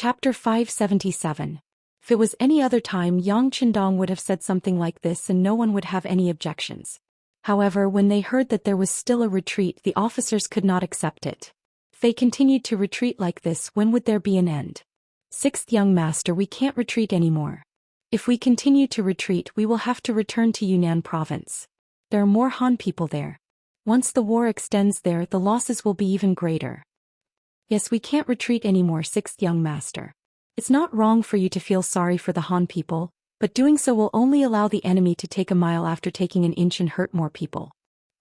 Chapter 577. If it was any other time, Yang Qindong would have said something like this and no one would have any objections. However, when they heard that there was still a retreat, the officers could not accept it. If they continued to retreat like this, when would there be an end? Sixth young master, we can't retreat anymore. If we continue to retreat, we will have to return to Yunnan province. There are more Han people there. Once the war extends there, the losses will be even greater. Yes, we can't retreat anymore, sixth young master. It's not wrong for you to feel sorry for the Han people, but doing so will only allow the enemy to take a mile after taking an inch and hurt more people.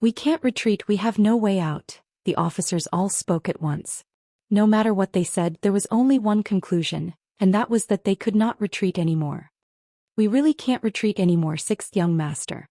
We can't retreat, we have no way out. The officers all spoke at once. No matter what they said, there was only one conclusion, and that was that they could not retreat anymore. We really can't retreat anymore, sixth young master.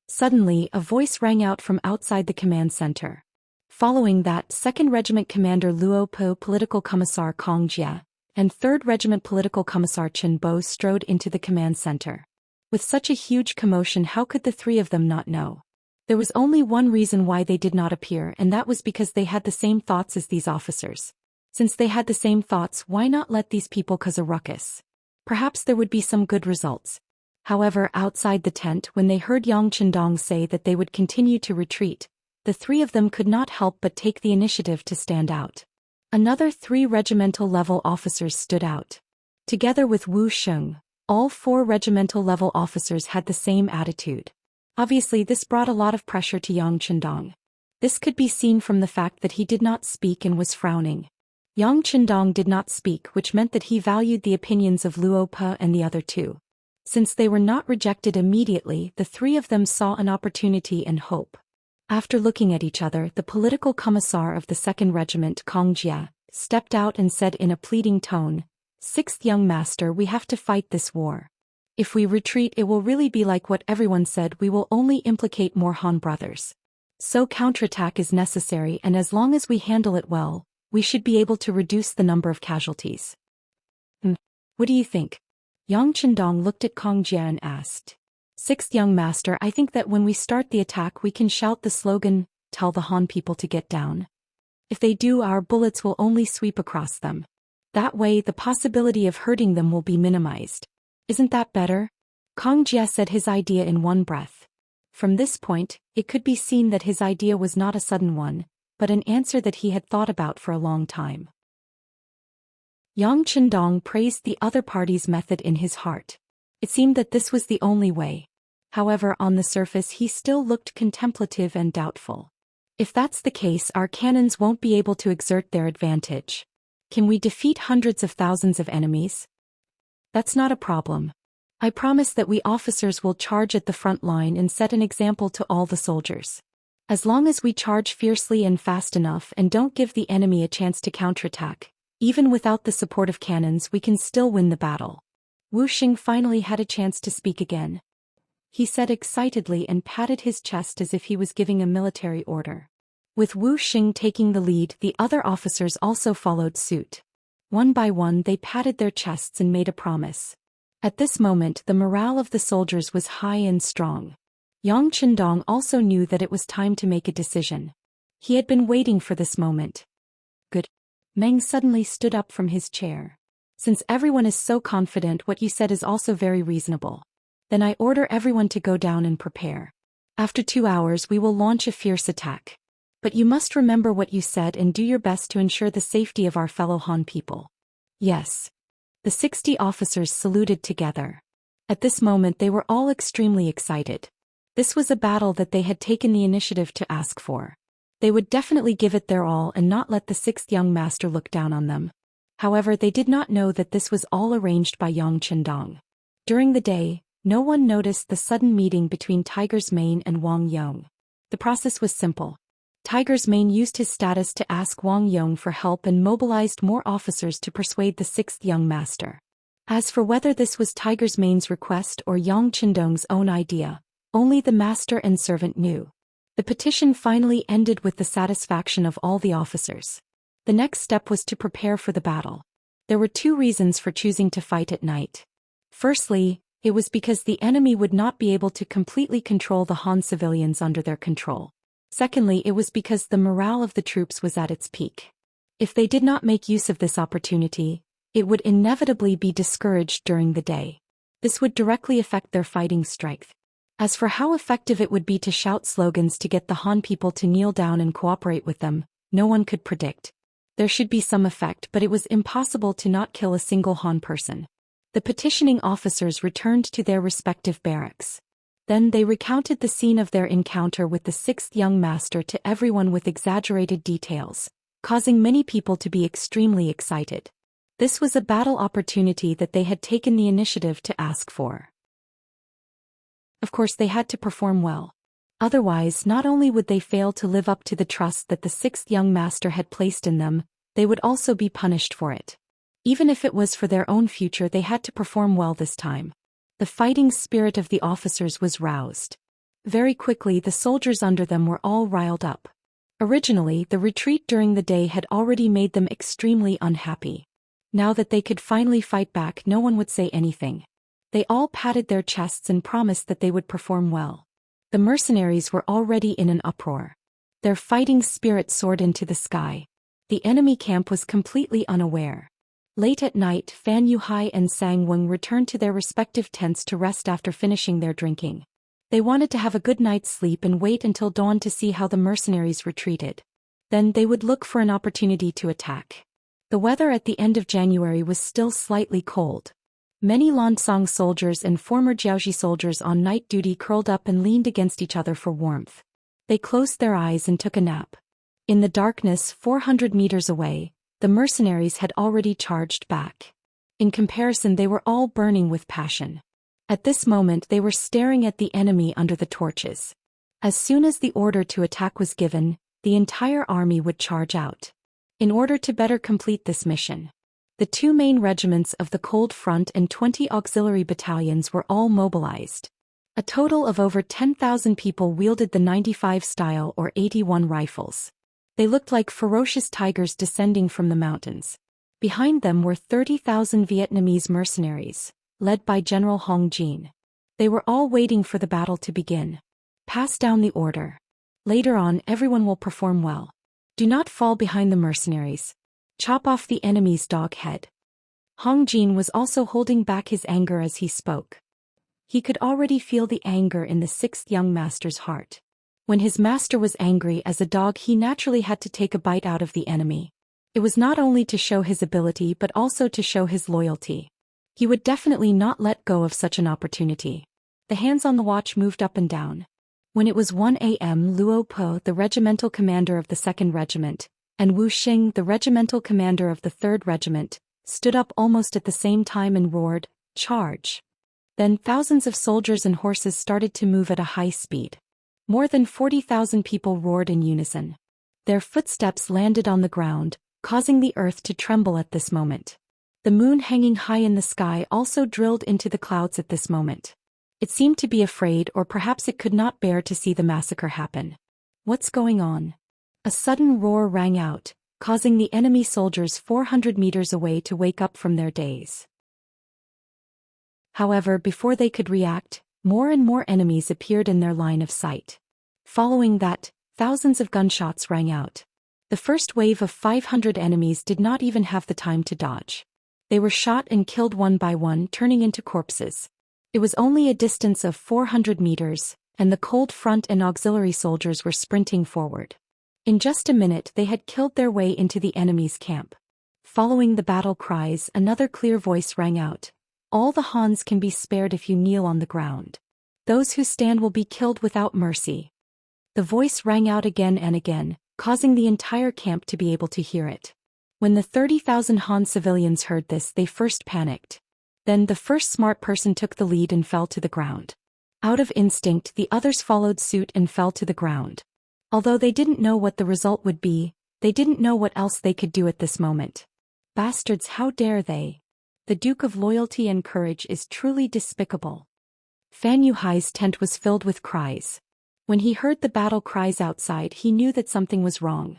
Suddenly, a voice rang out from outside the command center. Following that, 2nd Regiment Commander Luo Po, Political Commissar Kong Jia, and 3rd Regiment Political Commissar Chen Bo strode into the command center. With such a huge commotion, how could the three of them not know? There was only one reason why they did not appear, and that was because they had the same thoughts as these officers. Since they had the same thoughts, why not let these people cause a ruckus? Perhaps there would be some good results. However, outside the tent, when they heard Yang Qindong say that they would continue to retreat, the three of them could not help but take the initiative to stand out. Another 3 regimental-level officers stood out. Together with Wu Sheng, all 4 regimental-level officers had the same attitude. Obviously, this brought a lot of pressure to Yang Qindong. This could be seen from the fact that he did not speak and was frowning. Yang Qindong did not speak, which meant that he valued the opinions of Luo Po and the other 2. Since they were not rejected immediately, the 3 of them saw an opportunity and hope. After looking at each other, the political commissar of the 2nd Regiment, Kong Jia, stepped out and said in a pleading tone, "Sixth young master, we have to fight this war. If we retreat, it will really be like what everyone said, we will only implicate more Han brothers. So counterattack is necessary, and as long as we handle it well, we should be able to reduce the number of casualties." What do you think? Yang Qindong looked at Kong Jia and asked. "Sixth young master, I think that when we start the attack we can shout the slogan, 'Tell the Han people to get down.' If they do, our bullets will only sweep across them. That way the possibility of hurting them will be minimized. Isn't that better?" Kong Jia said his idea in one breath. From this point, it could be seen that his idea was not a sudden one, but an answer that he had thought about for a long time. Yang Qindong praised the other party's method in his heart. It seemed that this was the only way. However, on the surface he still looked contemplative and doubtful. If that's the case, our cannons won't be able to exert their advantage. Can we defeat hundreds of thousands of enemies? That's not a problem. I promise that we officers will charge at the front line and set an example to all the soldiers. As long as we charge fiercely and fast enough and don't give the enemy a chance to counterattack, even without the support of cannons, we can still win the battle. Wu Xing finally had a chance to speak again. He said excitedly and patted his chest as if he was giving a military order. With Wu Xing taking the lead, the other officers also followed suit. One by one they patted their chests and made a promise. At this moment the morale of the soldiers was high and strong. Yang Qindong also knew that it was time to make a decision. He had been waiting for this moment. Good. Meng suddenly stood up from his chair. Since everyone is so confident, what you said is also very reasonable. Then I order everyone to go down and prepare. After 2 hours we will launch a fierce attack. But you must remember what you said and do your best to ensure the safety of our fellow Han people. Yes. The 60 officers saluted together. At this moment they were all extremely excited. This was a battle that they had taken the initiative to ask for. They would definitely give it their all and not let the 6th young master look down on them. However, they did not know that this was all arranged by Yang Qindong. During the day, no one noticed the sudden meeting between Tiger's Mane and Wang Yong. The process was simple. Tiger's Mane used his status to ask Wang Yong for help and mobilized more officers to persuade the 6th young master. As for whether this was Tiger's Mane's request or Yang Qindong's own idea, only the master and servant knew. The petition finally ended with the satisfaction of all the officers. The next step was to prepare for the battle. There were 2 reasons for choosing to fight at night. Firstly, it was because the enemy would not be able to completely control the Han civilians under their control. Secondly, it was because the morale of the troops was at its peak. If they did not make use of this opportunity, it would inevitably be discouraged during the day. This would directly affect their fighting strength. As for how effective it would be to shout slogans to get the Han people to kneel down and cooperate with them, no one could predict. There should be some effect, but it was impossible to not kill a single Han person. The petitioning officers returned to their respective barracks. Then they recounted the scene of their encounter with the sixth young master to everyone with exaggerated details, causing many people to be extremely excited. This was a battle opportunity that they had taken the initiative to ask for. Of course, they had to perform well. Otherwise, not only would they fail to live up to the trust that the sixth young master had placed in them, they would also be punished for it. Even if it was for their own future, they had to perform well this time. The fighting spirit of the officers was roused. Very quickly, the soldiers under them were all riled up. Originally, the retreat during the day had already made them extremely unhappy. Now that they could finally fight back, no one would say anything. They all patted their chests and promised that they would perform well. The mercenaries were already in an uproar. Their fighting spirit soared into the sky. The enemy camp was completely unaware. Late at night, Fan Yuhai and Sang Weng returned to their respective tents to rest after finishing their drinking. They wanted to have a good night's sleep and wait until dawn to see how the mercenaries retreated. Then they would look for an opportunity to attack. The weather at the end of January was still slightly cold. Many Lansong soldiers and former Jiaoji soldiers on night duty curled up and leaned against each other for warmth. They closed their eyes and took a nap. In the darkness 400 meters away, the mercenaries had already charged back. In comparison, they were all burning with passion. At this moment, they were staring at the enemy under the torches. As soon as the order to attack was given, the entire army would charge out. In order to better complete this mission, the two main regiments of the Cold Front and 20 auxiliary battalions were all mobilized. A total of over 10,000 people wielded the 95 style or 81 rifles. They looked like ferocious tigers descending from the mountains. Behind them were 30,000 Vietnamese mercenaries, led by General Hong Jin. They were all waiting for the battle to begin. Pass down the order. Later on, everyone will perform well. Do not fall behind the mercenaries. Chop off the enemy's dog head. Hong Jin was also holding back his anger as he spoke. He could already feel the anger in the sixth young master's heart. When his master was angry as a dog, he naturally had to take a bite out of the enemy. It was not only to show his ability but also to show his loyalty. He would definitely not let go of such an opportunity. The hands on the watch moved up and down. When it was 1 a.m., Luo Po, the regimental commander of the 2nd Regiment, and Wu Xing, the regimental commander of the 3rd Regiment, stood up almost at the same time and roared, "Charge!" Then thousands of soldiers and horses started to move at a high speed. More than 40,000 people roared in unison. Their footsteps landed on the ground, causing the earth to tremble at this moment. The moon hanging high in the sky also drilled into the clouds at this moment. It seemed to be afraid, or perhaps it could not bear to see the massacre happen. What's going on? A sudden roar rang out, causing the enemy soldiers 400 meters away to wake up from their daze. However, before they could react, more and more enemies appeared in their line of sight. Following that, thousands of gunshots rang out. The first wave of 500 enemies did not even have the time to dodge. They were shot and killed one by one, turning into corpses. It was only a distance of 400 meters, and the Cold Front and auxiliary soldiers were sprinting forward. In just a minute they had killed their way into the enemy's camp. Following the battle cries, another clear voice rang out. All the Hans can be spared if you kneel on the ground. Those who stand will be killed without mercy. The voice rang out again and again, causing the entire camp to be able to hear it. When the 30,000 Han civilians heard this, they first panicked. Then the first smart person took the lead and fell to the ground. Out of instinct, the others followed suit and fell to the ground. Although they didn't know what the result would be, they didn't know what else they could do at this moment. Bastards, how dare they? The Duke of Loyalty and Courage is truly despicable. Fan Yuhai's tent was filled with cries. When he heard the battle cries outside, he knew that something was wrong.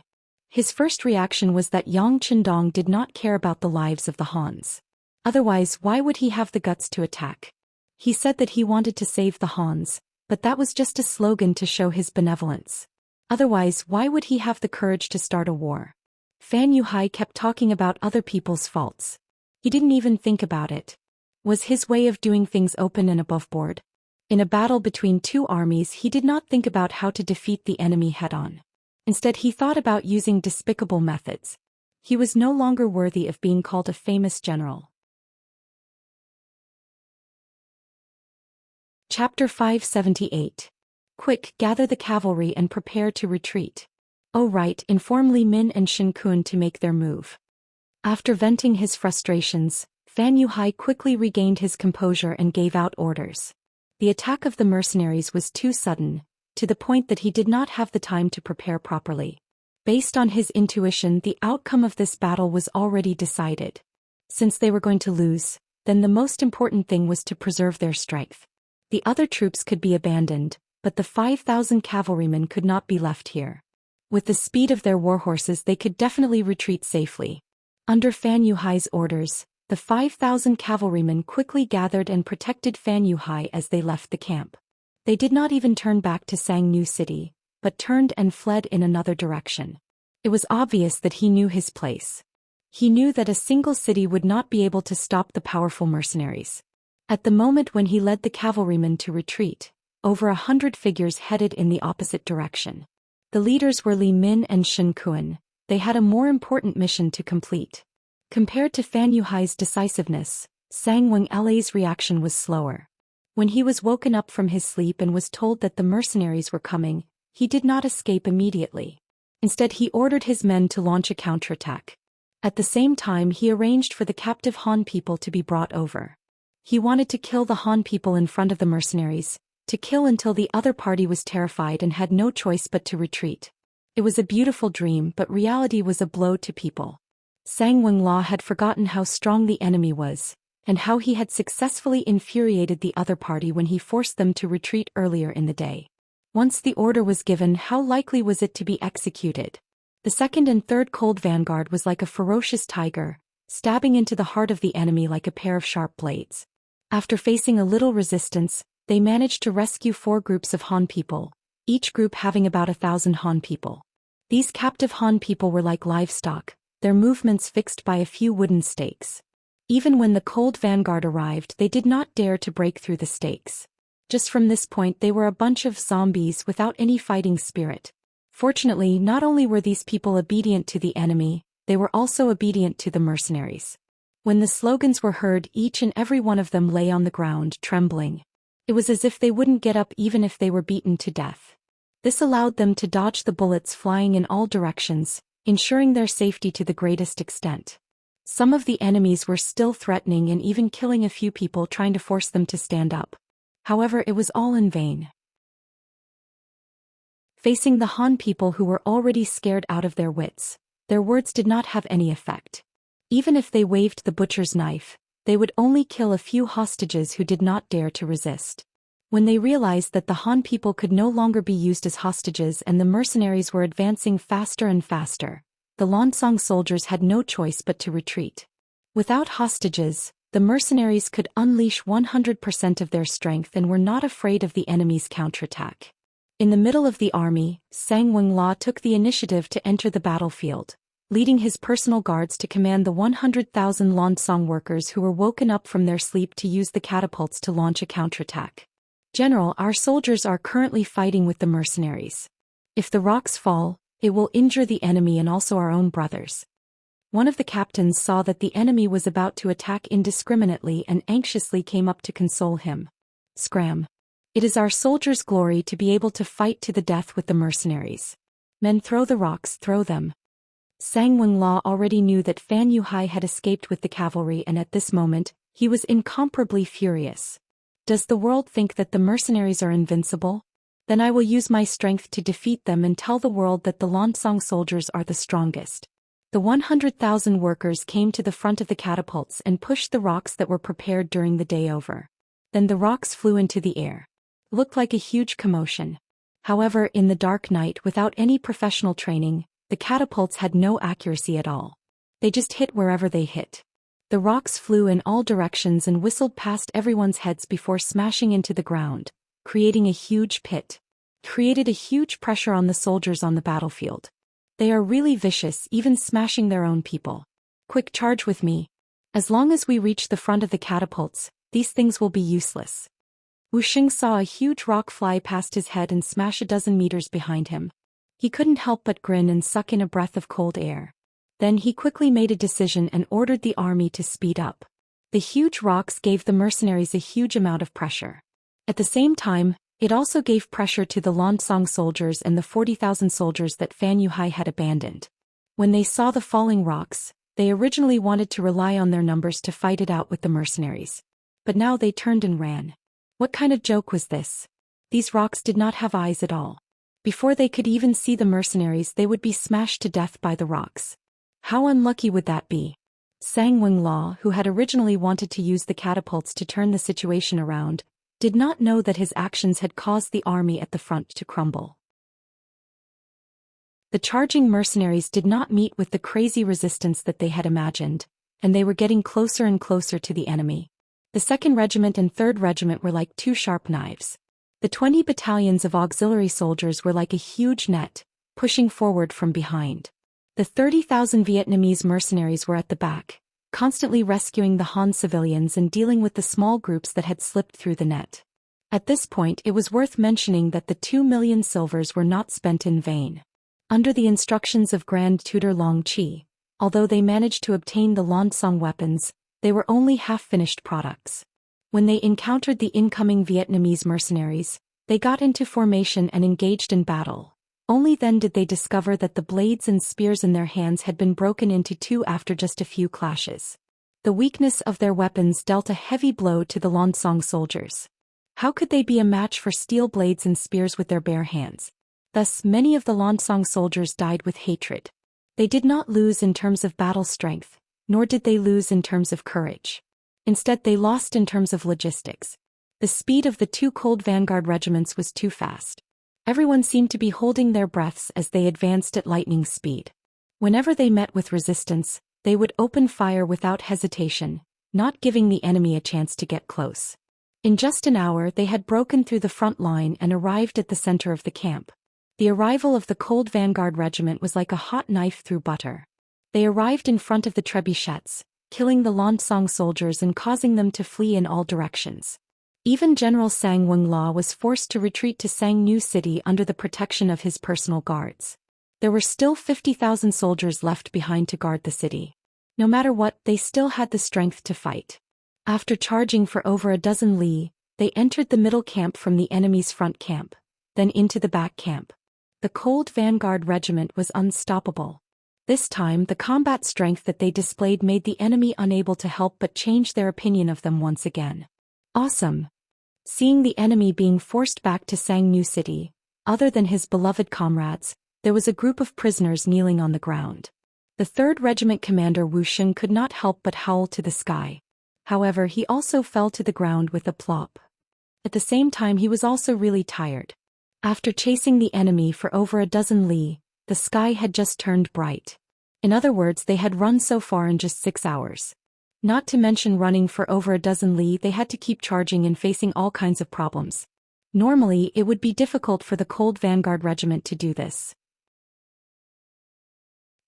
His first reaction was that Yang Qindong did not care about the lives of the Hans. Otherwise, why would he have the guts to attack? He said that he wanted to save the Hans, but that was just a slogan to show his benevolence. Otherwise, why would he have the courage to start a war? Fan Yuhai kept talking about other people's faults. He didn't even think about it. Was his way of doing things open and above board? In a battle between two armies, he did not think about how to defeat the enemy head-on. Instead, he thought about using despicable methods. He was no longer worthy of being called a famous general. Chapter 578. Quick, gather the cavalry and prepare to retreat. Oh right, inform Li Min and Shen Kun to make their move. After venting his frustrations, Fan Yuhai quickly regained his composure and gave out orders. The attack of the mercenaries was too sudden, to the point that he did not have the time to prepare properly. Based on his intuition, the outcome of this battle was already decided. Since they were going to lose, then the most important thing was to preserve their strength. The other troops could be abandoned, but the 5,000 cavalrymen could not be left here. With the speed of their warhorses, they could definitely retreat safely. Under Fan Yuhai's orders, the 5,000 cavalrymen quickly gathered and protected Fan Yuhai as they left the camp. They did not even turn back to Sangnu City, but turned and fled in another direction. It was obvious that he knew his place. He knew that a single city would not be able to stop the powerful mercenaries. At the moment when he led the cavalrymen to retreat, over 100 figures headed in the opposite direction. The leaders were Li Min and Shen Kun. They had a more important mission to complete. Compared to Fan Yuhai's decisiveness, Sang Weng's reaction was slower. When he was woken up from his sleep and was told that the mercenaries were coming, he did not escape immediately. Instead, he ordered his men to launch a counterattack. At the same time, he arranged for the captive Han people to be brought over. He wanted to kill the Han people in front of the mercenaries, to kill until the other party was terrified and had no choice but to retreat. It was a beautiful dream, but reality was a blow to people. Sang Wengla had forgotten how strong the enemy was, and how he had successfully infuriated the other party when he forced them to retreat earlier in the day. Once the order was given, how likely was it to be executed? The second and third cold vanguard was like a ferocious tiger, stabbing into the heart of the enemy like a pair of sharp blades. After facing a little resistance, they managed to rescue 4 groups of Han people, each group having about 1,000 Han people. These captive Han people were like livestock, their movements fixed by a few wooden stakes. Even when the cold vanguard arrived, they did not dare to break through the stakes. Just from this point, they were a bunch of zombies without any fighting spirit. Fortunately, not only were these people obedient to the enemy, they were also obedient to the mercenaries. When the slogans were heard, each and every one of them lay on the ground, trembling. It was as if they wouldn't get up even if they were beaten to death. This allowed them to dodge the bullets flying in all directions, ensuring their safety to the greatest extent. Some of the enemies were still threatening and even killing a few people, trying to force them to stand up. However, it was all in vain. Facing the Han people who were already scared out of their wits, their words did not have any effect. Even if they waved the butcher's knife, they would only kill a few hostages who did not dare to resist. When they realized that the Han people could no longer be used as hostages and the mercenaries were advancing faster and faster, the Lansong soldiers had no choice but to retreat. Without hostages, the mercenaries could unleash 100% of their strength and were not afraid of the enemy's counterattack. In the middle of the army, Sang Wengla took the initiative to enter the battlefield, leading his personal guards to command the 100,000 Lansong workers who were woken up from their sleep to use the catapults to launch a counterattack. General, our soldiers are currently fighting with the mercenaries. If the rocks fall, it will injure the enemy and also our own brothers. One of the captains saw that the enemy was about to attack indiscriminately and anxiously came up to console him. Scram. It is our soldiers' glory to be able to fight to the death with the mercenaries. Men, throw the rocks, throw them. Sang Wengla already knew that Fan Yuhai had escaped with the cavalry, and at this moment, he was incomparably furious. Does the world think that the mercenaries are invincible? Then I will use my strength to defeat them and tell the world that the Lansong soldiers are the strongest. The 100,000 workers came to the front of the catapults and pushed the rocks that were prepared during the day over. Then the rocks flew into the air. Looked like a huge commotion. However, in the dark night, without any professional training, the catapults had no accuracy at all. They just hit wherever they hit. The rocks flew in all directions and whistled past everyone's heads before smashing into the ground, creating a huge pit. Created a huge pressure on the soldiers on the battlefield. They are really vicious, even smashing their own people. Quick, charge with me. As long as we reach the front of the catapults, these things will be useless. Wuxia saw a huge rock fly past his head and smash a dozen meters behind him. He couldn't help but grin and suck in a breath of cold air. Then he quickly made a decision and ordered the army to speed up. The huge rocks gave the mercenaries a huge amount of pressure. At the same time, it also gave pressure to the Lansong soldiers and the 40,000 soldiers that Fan Yuhai had abandoned. When they saw the falling rocks, they originally wanted to rely on their numbers to fight it out with the mercenaries. But now they turned and ran. What kind of joke was this? These rocks did not have eyes at all. Before they could even see the mercenaries, they would be smashed to death by the rocks. How unlucky would that be? Sang Wenglao, who had originally wanted to use the catapults to turn the situation around, did not know that his actions had caused the army at the front to crumble. The charging mercenaries did not meet with the crazy resistance that they had imagined, and they were getting closer and closer to the enemy. The 2nd Regiment and 3rd Regiment were like two sharp knives. The 20 battalions of auxiliary soldiers were like a huge net, pushing forward from behind. The 30,000 Vietnamese mercenaries were at the back, constantly rescuing the Han civilians and dealing with the small groups that had slipped through the net. At this point, it was worth mentioning that the 2 million silvers were not spent in vain. Under the instructions of Grand Tutor Long Qi, although they managed to obtain the Lansong weapons, they were only half-finished products. When they encountered the incoming Vietnamese mercenaries, they got into formation and engaged in battle. Only then did they discover that the blades and spears in their hands had been broken into two after just a few clashes. The weakness of their weapons dealt a heavy blow to the Lansong soldiers. How could they be a match for steel blades and spears with their bare hands? Thus, many of the Lansong soldiers died with hatred. They did not lose in terms of battle strength, nor did they lose in terms of courage. Instead, they lost in terms of logistics. The speed of the two cold vanguard regiments was too fast. Everyone seemed to be holding their breaths as they advanced at lightning speed. Whenever they met with resistance, they would open fire without hesitation, not giving the enemy a chance to get close. In just an hour, they had broken through the front line and arrived at the center of the camp. The arrival of the cold vanguard regiment was like a hot knife through butter. They arrived in front of the trebuchets, killing the Lansong soldiers and causing them to flee in all directions. Even General Sang Wenglao was forced to retreat to Sang New City under the protection of his personal guards. There were still 50,000 soldiers left behind to guard the city. No matter what, they still had the strength to fight. After charging for over a dozen li, they entered the middle camp from the enemy's front camp, then into the back camp. The cold vanguard regiment was unstoppable. This time, the combat strength that they displayed made the enemy unable to help but change their opinion of them once again. Awesome! Seeing the enemy being forced back to Sang New City, other than his beloved comrades, there was a group of prisoners kneeling on the ground. The 3rd Regiment commander Wuxia could not help but howl to the sky. However, he also fell to the ground with a plop. At the same time, he was also really tired. After chasing the enemy for over a dozen li, the sky had just turned bright. In other words, they had run so far in just 6 hours. Not to mention running for over a dozen li, they had to keep charging and facing all kinds of problems. Normally, it would be difficult for the Cold Vanguard Regiment to do this.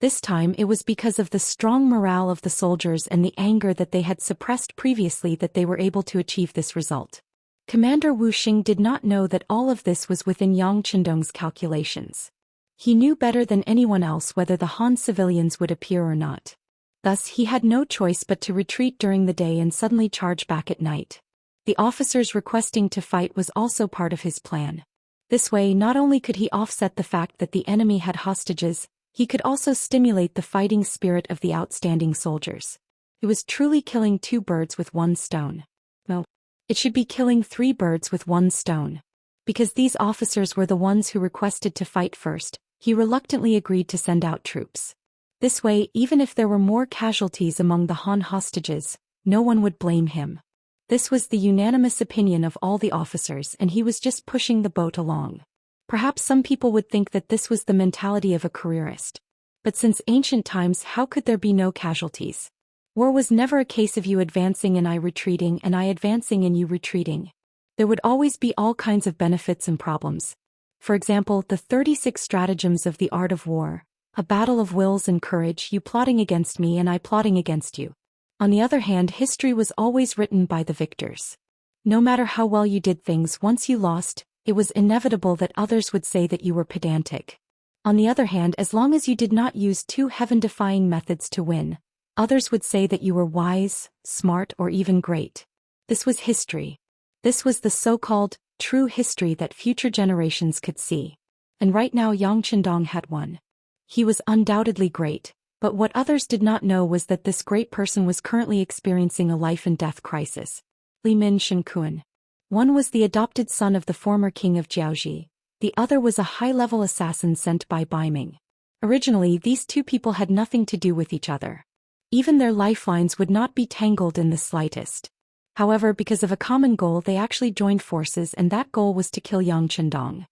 This time it was because of the strong morale of the soldiers and the anger that they had suppressed previously that they were able to achieve this result. Commander Wuxia did not know that all of this was within Yang Qindong's calculations. He knew better than anyone else whether the Han civilians would appear or not. Thus he had no choice but to retreat during the day and suddenly charge back at night. The officers requesting to fight was also part of his plan. This way, not only could he offset the fact that the enemy had hostages, he could also stimulate the fighting spirit of the outstanding soldiers. It was truly killing 2 birds with 1 stone. No, it should be killing 3 birds with 1 stone. Because these officers were the ones who requested to fight first, he reluctantly agreed to send out troops. This way, even if there were more casualties among the Han hostages, no one would blame him. This was the unanimous opinion of all the officers, and he was just pushing the boat along. Perhaps some people would think that this was the mentality of a careerist. But since ancient times, how could there be no casualties? War was never a case of you advancing and I retreating and I advancing and you retreating. There would always be all kinds of benefits and problems. For example, the 36 stratagems of the art of war, a battle of wills and courage, you plotting against me and I plotting against you. On the other hand, history was always written by the victors. No matter how well you did things, once you lost, it was inevitable that others would say that you were pedantic. On the other hand, as long as you did not use two heaven-defying methods to win, others would say that you were wise, smart, or even great. This was history. This was the so-called true history that future generations could see. And right now Yang Qindong had won. He was undoubtedly great, but what others did not know was that this great person was currently experiencing a life-and-death crisis. Li Min Shenkuan. One was the adopted son of the former king of Jiaoxi, the other was a high-level assassin sent by Baiming. Originally, these two people had nothing to do with each other. Even their lifelines would not be tangled in the slightest. However, because of a common goal, they actually joined forces, and that goal was to kill Yang Qindong.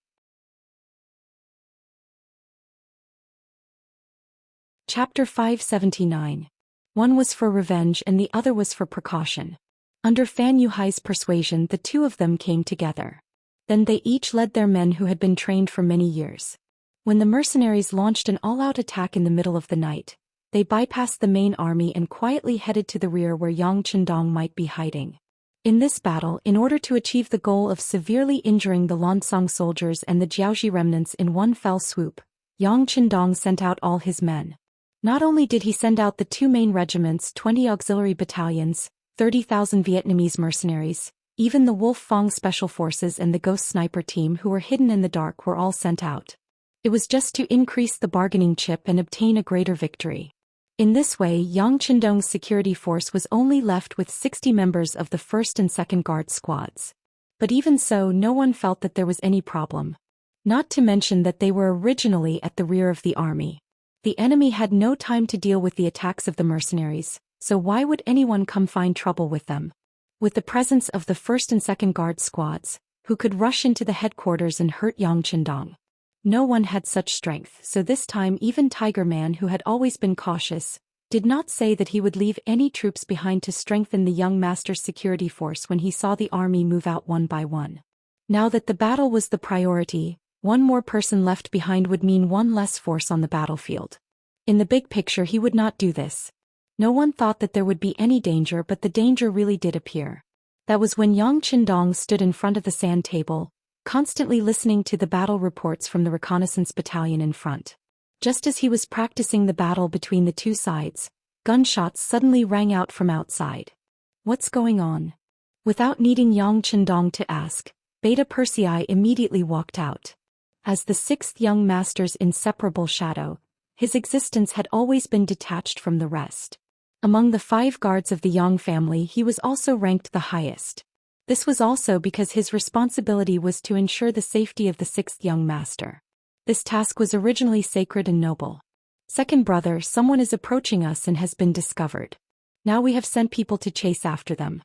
Chapter 579. One was for revenge and the other was for precaution. Under Fan Yuhai's persuasion, the two of them came together. Then they each led their men who had been trained for many years. When the mercenaries launched an all-out attack in the middle of the night, they bypassed the main army and quietly headed to the rear where Yang Qindong might be hiding. In this battle, in order to achieve the goal of severely injuring the Lancang soldiers and the Jiaoxi remnants in one fell swoop, Yang Qindong sent out all his men. Not only did he send out the two main regiments, 20 auxiliary battalions, 30,000 Vietnamese mercenaries, even the Wolf Fong Special Forces and the Ghost Sniper team who were hidden in the dark were all sent out. It was just to increase the bargaining chip and obtain a greater victory. In this way, Yang Qindong's security force was only left with 60 members of the 1st and 2nd Guard squads. But even so, no one felt that there was any problem. Not to mention that they were originally at the rear of the army. The enemy had no time to deal with the attacks of the mercenaries, so why would anyone come find trouble with them? With the presence of the 1st and 2nd Guard squads, who could rush into the headquarters and hurt Yang Qindong. No one had such strength, so this time even Tiger Man, who had always been cautious, did not say that he would leave any troops behind to strengthen the young master's security force when he saw the army move out one by one. Now that the battle was the priority, one more person left behind would mean one less force on the battlefield. In the big picture, he would not do this. No one thought that there would be any danger, but the danger really did appear. That was when Yang Qindong stood in front of the sand table, constantly listening to the battle reports from the reconnaissance battalion in front. Just as he was practicing the battle between the two sides, gunshots suddenly rang out from outside. What's going on? Without needing Yang Qindong to ask, Beta Persei immediately walked out. As the 6th young master's inseparable shadow, his existence had always been detached from the rest. Among the 5 guards of the Yang family, he was also ranked the highest. This was also because his responsibility was to ensure the safety of the 6th young master. This task was originally sacred and noble. Second brother, someone is approaching us and has been discovered. Now we have sent people to chase after them.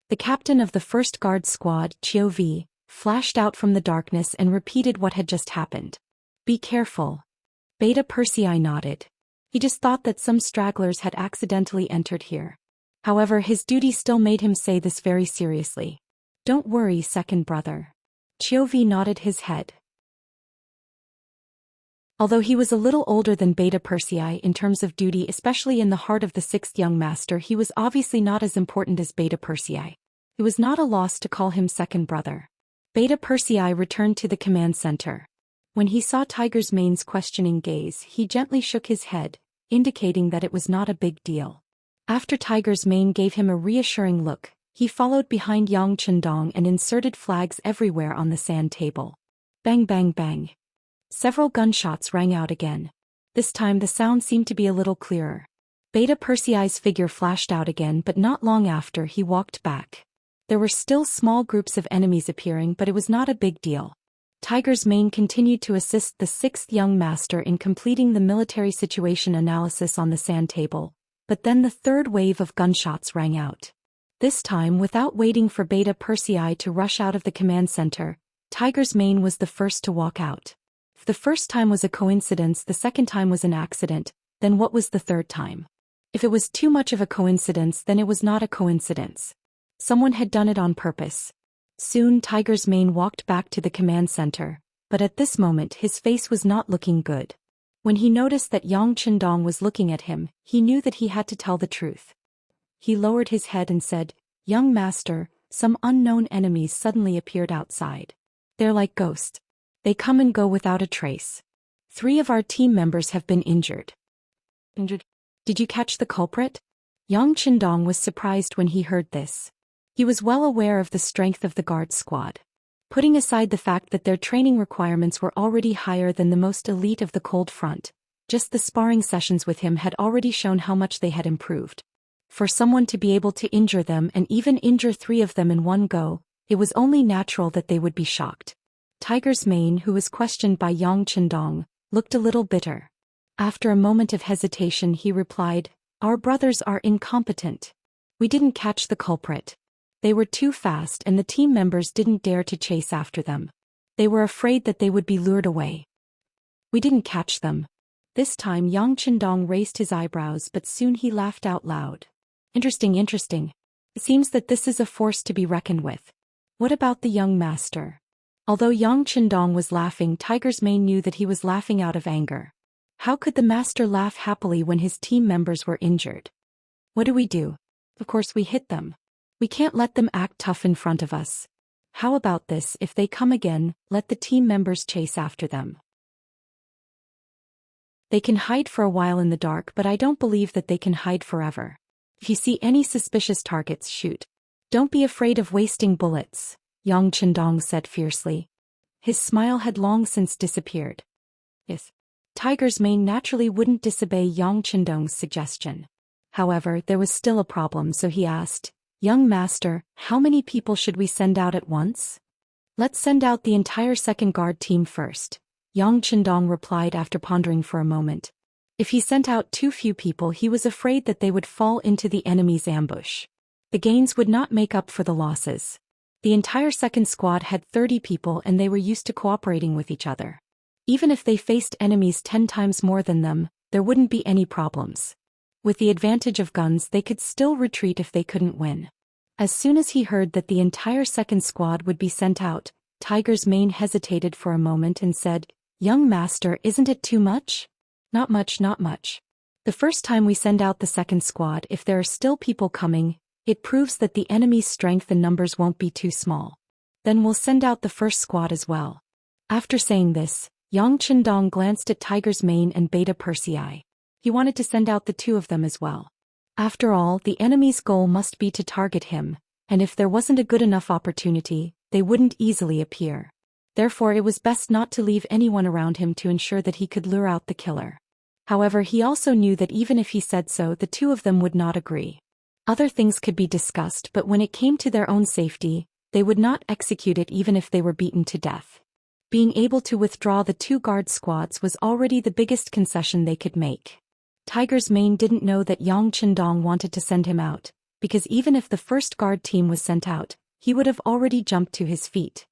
The captain of the 1st Guard squad, Chiu Vi, flashed out from the darkness and repeated what had just happened. Be careful. Beta Persei nodded. He just thought that some stragglers had accidentally entered here. However, his duty still made him say this very seriously. Don't worry, second brother. Chiu Vi nodded his head. Although he was a little older than Beta Persei in terms of duty, especially in the heart of the 6th young master, he was obviously not as important as Beta Persei. It was not a loss to call him second brother. Beta Persei returned to the command center. When he saw Tiger's Mane's questioning gaze, he gently shook his head, indicating that it was not a big deal. After Tiger's Mane gave him a reassuring look, he followed behind Yang Qindong and inserted flags everywhere on the sand table. Bang bang bang. Several gunshots rang out again. This time the sound seemed to be a little clearer. Beta Persei's figure flashed out again, but not long after he walked back. There were still small groups of enemies appearing, but it was not a big deal. Tiger's Mane continued to assist the 6th young master in completing the military situation analysis on the sand table, but then the 3rd wave of gunshots rang out. This time, without waiting for Beta Persei to rush out of the command center, Tiger's Mane was the first to walk out. If the first time was a coincidence, the second time was an accident, then what was the 3rd time? If it was too much of a coincidence, then it was not a coincidence. Someone had done it on purpose. Soon Tiger's Mane walked back to the command center, but at this moment his face was not looking good. When he noticed that Yang Qindong was looking at him, he knew that he had to tell the truth. he lowered his head and said, "Young master, some unknown enemies suddenly appeared outside. They're like ghosts. They come and go without a trace. 3 of our team members have been injured." Injured? Did you catch the culprit? Yang Qindong was surprised when he heard this. He was well aware of the strength of the guard squad. Putting aside the fact that their training requirements were already higher than the most elite of the cold front, just the sparring sessions with him had already shown how much they had improved. For someone to be able to injure them and even injure 3 of them in one go, it was only natural that they would be shocked. Tiger's Mane, who was questioned by Yang Qindong, looked a little bitter. After a moment of hesitation he replied, "Our brothers are incompetent. We didn't catch the culprit. They were too fast and the team members didn't dare to chase after them. They were afraid that they would be lured away. We didn't catch them." This time Yang Qindong raised his eyebrows, but soon he laughed out loud. Interesting. It seems that this is a force to be reckoned with. What about the young master? Although Yang Qindong was laughing, Tiger's Mane knew that he was laughing out of anger. How could the master laugh happily when his team members were injured? What do? Of course we hit them. We can't let them act tough in front of us. How about this? If they come again, let the team members chase after them. They can hide for a while in the dark, but I don't believe that they can hide forever. If you see any suspicious targets, shoot. Don't be afraid of wasting bullets, Yang Qindong said fiercely. His smile had long since disappeared. Yes. Tiger's Mane naturally wouldn't disobey Yang Qindong's suggestion. However, there was still a problem, so he asked, "Young master, how many people should we send out at once?" "Let's send out the entire second guard team first," Yang Qindong replied after pondering for a moment. If he sent out too few people, he was afraid that they would fall into the enemy's ambush. The gains would not make up for the losses. The entire second squad had 30 people and they were used to cooperating with each other. Even if they faced enemies 10 times more than them, there wouldn't be any problems. With the advantage of guns, they could still retreat if they couldn't win. As soon as he heard that the entire second squad would be sent out, Tiger's Mane hesitated for a moment and said, "Young master, isn't it too much?" Not much. The first time we send out the second squad, if there are still people coming, it proves that the enemy's strength and numbers won't be too small. Then we'll send out the first squad as well. After saying this, Yang Qindong glanced at Tiger's Mane and Beta Persei. He wanted to send out the 2 of them as well. After all, the enemy's goal must be to target him, and if there wasn't a good enough opportunity, they wouldn't easily appear. Therefore it was best not to leave anyone around him to ensure that he could lure out the killer. However, he also knew that even if he said so, the 2 of them would not agree. Other things could be discussed, but when it came to their own safety, they would not execute it even if they were beaten to death. Being able to withdraw the 2 guard squads was already the biggest concession they could make. Tiger's Mane didn't know that Yang Qindong wanted to send him out, because even if the first guard team was sent out, he would have already jumped to his feet.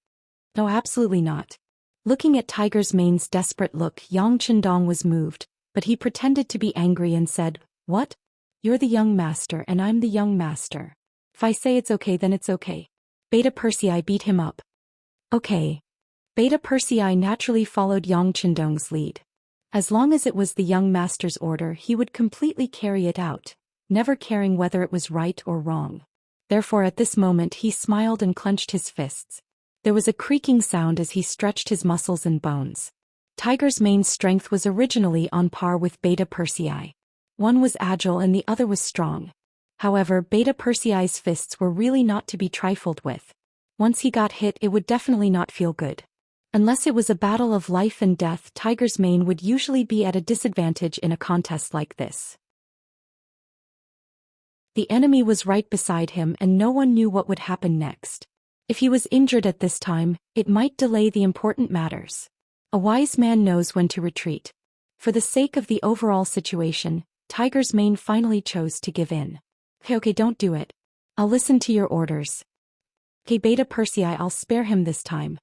No, absolutely not. Looking at Tiger's Mane's desperate look, Yang Qindong was moved, but he pretended to be angry and said, "What? You're the young master and I'm the young master. If I say it's okay, then it's okay." Beta Persei beat him up. Okay. Beta Persei naturally followed Yang Qindong's lead. As long as it was the young master's order, he would completely carry it out, never caring whether it was right or wrong. Therefore at this moment he smiled and clenched his fists. There was a creaking sound as he stretched his muscles and bones. Tiger's Mane's strength was originally on par with Beta Persei. One was agile and the other was strong. However, Beta Persei's fists were really not to be trifled with. Once he got hit, it would definitely not feel good. Unless it was a battle of life and death, Tiger's Mane would usually be at a disadvantage in a contest like this. The enemy was right beside him and no one knew what would happen next. If he was injured at this time, it might delay the important matters. A wise man knows when to retreat. For the sake of the overall situation, Tiger's Mane finally chose to give in. Okay, don't do it. I'll listen to your orders. Okay, Beta Persei, I'll spare him this time.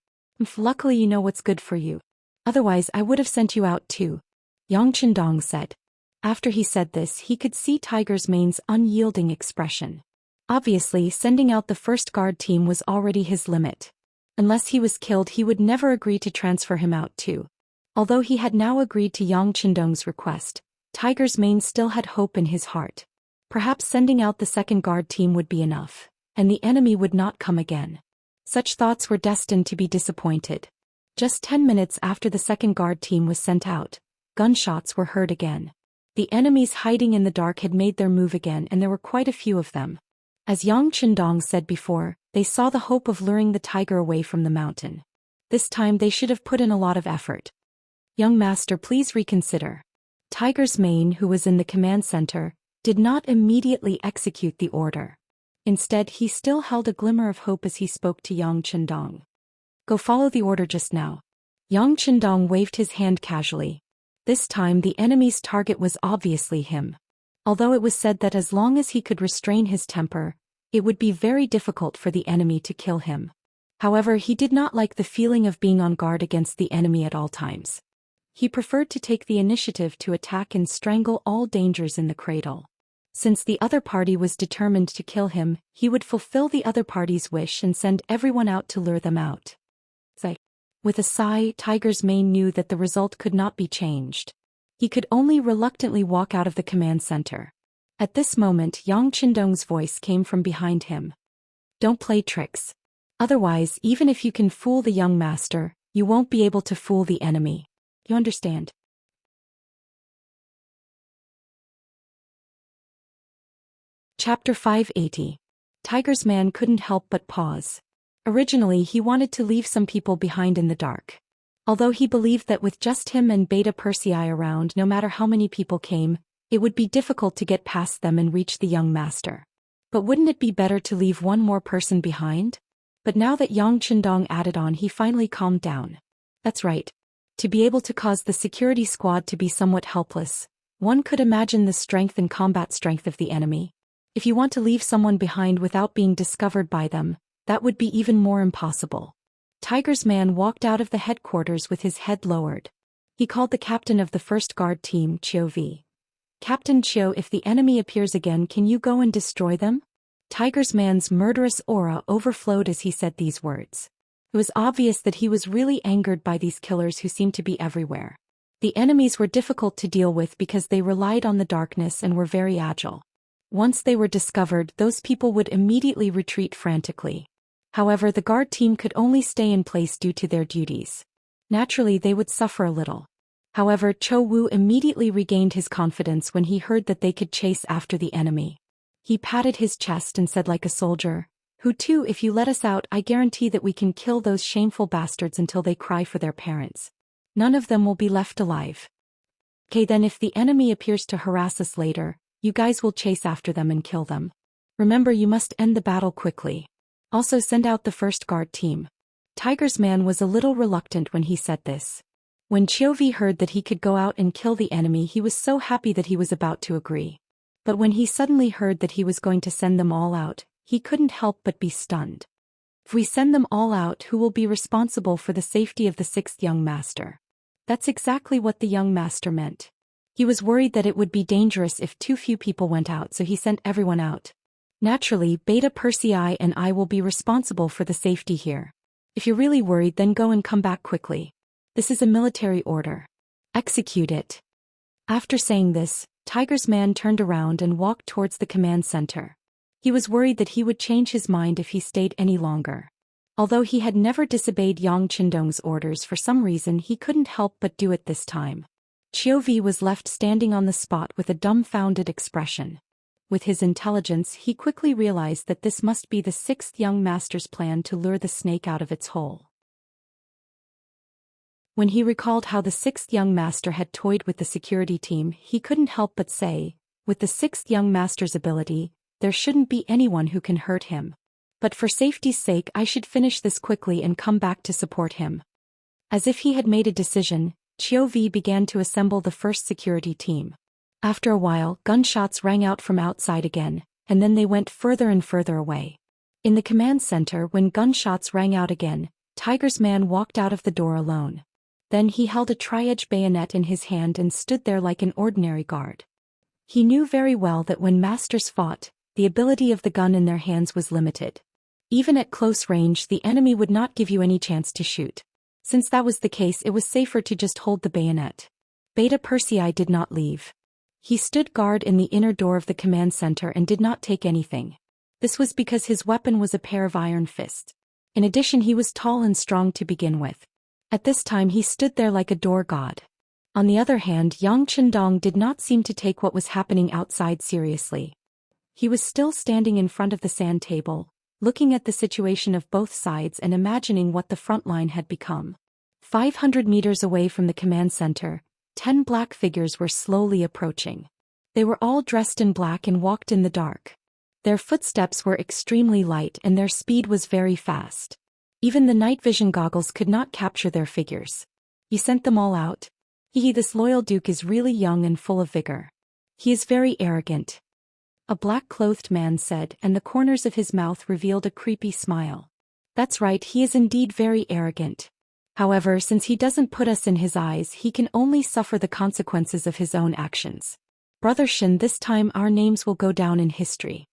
Luckily you know what's good for you. Otherwise I would have sent you out too, Yang Qindong said. After he said this, he could see Tiger's Mane's unyielding expression. Obviously, sending out the first guard team was already his limit. Unless he was killed, he would never agree to transfer him out too. Although he had now agreed to Yang Qindong's request, Tiger's Mane still had hope in his heart. Perhaps sending out the second guard team would be enough, and the enemy would not come again. Such thoughts were destined to be disappointed. Just 10 minutes after the second guard team was sent out, gunshots were heard again. The enemies hiding in the dark had made their move again, and there were quite a few of them. As Yang Qindong said before, they saw the hope of luring the tiger away from the mountain. This time they should have put in a lot of effort. Young master, please reconsider. Tiger's mane, who was in the command center, did not immediately execute the order. Instead, he still held a glimmer of hope as he spoke to Yang Qindong. Go follow the order just now. Yang Qindong waved his hand casually. This time the enemy's target was obviously him. Although it was said that as long as he could restrain his temper, it would be very difficult for the enemy to kill him. However, he did not like the feeling of being on guard against the enemy at all times. He preferred to take the initiative to attack and strangle all dangers in the cradle. Since the other party was determined to kill him, he would fulfill the other party's wish and send everyone out to lure them out. With a sigh, Tiger's mane knew that the result could not be changed. He could only reluctantly walk out of the command center. At this moment, Yang Qindong's voice came from behind him. Don't play tricks. Otherwise, even if you can fool the young master, you won't be able to fool the enemy. You understand? Chapter 580. Tiger's man couldn't help but pause. Originally, he wanted to leave some people behind in the dark. Although he believed that with just him and Beta Persei around, no matter how many people came, it would be difficult to get past them and reach the young master. But wouldn't it be better to leave one more person behind? But now that Yang Qindong added on, he finally calmed down. That's right. To be able to cause the security squad to be somewhat helpless, one could imagine the strength and combat strength of the enemy. If you want to leave someone behind without being discovered by them, that would be even more impossible. Tiger's man walked out of the headquarters with his head lowered. He called the captain of the first guard team, Chiu V. Captain Chiu, if the enemy appears again, can you go and destroy them? Tiger's man's murderous aura overflowed as he said these words. It was obvious that he was really angered by these killers who seemed to be everywhere. The enemies were difficult to deal with because they relied on the darkness and were very agile. Once they were discovered, those people would immediately retreat frantically. However, the guard team could only stay in place due to their duties. Naturally, they would suffer a little. However, Chou Wu immediately regained his confidence when he heard that they could chase after the enemy. He patted his chest and said like a soldier, "Who too, if you let us out, I guarantee that we can kill those shameful bastards until they cry for their parents. None of them will be left alive. Okay, then if the enemy appears to harass us later, you guys will chase after them and kill them. Remember, you must end the battle quickly. Also send out the first guard team." Tiger's man was a little reluctant when he said this. When Chiovi heard that he could go out and kill the enemy, he was so happy that he was about to agree. But when he suddenly heard that he was going to send them all out, he couldn't help but be stunned. If we send them all out, who will be responsible for the safety of the sixth young master? That's exactly what the young master meant. He was worried that it would be dangerous if too few people went out, so he sent everyone out. Naturally, Beta Persei and I will be responsible for the safety here. If you're really worried, then go and come back quickly. This is a military order. Execute it. After saying this, Tiger's man turned around and walked towards the command center. He was worried that he would change his mind if he stayed any longer. Although he had never disobeyed Yang Qindong's orders, for some reason he couldn't help but do it this time. Chiovi was left standing on the spot with a dumbfounded expression. With his intelligence, he quickly realized that this must be the sixth young master's plan to lure the snake out of its hole. When he recalled how the sixth young master had toyed with the security team, he couldn't help but say, with the sixth young master's ability, there shouldn't be anyone who can hurt him. But for safety's sake, I should finish this quickly and come back to support him. As if he had made a decision, Chiovi began to assemble the first security team. After a while, gunshots rang out from outside again, and then they went further and further away. In the command center, when gunshots rang out again, Tiger's man walked out of the door alone. Then he held a tri-edge bayonet in his hand and stood there like an ordinary guard. He knew very well that when masters fought, the ability of the gun in their hands was limited. Even at close range, the enemy would not give you any chance to shoot. Since that was the case, it was safer to just hold the bayonet. Beta Persei did not leave. He stood guard in the inner door of the command center and did not take anything. This was because his weapon was a pair of iron fists. In addition, he was tall and strong to begin with. At this time he stood there like a door god. On the other hand, Yang Chendong did not seem to take what was happening outside seriously. He was still standing in front of the sand table, looking at the situation of both sides and imagining what the front line had become. 500 meters away from the command center, 10 black figures were slowly approaching. They were all dressed in black and walked in the dark. Their footsteps were extremely light and their speed was very fast. Even the night vision goggles could not capture their figures. "You sent them all out? This loyal duke is really young and full of vigor. He is very arrogant," a black-clothed man said, and the corners of his mouth revealed a creepy smile. "That's right, he is indeed very arrogant. However, since he doesn't put us in his eyes, he can only suffer the consequences of his own actions. Brother Shin, this time our names will go down in history."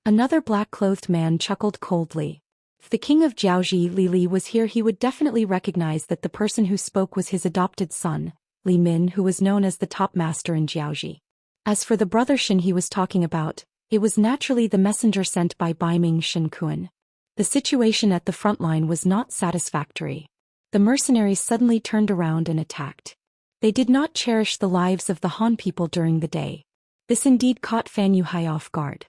Another black-clothed man chuckled coldly. If the king of Jiaoji, Li was here, he would definitely recognize that the person who spoke was his adopted son, Li Min, who was known as the top master in Jiaoji. As for the brother Shin he was talking about, it was naturally the messenger sent by Baiming Shenkuan. The situation at the front line was not satisfactory. The mercenaries suddenly turned around and attacked. They did not cherish the lives of the Han people during the day. This indeed caught Fan Yuhai off guard.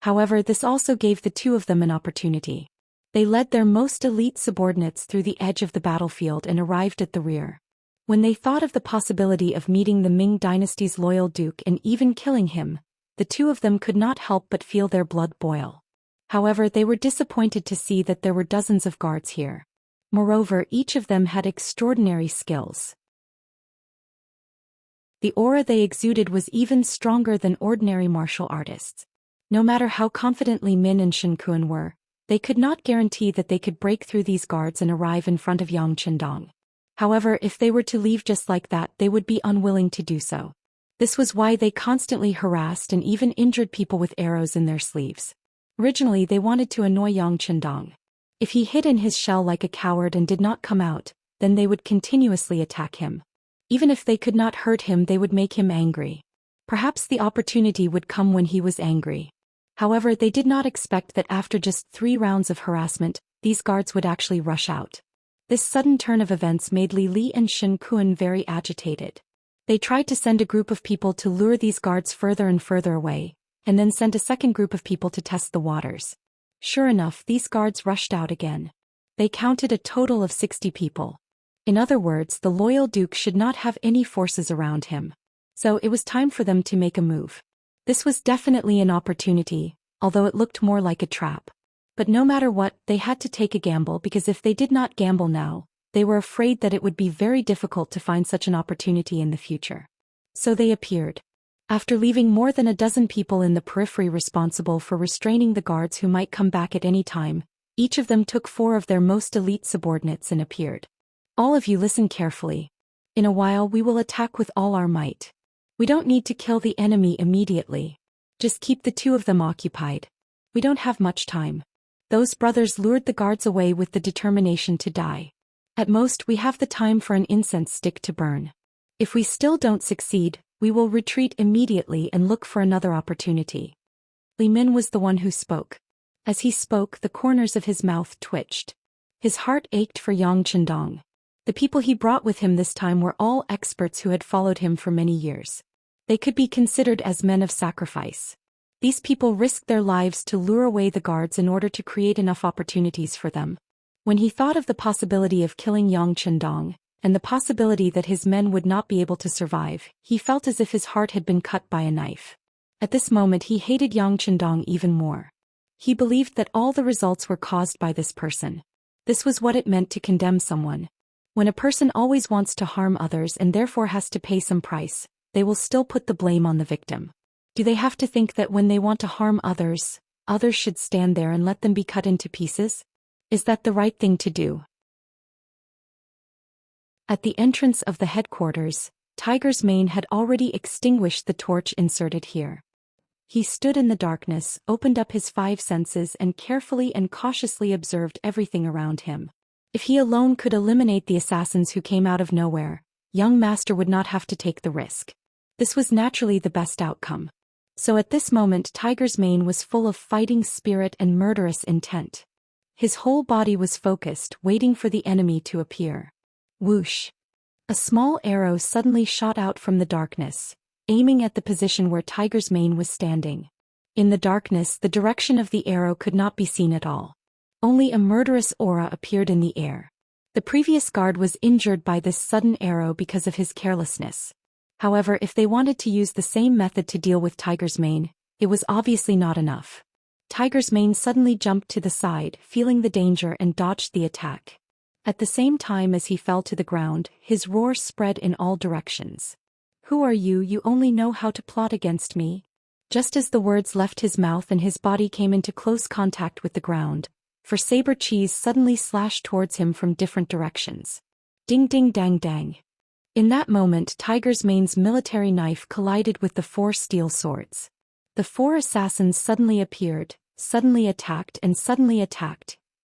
However, this also gave the two of them an opportunity. They led their most elite subordinates through the edge of the battlefield and arrived at the rear. When they thought of the possibility of meeting the Ming dynasty's loyal duke and even killing him, the two of them could not help but feel their blood boil. However, they were disappointed to see that there were dozens of guards here. Moreover, each of them had extraordinary skills. The aura they exuded was even stronger than ordinary martial artists. No matter how confidently Min and Shenkuan were, they could not guarantee that they could break through these guards and arrive in front of Yang Chendong. However, if they were to leave just like that, they would be unwilling to do so. This was why they constantly harassed and even injured people with arrows in their sleeves. Originally, they wanted to annoy Yang Chendong. If he hid in his shell like a coward and did not come out, then they would continuously attack him. Even if they could not hurt him, they would make him angry. Perhaps the opportunity would come when he was angry. However, they did not expect that after just 3 rounds of harassment, these guards would actually rush out. This sudden turn of events made Li and Shen Kuan very agitated. They tried to send a group of people to lure these guards further and further away, and then send a second group of people to test the waters. Sure enough, these guards rushed out again. They counted a total of 60 people. In other words, the loyal duke should not have any forces around him. So it was time for them to make a move. This was definitely an opportunity, although it looked more like a trap. But no matter what, they had to take a gamble because if they did not gamble now, they were afraid that it would be very difficult to find such an opportunity in the future. So they appeared. After leaving more than a dozen people in the periphery responsible for restraining the guards who might come back at any time, each of them took 4 of their most elite subordinates and appeared. "All of you listen carefully. In a while we will attack with all our might. We don't need to kill the enemy immediately. Just keep the 2 of them occupied. We don't have much time." Those brothers lured the guards away with the determination to die. "At most we have the time for an incense stick to burn. If we still don't succeed, we will retreat immediately and look for another opportunity." Li Min was the one who spoke. As he spoke, the corners of his mouth twitched. His heart ached for Yang Chendong. The people he brought with him this time were all experts who had followed him for many years. They could be considered as men of sacrifice. These people risked their lives to lure away the guards in order to create enough opportunities for them. When he thought of the possibility of killing Yang Chendong, and the possibility that his men would not be able to survive, he felt as if his heart had been cut by a knife. At this moment he hated Yang Chendong even more. He believed that all the results were caused by this person. This was what it meant to condemn someone. When a person always wants to harm others and therefore has to pay some price, they will still put the blame on the victim. Do they have to think that when they want to harm others, others should stand there and let them be cut into pieces? Is that the right thing to do? At the entrance of the headquarters, Tiger's Mane had already extinguished the torch inserted here. He stood in the darkness, opened up his 5 senses and carefully and cautiously observed everything around him. If he alone could eliminate the assassins who came out of nowhere, young master would not have to take the risk. This was naturally the best outcome. So at this moment Tiger's mane was full of fighting spirit and murderous intent. His whole body was focused, waiting for the enemy to appear. Whoosh! A small arrow suddenly shot out from the darkness, aiming at the position where Tiger's mane was standing. In the darkness, the direction of the arrow could not be seen at all. Only a murderous aura appeared in the air. The previous guard was injured by this sudden arrow because of his carelessness. However, if they wanted to use the same method to deal with Tiger's mane, it was obviously not enough. Tiger's mane suddenly jumped to the side, feeling the danger, and dodged the attack. At the same time as he fell to the ground, his roar spread in all directions. "Who are you? You only know how to plot against me." Just as the words left his mouth and his body came into close contact with the ground, for saber cheese suddenly slashed towards him from different directions. Ding ding dang dang. In that moment Tiger's mane's military knife collided with the 4 steel swords. The 4 assassins suddenly appeared, suddenly attacked,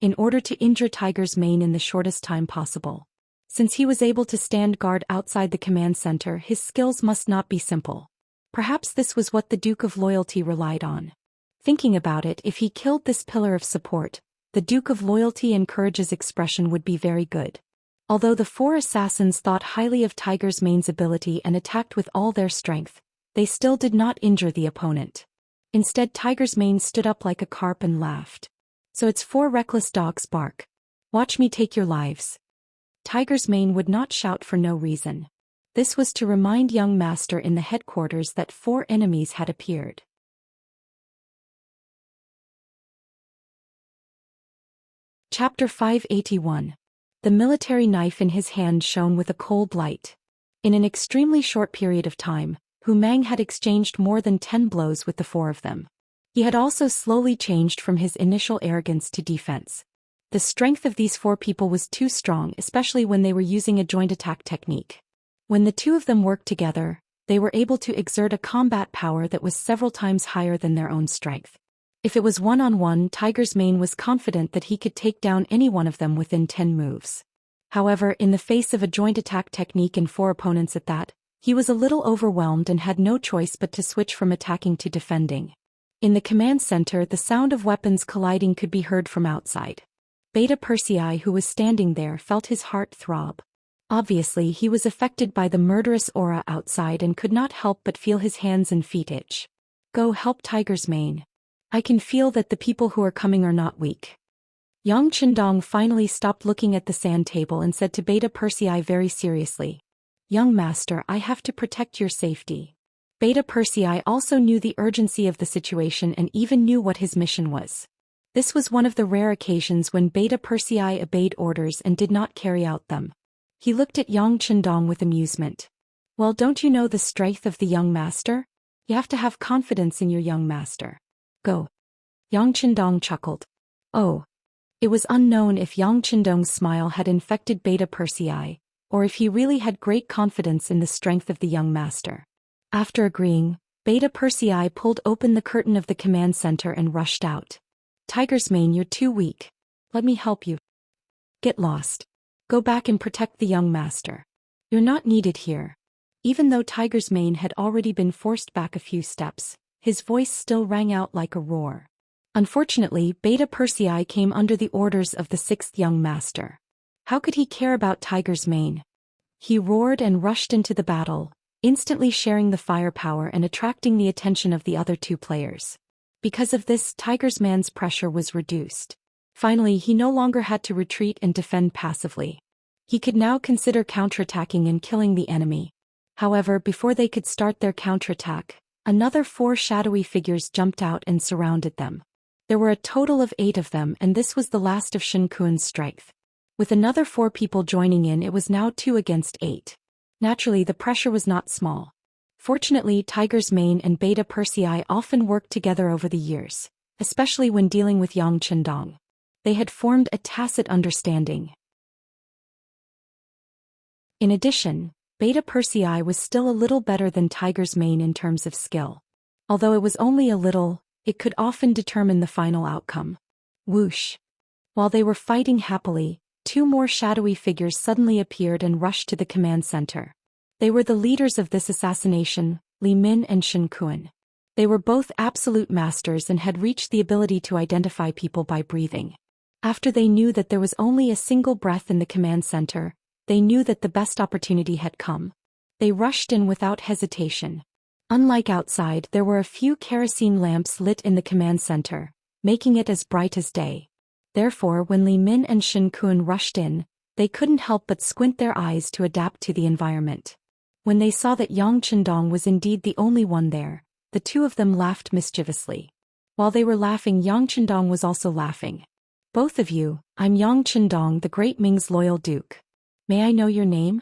in order to injure Tiger's mane in the shortest time possible. Since he was able to stand guard outside the command center, his skills must not be simple. Perhaps this was what the Duke of Loyalty relied on. Thinking about it, if he killed this pillar of support, the Duke of Loyalty and Courage's expression would be very good. Although the 4 assassins thought highly of Tiger's mane's ability and attacked with all their strength, they still did not injure the opponent. Instead, Tiger's mane stood up like a carp and laughed. "So it's 4 reckless dogs bark. Watch me take your lives." Tiger's mane would not shout for no reason. This was to remind young master in the headquarters that 4 enemies had appeared. Chapter 581. The military knife in his hand shone with a cold light. In an extremely short period of time, Hu Mang had exchanged more than 10 blows with the 4 of them. He had also slowly changed from his initial arrogance to defense. The strength of these 4 people was too strong, especially when they were using a joint attack technique. When the 2 of them worked together, they were able to exert a combat power that was several times higher than their own strength. If it was one-on-one, Tiger's mane was confident that he could take down any one of them within 10 moves. However, in the face of a joint attack technique and 4 opponents at that, he was a little overwhelmed and had no choice but to switch from attacking to defending. In the command center, the sound of weapons colliding could be heard from outside. Beta Persei, who was standing there, felt his heart throb. Obviously, he was affected by the murderous aura outside and could not help but feel his hands and feet itch. "Go help Tiger's mane. I can feel that the people who are coming are not weak." Yang Chendong finally stopped looking at the sand table and said to Beta Persei very seriously, "Young master, I have to protect your safety." Beta Persei also knew the urgency of the situation and even knew what his mission was. This was one of the rare occasions when Beta Persei obeyed orders and did not carry out them. He looked at Yang Chendong with amusement. "Well, don't you know the strength of the young master? You have to have confidence in your young master. Go." Yang Chendong chuckled. Oh. It was unknown if Yang Chendong's smile had infected Beta Persei, or if he really had great confidence in the strength of the young master. After agreeing, Beta Persei pulled open the curtain of the command center and rushed out. "Tiger's mane, you're too weak. Let me help you. Get lost. Go back and protect the young master. You're not needed here." Even though Tiger's mane had already been forced back a few steps, his voice still rang out like a roar. Unfortunately, Beta Persei came under the orders of the 6th young master. How could he care about Tiger's mane? He roared and rushed into the battle, instantly sharing the firepower and attracting the attention of the other 2 players. Because of this, Tiger's mane's pressure was reduced. Finally, he no longer had to retreat and defend passively. He could now consider counterattacking and killing the enemy. However, before they could start their counterattack, another 4 shadowy figures jumped out and surrounded them. There were a total of 8 of them, and this was the last of Shen Kuan's strength. With another 4 people joining in, it was now 2 against 8. Naturally, the pressure was not small. Fortunately, Tiger's mane and Beta Persei often worked together over the years, especially when dealing with Yang Chendong. They had formed a tacit understanding. In addition, Beta Persei was still a little better than Tiger's mane in terms of skill. Although it was only a little, it could often determine the final outcome. Whoosh! While they were fighting happily, 2 more shadowy figures suddenly appeared and rushed to the command center. They were the leaders of this assassination, Li Min and Shen Kun. They were both absolute masters and had reached the ability to identify people by breathing. After they knew that there was only a single breath in the command center, they knew that the best opportunity had come. They rushed in without hesitation. Unlike outside, there were a few kerosene lamps lit in the command center, making it as bright as day. Therefore, when Li Min and Shen Kun rushed in, they couldn't help but squint their eyes to adapt to the environment. When they saw that Yang Chendong was indeed the only one there, the two of them laughed mischievously. While they were laughing, Yang Chendong was also laughing. Both of you, I'm Yang Chendong, the Great Ming's loyal duke. May I know your name?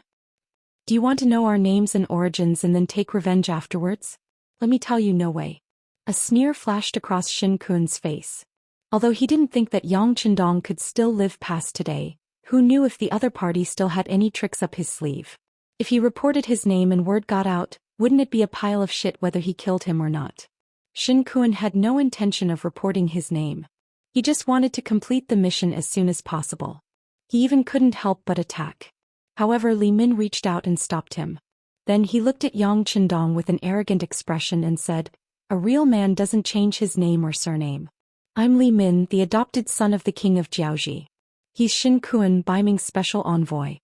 Do you want to know our names and origins and then take revenge afterwards? Let me tell you, no way. A sneer flashed across Shen Kun's face. Although he didn't think that Yang Chendong could still live past today, who knew if the other party still had any tricks up his sleeve? If he reported his name and word got out, wouldn't it be a pile of shit whether he killed him or not? Shen Kun had no intention of reporting his name. He just wanted to complete the mission as soon as possible. He even couldn't help but attack. However, Li Min reached out and stopped him. Then he looked at Yang Chendong with an arrogant expression and said, "A real man doesn't change his name or surname. I'm Li Min, the adopted son of the king of Jiaoji. He's Shen Kun, Baiming's special envoy."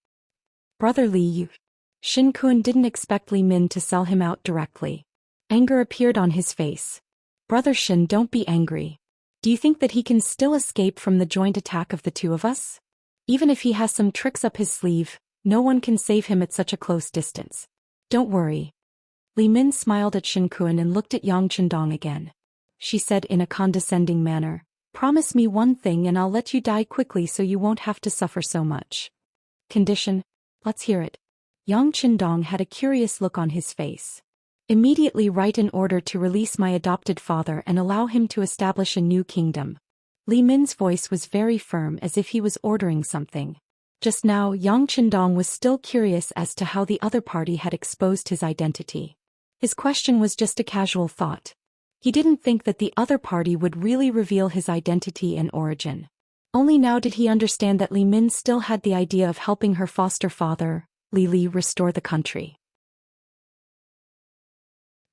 Brother Li Yu. Shen Kun didn't expect Li Min to sell him out directly. Anger appeared on his face. "Brother Shen, don't be angry. Do you think that he can still escape from the joint attack of the two of us? Even if he has some tricks up his sleeve, no one can save him at such a close distance. Don't worry." Li Min smiled at Shen Kun and looked at Yang Chendong again. She said in a condescending manner, "Promise me one thing and I'll let you die quickly so you won't have to suffer so much." "Condition? Let's hear it." Yang Chendong had a curious look on his face. "Immediately write an order to release my adopted father and allow him to establish a new kingdom." Li Min's voice was very firm, as if he was ordering something. Just now, Yang Chendong was still curious as to how the other party had exposed his identity. His question was just a casual thought. He didn't think that the other party would really reveal his identity and origin. Only now did he understand that Li Min still had the idea of helping her foster father, Li Li, restore the country.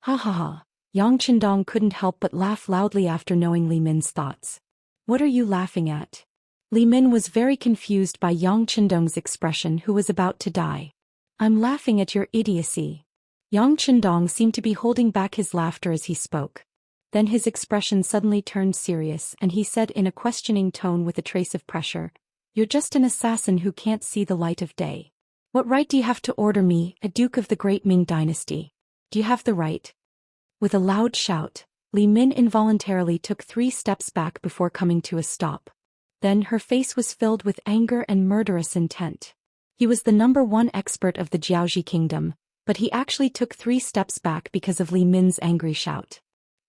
Ha ha ha. Yang Chendong couldn't help but laugh loudly after knowing Li Min's thoughts. "What are you laughing at?" Li Min was very confused by Yang Chendong's expression, who was about to die. "I'm laughing at your idiocy." Yang Chendong seemed to be holding back his laughter as he spoke. Then his expression suddenly turned serious and he said in a questioning tone with a trace of pressure, "You're just an assassin who can't see the light of day. What right do you have to order me, a duke of the Great Ming dynasty? Do you have the right?" With a loud shout, Li Min involuntarily took 3 steps back before coming to a stop. Then her face was filled with anger and murderous intent. He was the #1 expert of the Jiaoji kingdom, but he actually took 3 steps back because of Li Min's angry shout.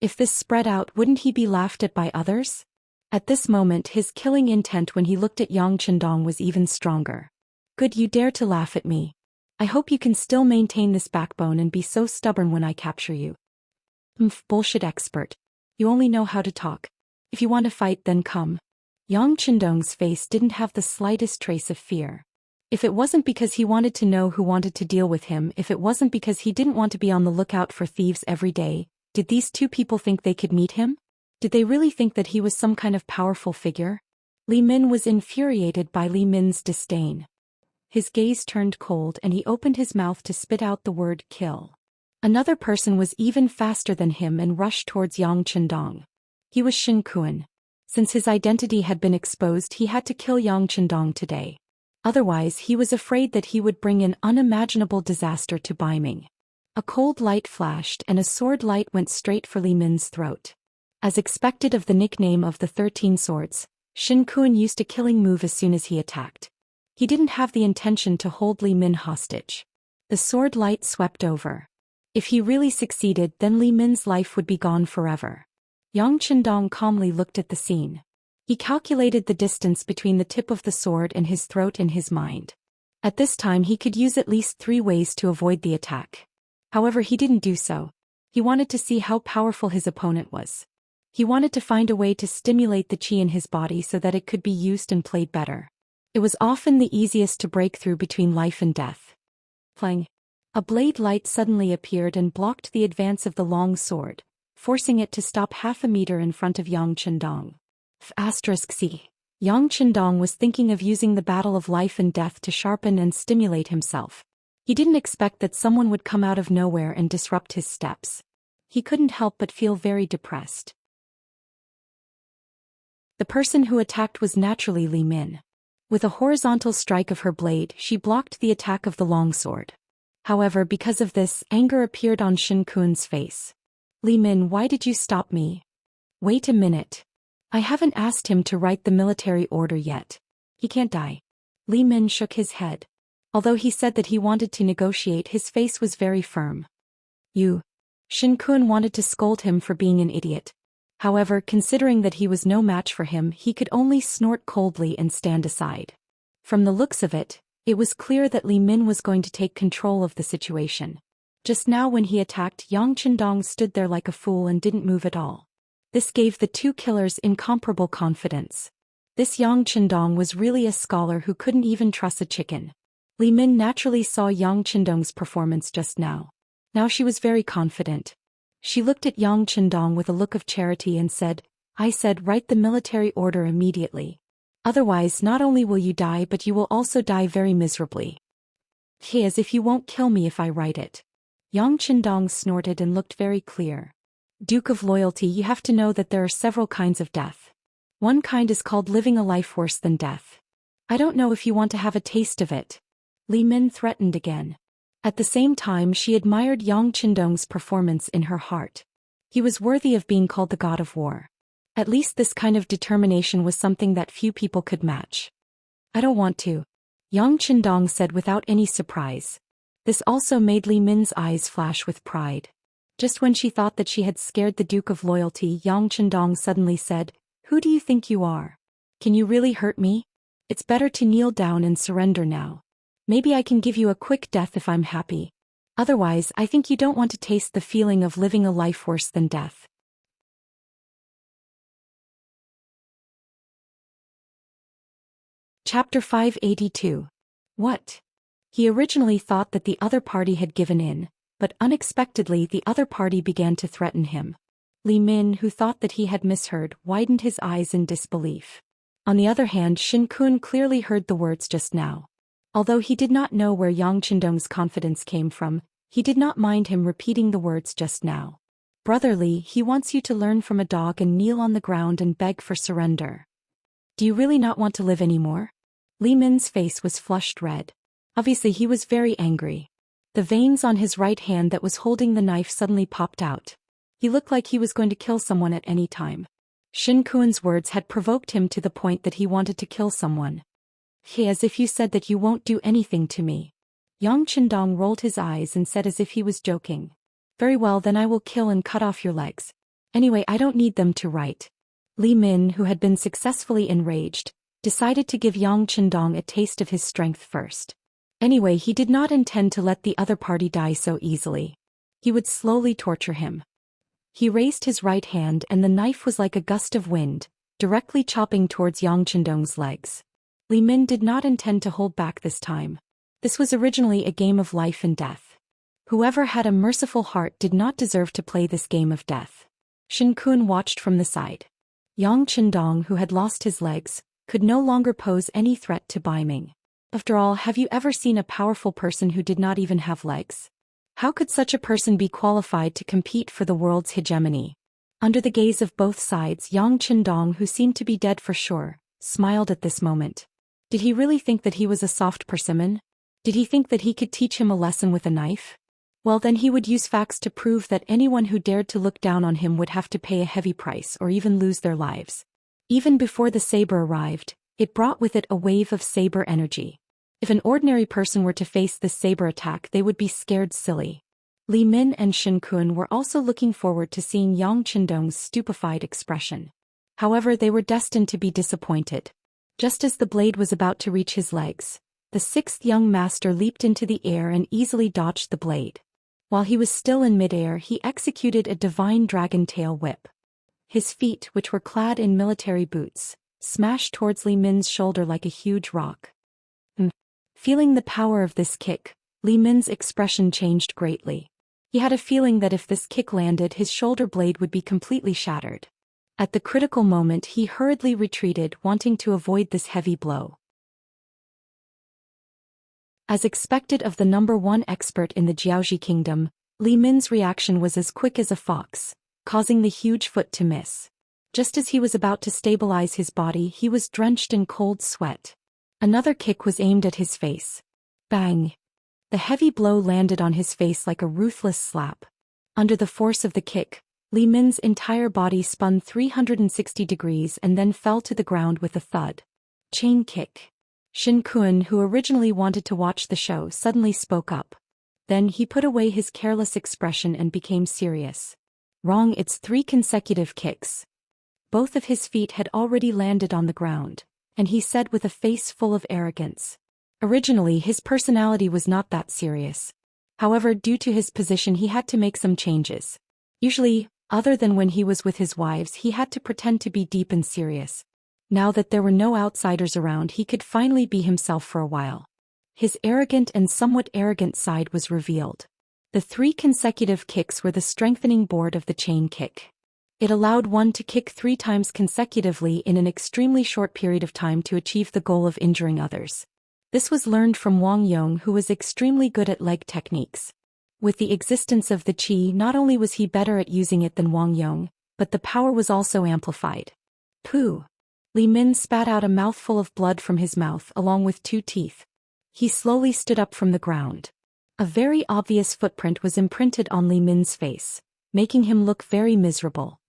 If this spread out, wouldn't he be laughed at by others? At this moment, his killing intent when he looked at Yang Chendong was even stronger. "Good, you dare to laugh at me. I hope you can still maintain this backbone and be so stubborn when I capture you." Bullshit expert. You only know how to talk. If you want to fight, then come." Yang Chendong's face didn't have the slightest trace of fear. If it wasn't because he wanted to know who wanted to deal with him, if it wasn't because he didn't want to be on the lookout for thieves every day, did these two people think they could meet him? Did they really think that he was some kind of powerful figure? Li Min was infuriated by Li Min's disdain. His gaze turned cold and he opened his mouth to spit out the word "kill." Another person was even faster than him and rushed towards Yang Chendong. He was Shen Kun. Since his identity had been exposed, he had to kill Yang Chendong today. Otherwise, he was afraid that he would bring an unimaginable disaster to Baiming. A cold light flashed and a sword light went straight for Li Min's throat. As expected of the nickname of the 13 Swords, Shen Kun used a killing move as soon as he attacked. He didn't have the intention to hold Li Min hostage. The sword light swept over. If he really succeeded, then Li Min's life would be gone forever. Yang Chendong calmly looked at the scene. He calculated the distance between the tip of the sword and his throat in his mind. At this time he could use at least 3 ways to avoid the attack. However, he didn't do so. He wanted to see how powerful his opponent was. He wanted to find a way to stimulate the qi in his body so that it could be used and played better. It was often the easiest to break through between life and death. Playing. A blade light suddenly appeared and blocked the advance of the long sword, forcing it to stop half a meter in front of Yang Chendong. C. Yang Chendong was thinking of using the battle of life and death to sharpen and stimulate himself. He didn't expect that someone would come out of nowhere and disrupt his steps. He couldn't help but feel very depressed. The person who attacked was naturally Li Min. With a horizontal strike of her blade, she blocked the attack of the longsword. However, because of this, anger appeared on Shen Kun's face. Li Min, why did you stop me? Wait a minute. I haven't asked him to write the military order yet. He can't die. Li Min shook his head. Although he said that he wanted to negotiate, his face was very firm. You. Shen Kun wanted to scold him for being an idiot. However, considering that he was no match for him, he could only snort coldly and stand aside. From the looks of it, it was clear that Li Min was going to take control of the situation. Just now when he attacked, Yang Chendong stood there like a fool and didn't move at all. This gave the two killers incomparable confidence. This Yang Chendong was really a scholar who couldn't even trust a chicken. Li Min naturally saw Yang Chendong's performance just now. Now she was very confident. She looked at Yang Chendong with a look of charity and said, I said write the military order immediately. Otherwise not only will you die but you will also die very miserably. As if you won't kill me if I write it. Yang Chendong snorted and looked very clear. Duke of Loyalty, you have to know that there are several kinds of death. One kind is called living a life worse than death. I don't know if you want to have a taste of it. Li Min threatened again. At the same time she admired Yang Chendong's performance in her heart. He was worthy of being called the god of war. At least this kind of determination was something that few people could match. I don't want to. Yang Chendong said without any surprise. This also made Li Min's eyes flash with pride. Just when she thought that she had scared the Duke of Loyalty, Yang Chendong suddenly said, Who do you think you are? Can you really hurt me? It's better to kneel down and surrender now. Maybe I can give you a quick death if I'm happy. Otherwise, I think you don't want to taste the feeling of living a life worse than death. Chapter 582. What? He originally thought that the other party had given in, but unexpectedly the other party began to threaten him. Li Min, who thought that he had misheard, widened his eyes in disbelief. On the other hand, Shen Kun clearly heard the words just now. Although he did not know where Yang Chendong's confidence came from, he did not mind him repeating the words just now. Brother Li, he wants you to learn from a dog and kneel on the ground and beg for surrender. Do you really not want to live anymore? Li Min's face was flushed red. Obviously he was very angry. The veins on his right hand that was holding the knife suddenly popped out. He looked like he was going to kill someone at any time. Shen Kun's words had provoked him to the point that he wanted to kill someone. As if you said that you won't do anything to me. Yang Chendong rolled his eyes and said as if he was joking. Very well, then I will kill and cut off your legs. Anyway, I don't need them to write. Li Min, who had been successfully enraged, decided to give Yang Chendong a taste of his strength first. Anyway, he did not intend to let the other party die so easily. He would slowly torture him. He raised his right hand and the knife was like a gust of wind, directly chopping towards Yang Chendong's legs. Li Min did not intend to hold back this time. This was originally a game of life and death. Whoever had a merciful heart did not deserve to play this game of death. Shen Kun watched from the side. Yang Chendong, who had lost his legs, could no longer pose any threat to Bai Ming. After all, have you ever seen a powerful person who did not even have legs? How could such a person be qualified to compete for the world's hegemony? Under the gaze of both sides, Yang Chendong, who seemed to be dead for sure, smiled at this moment. Did he really think that he was a soft persimmon? Did he think that he could teach him a lesson with a knife? Well, then he would use facts to prove that anyone who dared to look down on him would have to pay a heavy price or even lose their lives. Even before the saber arrived, it brought with it a wave of saber energy. If an ordinary person were to face this saber attack, they would be scared silly. Li Min and Shen Kun were also looking forward to seeing Yang Chendong's stupefied expression. However, they were destined to be disappointed. Just as the blade was about to reach his legs, the sixth young master leaped into the air and easily dodged the blade. While he was still in midair, he executed a divine dragon tail whip. His feet, which were clad in military boots, smashed towards Li Min's shoulder like a huge rock. Feeling the power of this kick, Li Min's expression changed greatly. He had a feeling that if this kick landed, his shoulder blade would be completely shattered. At the critical moment, he hurriedly retreated, wanting to avoid this heavy blow. As expected of the #1 expert in the Jiaoxi kingdom, Li Min's reaction was as quick as a fox, causing the huge foot to miss. Just as he was about to stabilize his body, he was drenched in cold sweat. Another kick was aimed at his face. Bang! The heavy blow landed on his face like a ruthless slap. Under the force of the kick, Li Min's entire body spun 360 degrees and then fell to the ground with a thud. Chain kick. Shen Kun, who originally wanted to watch the show, suddenly spoke up. Then he put away his careless expression and became serious. Wrong, it's 3 consecutive kicks. Both of his feet had already landed on the ground, and he said with a face full of arrogance. Originally, his personality was not that serious. However, due to his position, he had to make some changes. Usually, other than when he was with his wives, he had to pretend to be deep and serious. Now that there were no outsiders around, he could finally be himself for a while. His arrogant and somewhat arrogant side was revealed. The 3 consecutive kicks were the strengthening board of the chain kick. It allowed one to kick 3 times consecutively in an extremely short period of time to achieve the goal of injuring others. This was learned from Wang Yong, who was extremely good at leg techniques. With the existence of the qi, not only was he better at using it than Wang Yong, but the power was also amplified. Pooh! Li Min spat out a mouthful of blood from his mouth along with 2 teeth. He slowly stood up from the ground. A very obvious footprint was imprinted on Li Min's face, making him look very miserable.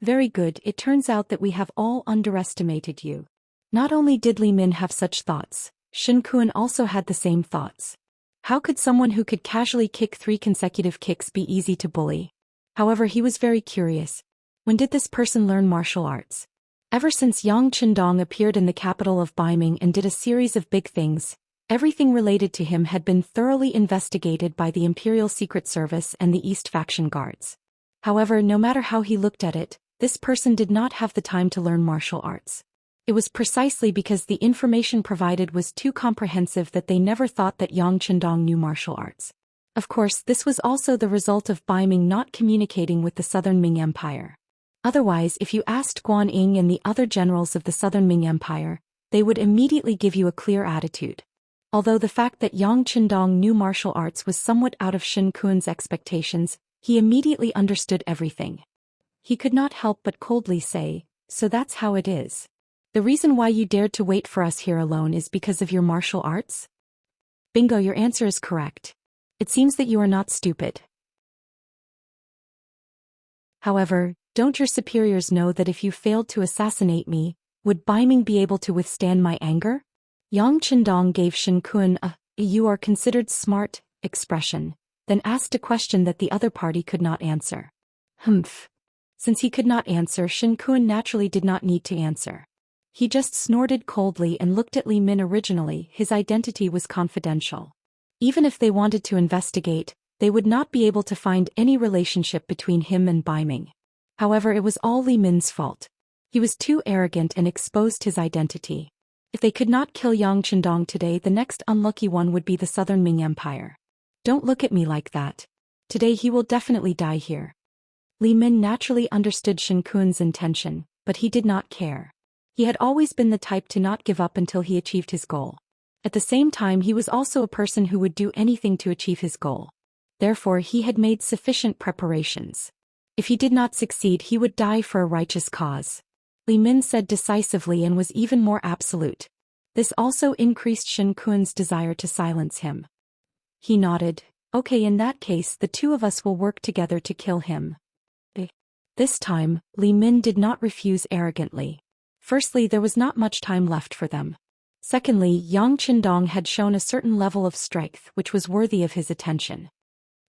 Very good, it turns out that we have all underestimated you. Not only did Li Min have such thoughts, Shen Kun also had the same thoughts. How could someone who could casually kick 3 consecutive kicks be easy to bully? However, he was very curious. When did this person learn martial arts? Ever since Yang Qindong appeared in the capital of Baiming and did a series of big things, everything related to him had been thoroughly investigated by the Imperial Secret Service and the East Faction guards. However, no matter how he looked at it, this person did not have the time to learn martial arts. It was precisely because the information provided was too comprehensive that they never thought that Yang Qindong knew martial arts. Of course, this was also the result of Baiming not communicating with the Southern Ming Empire. Otherwise, if you asked Guan Ying and the other generals of the Southern Ming Empire, they would immediately give you a clear attitude. Although the fact that Yang Qindong knew martial arts was somewhat out of Shen Kun's expectations, he immediately understood everything. He could not help but coldly say, "So that's how it is. The reason why you dared to wait for us here alone is because of your martial arts?" Bingo, your answer is correct. It seems that you are not stupid. However, don't your superiors know that if you failed to assassinate me, would Baiming be able to withstand my anger? Yang Qindong gave Shen Kun a "you are considered smart" expression, then asked a question that the other party could not answer. Humph. Since he could not answer, Shen Kun naturally did not need to answer. He just snorted coldly and looked at Li Min. Originally, his identity was confidential. Even if they wanted to investigate, they would not be able to find any relationship between him and Baiming. However, it was all Li Min's fault. He was too arrogant and exposed his identity. If they could not kill Yang Qindong today, the next unlucky one would be the Southern Ming Empire. Don't look at me like that. Today he will definitely die here. Li Min naturally understood Shen Kun's intention, but he did not care. He had always been the type to not give up until he achieved his goal. At the same time, he was also a person who would do anything to achieve his goal. Therefore, he had made sufficient preparations. If he did not succeed, he would die for a righteous cause. Li Min said decisively and was even more absolute. This also increased Shen Kun's desire to silence him. He nodded. Okay, in that case, the 2 of us will work together to kill him. This time, Li Min did not refuse arrogantly. Firstly, there was not much time left for them. Secondly, Yang Qindong had shown a certain level of strength which was worthy of his attention.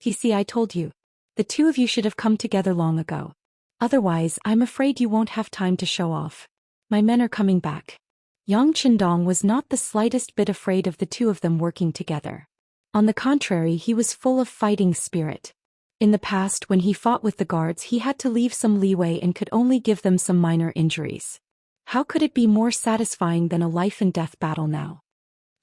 You see, I told you. The 2 of you should have come together long ago. Otherwise, I'm afraid you won't have time to show off. My men are coming back. Yang Qindong was not the slightest bit afraid of the 2 of them working together. On the contrary, he was full of fighting spirit. In the past, when he fought with the guards, he had to leave some leeway and could only give them some minor injuries. How could it be more satisfying than a life-and-death battle now?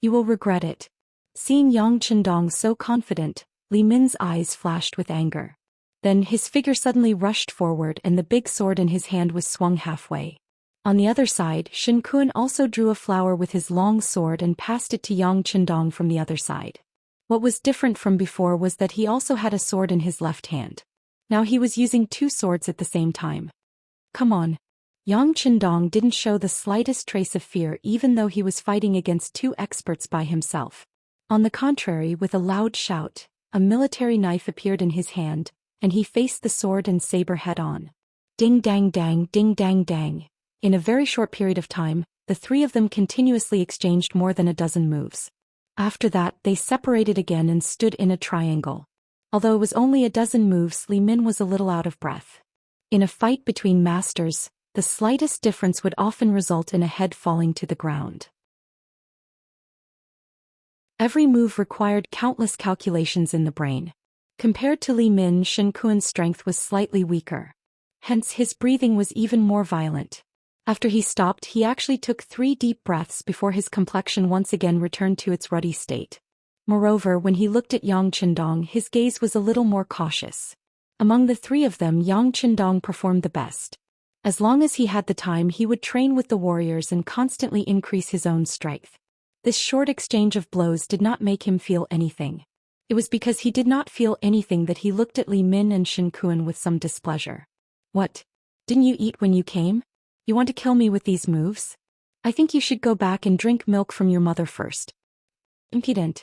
You will regret it. Seeing Yang Qindong so confident, Li Min's eyes flashed with anger. Then his figure suddenly rushed forward and the big sword in his hand was swung halfway. On the other side, Shen Kun also drew a flower with his long sword and passed it to Yang Qindong from the other side. What was different from before was that he also had a sword in his left hand. Now he was using two swords at the same time. Come on. Yang Qindong didn't show the slightest trace of fear even though he was fighting against two experts by himself. On the contrary, with a loud shout, a military knife appeared in his hand, and he faced the sword and saber head-on. Ding dang dang, ding dang dang. In a very short period of time, the three of them continuously exchanged more than a dozen moves. After that, they separated again and stood in a triangle. Although it was only a dozen moves, Li Min was a little out of breath. In a fight between masters, the slightest difference would often result in a head falling to the ground. Every move required countless calculations in the brain. Compared to Li Min, Shen Kun's strength was slightly weaker. Hence his breathing was even more violent. After he stopped, he actually took 3 deep breaths before his complexion once again returned to its ruddy state. Moreover, when he looked at Yang Qindong, his gaze was a little more cautious. Among the 3 of them, Yang Qindong performed the best. As long as he had the time, he would train with the warriors and constantly increase his own strength. This short exchange of blows did not make him feel anything. It was because he did not feel anything that he looked at Li Min and Shen Kun with some displeasure. What? Didn't you eat when you came? You want to kill me with these moves? I think you should go back and drink milk from your mother first. Impudent.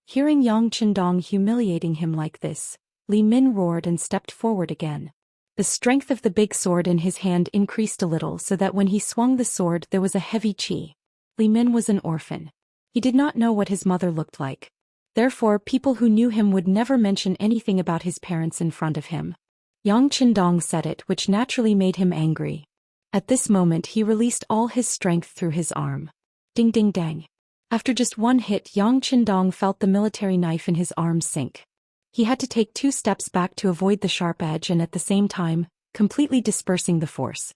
Hearing Yang Qindong humiliating him like this, Li Min roared and stepped forward again. The strength of the big sword in his hand increased a little so that when he swung the sword there was a heavy chi. Li Min was an orphan. He did not know what his mother looked like. Therefore, people who knew him would never mention anything about his parents in front of him. Yang Qindong said it, which naturally made him angry. At this moment he released all his strength through his arm. Ding ding dang. After just one hit, Yang Qindong felt the military knife in his arm sink. He had to take 2 steps back to avoid the sharp edge and at the same time, completely dispersing the force.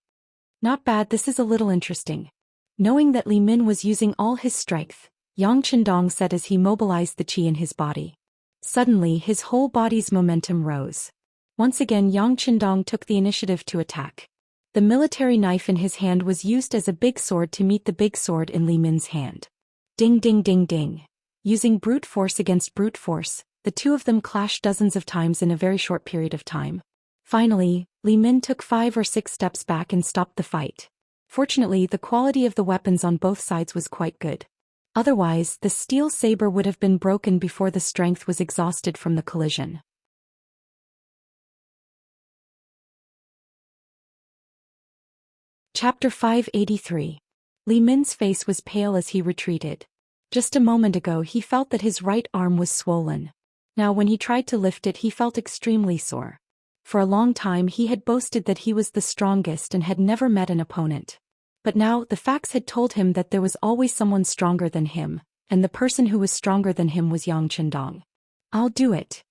Not bad, this is a little interesting. Knowing that Li Min was using all his strength, Yang Qindong said as he mobilized the chi in his body. Suddenly his whole body's momentum rose. Once again Yang Qindong took the initiative to attack. The military knife in his hand was used as a big sword to meet the big sword in Li Min's hand. Ding ding ding ding. Using brute force against brute force, the 2 of them clashed dozens of times in a very short period of time. Finally, Li Min took 5 or 6 steps back and stopped the fight. Fortunately, the quality of the weapons on both sides was quite good. Otherwise, the steel saber would have been broken before the strength was exhausted from the collision. Chapter 583. Li Min's face was pale as he retreated. Just a moment ago he felt that his right arm was swollen. Now when he tried to lift it he felt extremely sore. For a long time he had boasted that he was the strongest and had never met an opponent. But now the facts had told him that there was always someone stronger than him, and the person who was stronger than him was Yang Qindong. I'll do it.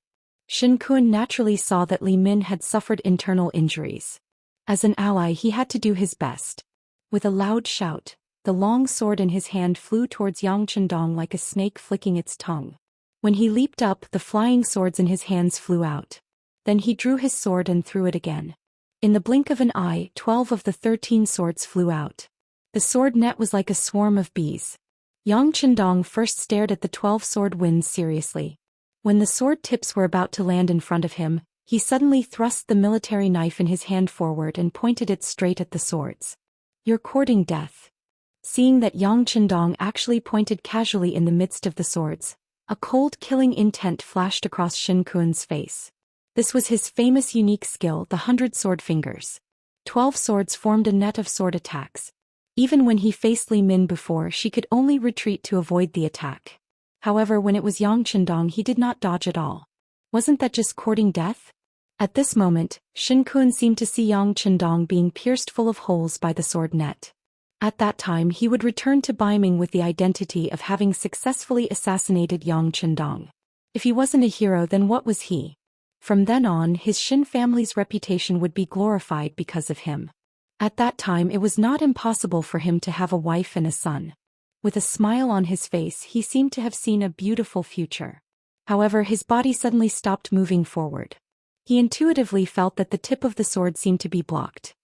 Shen Kun naturally saw that Li Min had suffered internal injuries. As an ally he had to do his best. With a loud shout, the long sword in his hand flew towards Yang Qindong like a snake flicking its tongue. When he leaped up, the flying swords in his hands flew out. Then he drew his sword and threw it again. In the blink of an eye, 12 of the 13 swords flew out. The sword net was like a swarm of bees. Yang Qindong first stared at the 12 sword winds seriously. When the sword tips were about to land in front of him, he suddenly thrust the military knife in his hand forward and pointed it straight at the swords. You're courting death. Seeing that Yang Qindong actually pointed casually in the midst of the swords, a cold killing intent flashed across Shen Kun's face. This was his famous unique skill, the 100 sword fingers. 12 swords formed a net of sword attacks. Even when he faced Li Min before, she could only retreat to avoid the attack. However, when it was Yang Qindong, he did not dodge at all. Wasn't that just courting death? At this moment, Shen Kun seemed to see Yang Qindong being pierced full of holes by the sword net. At that time he would return to Baiming with the identity of having successfully assassinated Yang Qindong. If he wasn't a hero, then what was he? From then on, his Shin family's reputation would be glorified because of him. At that time it was not impossible for him to have a wife and a son. With a smile on his face, he seemed to have seen a beautiful future. However, his body suddenly stopped moving forward. He intuitively felt that the tip of the sword seemed to be blocked.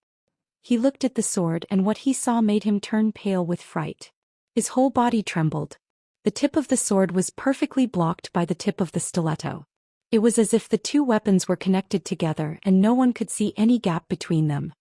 He looked at the sword and what he saw made him turn pale with fright. His whole body trembled. The tip of the sword was perfectly blocked by the tip of the stiletto. It was as if the two weapons were connected together and no one could see any gap between them.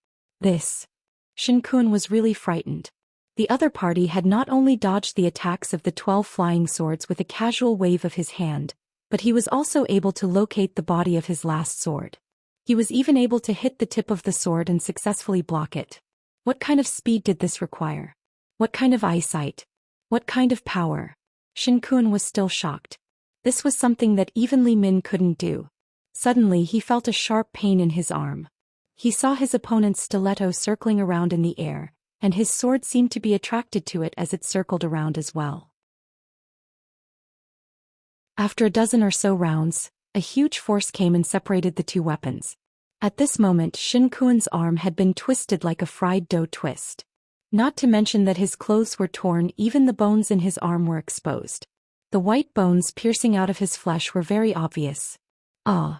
Xianxia was really frightened. The other party had not only dodged the attacks of the 12 flying swords with a casual wave of his hand, but he was also able to locate the body of his last sword. He was even able to hit the tip of the sword and successfully block it. What kind of speed did this require? What kind of eyesight? What kind of power? Xianxia was still shocked. This was something that even Li Min couldn't do. Suddenly he felt a sharp pain in his arm. He saw his opponent's stiletto circling around in the air, and his sword seemed to be attracted to it as it circled around as well. After a dozen or so rounds, a huge force came and separated the two weapons. At this moment, Xianxia's arm had been twisted like a fried dough twist. Not to mention that his clothes were torn, even the bones in his arm were exposed. The white bones piercing out of his flesh were very obvious. Ah!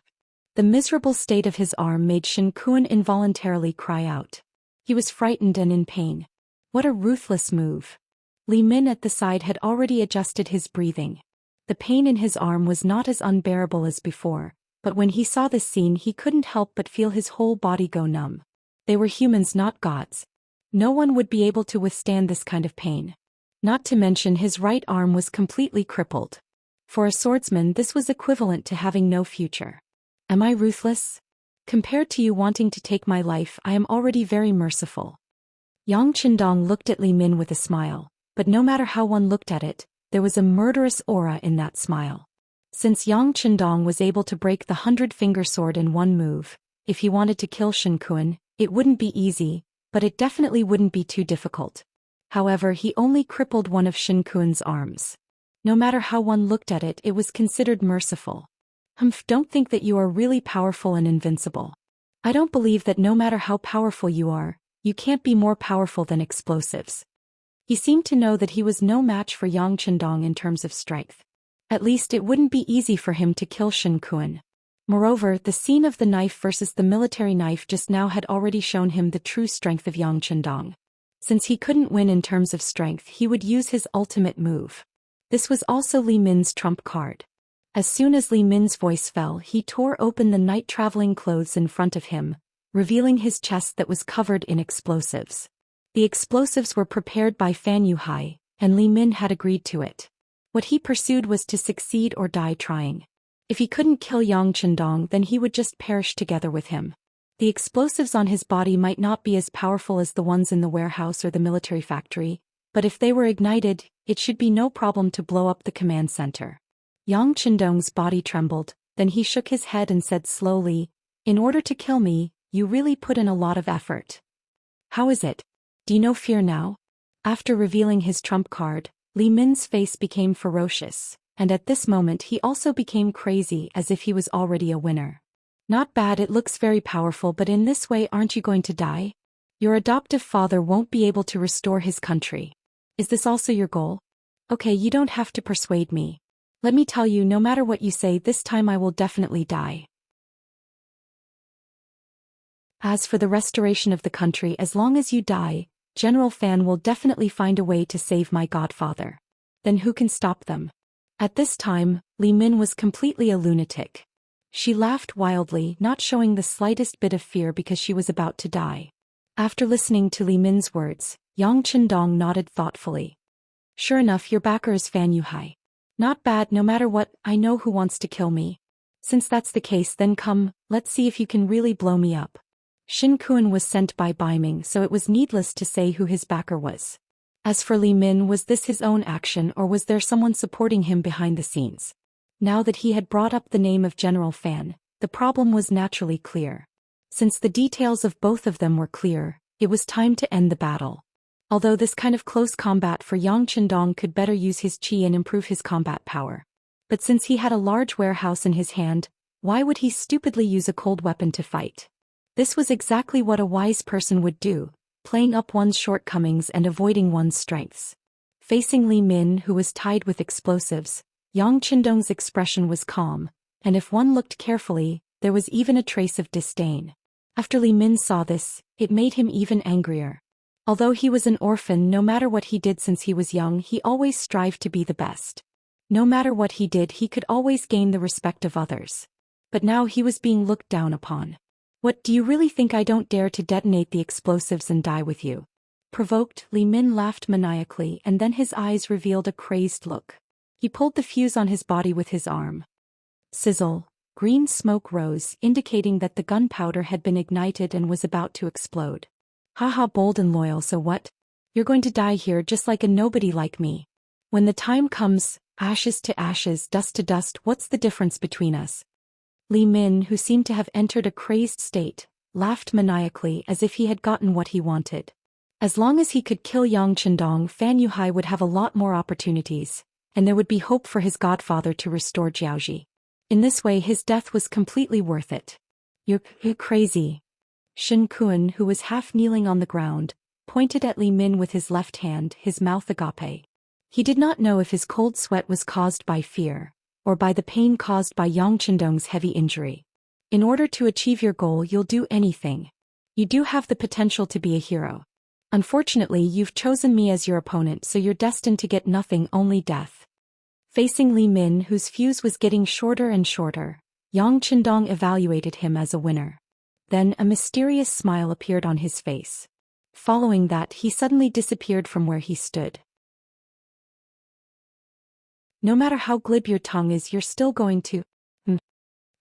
The miserable state of his arm made Xianxia involuntarily cry out. He was frightened and in pain. What a ruthless move! Li Min at the side had already adjusted his breathing. The pain in his arm was not as unbearable as before, but when he saw this scene he couldn't help but feel his whole body go numb. They were humans, not gods. No one would be able to withstand this kind of pain. Not to mention his right arm was completely crippled. For a swordsman this was equivalent to having no future. Am I ruthless? Compared to you wanting to take my life, I am already very merciful. Yang Qindong looked at Li Min with a smile, but no matter how one looked at it, there was a murderous aura in that smile. Since Yang Qindong was able to break the 100-finger sword in one move, if he wanted to kill Xianxia, it wouldn't be easy, but it definitely wouldn't be too difficult. However, he only crippled one of Xianxia's arms. No matter how one looked at it, it was considered merciful. Don't think that you are really powerful and invincible. I don't believe that no matter how powerful you are, you can't be more powerful than explosives. He seemed to know that he was no match for Yang Qindong in terms of strength. At least it wouldn't be easy for him to kill Xianxia. Moreover, the scene of the knife versus the military knife just now had already shown him the true strength of Yang Qindong. Since he couldn't win in terms of strength, he would use his ultimate move. This was also Li Min's trump card. As soon as Li Min's voice fell, he tore open the night-traveling clothes in front of him, revealing his chest that was covered in explosives. The explosives were prepared by Fan Yuhai, and Li Min had agreed to it. What he pursued was to succeed or die trying. If he couldn't kill Yang Qindong, then he would just perish together with him. The explosives on his body might not be as powerful as the ones in the warehouse or the military factory, but if they were ignited, it should be no problem to blow up the command center. Yang Qindong's body trembled, then he shook his head and said slowly, "In order to kill me, you really put in a lot of effort. How is it? Do you know fear now?" After revealing his trump card, Li Min's face became ferocious, and at this moment he also became crazy as if he was already a winner. "Not bad, it looks very powerful, but in this way aren't you going to die? Your adoptive father won't be able to restore his country. Is this also your goal? Okay, you don't have to persuade me. Let me tell you, no matter what you say, this time I will definitely die. As for the restoration of the country, as long as you die, General Fan will definitely find a way to save my godfather. Then who can stop them?" At this time, Li Min was completely a lunatic. She laughed wildly, not showing the slightest bit of fear because she was about to die. After listening to Li Min's words, Yang Qindong nodded thoughtfully. "Sure enough, your backer is Fan Yuhai. Not bad, no matter what, I know who wants to kill me. Since that's the case, then come, let's see if you can really blow me up." Xianxia was sent by Baiming, so it was needless to say who his backer was. As for Li Min, was this his own action or was there someone supporting him behind the scenes? Now that he had brought up the name of General Fan, the problem was naturally clear. Since the details of both of them were clear, it was time to end the battle. Although this kind of close combat for Yang Qindong could better use his qi and improve his combat power. But since he had a large warehouse in his hand, why would he stupidly use a cold weapon to fight? This was exactly what a wise person would do, playing up one's shortcomings and avoiding one's strengths. Facing Li Min, who was tied with explosives, Yang Qindong's expression was calm, and if one looked carefully, there was even a trace of disdain. After Li Min saw this, it made him even angrier. Although he was an orphan, no matter what he did since he was young, he always strived to be the best. No matter what he did, he could always gain the respect of others. But now he was being looked down upon. What, do you really think I don't dare to detonate the explosives and die with you? Provoked, Li Min laughed maniacally, and then his eyes revealed a crazed look. He pulled the fuse on his body with his arm. Sizzle. Green smoke rose, indicating that the gunpowder had been ignited and was about to explode. Haha, bold and loyal, so what? You're going to die here just like a nobody like me. When the time comes, ashes to ashes, dust to dust, what's the difference between us? Li Min, who seemed to have entered a crazed state, laughed maniacally as if he had gotten what he wanted. As long as he could kill Yang Qindong, Fan Yuhai would have a lot more opportunities, and there would be hope for his godfather to restore Jiaoji. In this way, his death was completely worth it. You're crazy. Shen Kun, who was half kneeling on the ground, pointed at Li Min with his left hand, his mouth agape. He did not know if his cold sweat was caused by fear, or by the pain caused by Yang Qindong's heavy injury. In order to achieve your goal, you'll do anything. You do have the potential to be a hero. Unfortunately, you've chosen me as your opponent, so you're destined to get nothing, only death. Facing Li Min, whose fuse was getting shorter and shorter, Yang Qindong evaluated him as a winner. Then a mysterious smile appeared on his face. Following that, he suddenly disappeared from where he stood. No matter how glib your tongue is, you're still going to...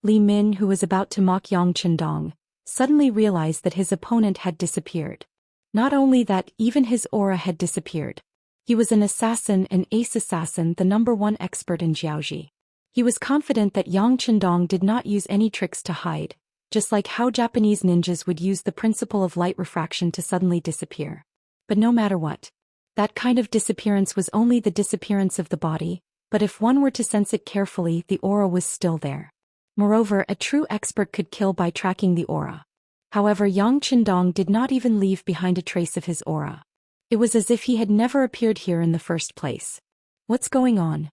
Li Min, who was about to mock Yang Qindong, suddenly realized that his opponent had disappeared. Not only that, even his aura had disappeared. He was an assassin, an ace assassin, the #1 expert in Jiaoji. He was confident that Yang Qindong did not use any tricks to hide, just like how Japanese ninjas would use the principle of light refraction to suddenly disappear. But no matter what, that kind of disappearance was only the disappearance of the body, but if one were to sense it carefully, the aura was still there. Moreover, a true expert could kill by tracking the aura. However, Yang Qindong did not even leave behind a trace of his aura. It was as if he had never appeared here in the first place. What's going on?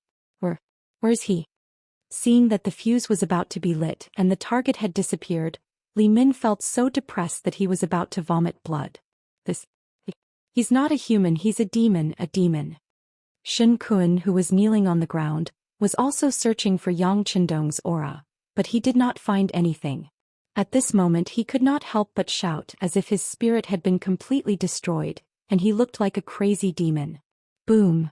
Where's he? Seeing that the fuse was about to be lit and the target had disappeared, Li Min felt so depressed that he was about to vomit blood. He's not a human, he's a demon, a demon. Shen Kun, who was kneeling on the ground, was also searching for Yang Qindong's aura, but he did not find anything. At this moment he could not help but shout as if his spirit had been completely destroyed, and he looked like a crazy demon. Boom.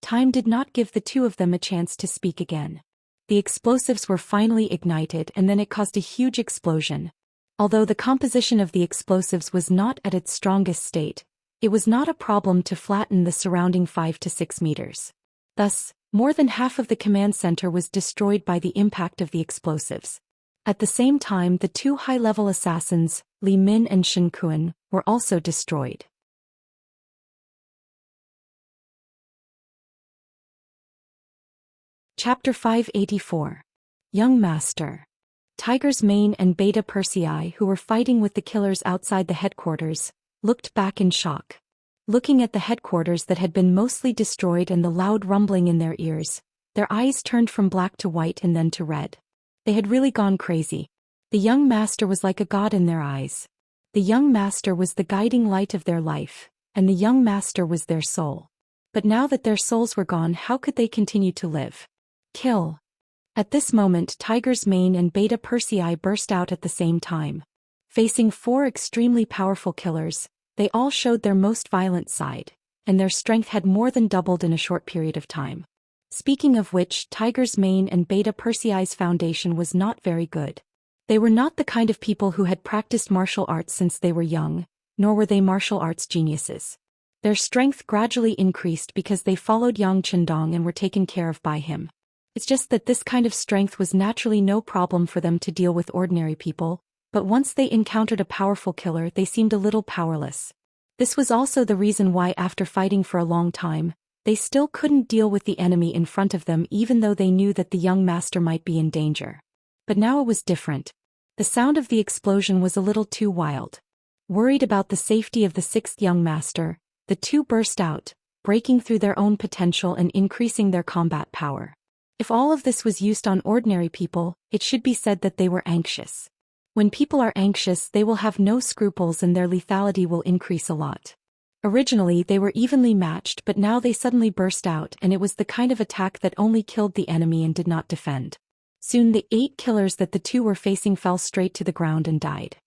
Time did not give the two of them a chance to speak again. The explosives were finally ignited, and then it caused a huge explosion. Although the composition of the explosives was not at its strongest state, it was not a problem to flatten the surrounding 5 to 6 meters. Thus, more than half of the command center was destroyed by the impact of the explosives. At the same time, the two high-level assassins, Li Min and Shen Kun, were also destroyed. Chapter 584. Young Master. Tiger's Mane and Beta Persei, who were fighting with the killers outside the headquarters, looked back in shock. Looking at the headquarters that had been mostly destroyed and the loud rumbling in their ears, their eyes turned from black to white and then to red. They had really gone crazy. The young master was like a god in their eyes. The young master was the guiding light of their life, and the young master was their soul. But now that their souls were gone, how could they continue to live? Kill. At this moment, Tiger's Mane and Beta Persei burst out at the same time. Facing 4 extremely powerful killers, they all showed their most violent side, and their strength had more than doubled in a short period of time. Speaking of which, Tiger's Mane and Beta Persei's foundation was not very good. They were not the kind of people who had practiced martial arts since they were young, nor were they martial arts geniuses. Their strength gradually increased because they followed Yang Qindong and were taken care of by him. It's just that this kind of strength was naturally no problem for them to deal with ordinary people, but once they encountered a powerful killer, they seemed a little powerless. This was also the reason why, after fighting for a long time, they still couldn't deal with the enemy in front of them, even though they knew that the young master might be in danger. But now it was different. The sound of the explosion was a little too wild. Worried about the safety of the 6th young master, the two burst out, breaking through their own potential and increasing their combat power. If all of this was used on ordinary people, it should be said that they were anxious. When people are anxious, they will have no scruples and their lethality will increase a lot. Originally they were evenly matched, but now they suddenly burst out, and it was the kind of attack that only killed the enemy and did not defend. Soon the 8 killers that the two were facing fell straight to the ground and died.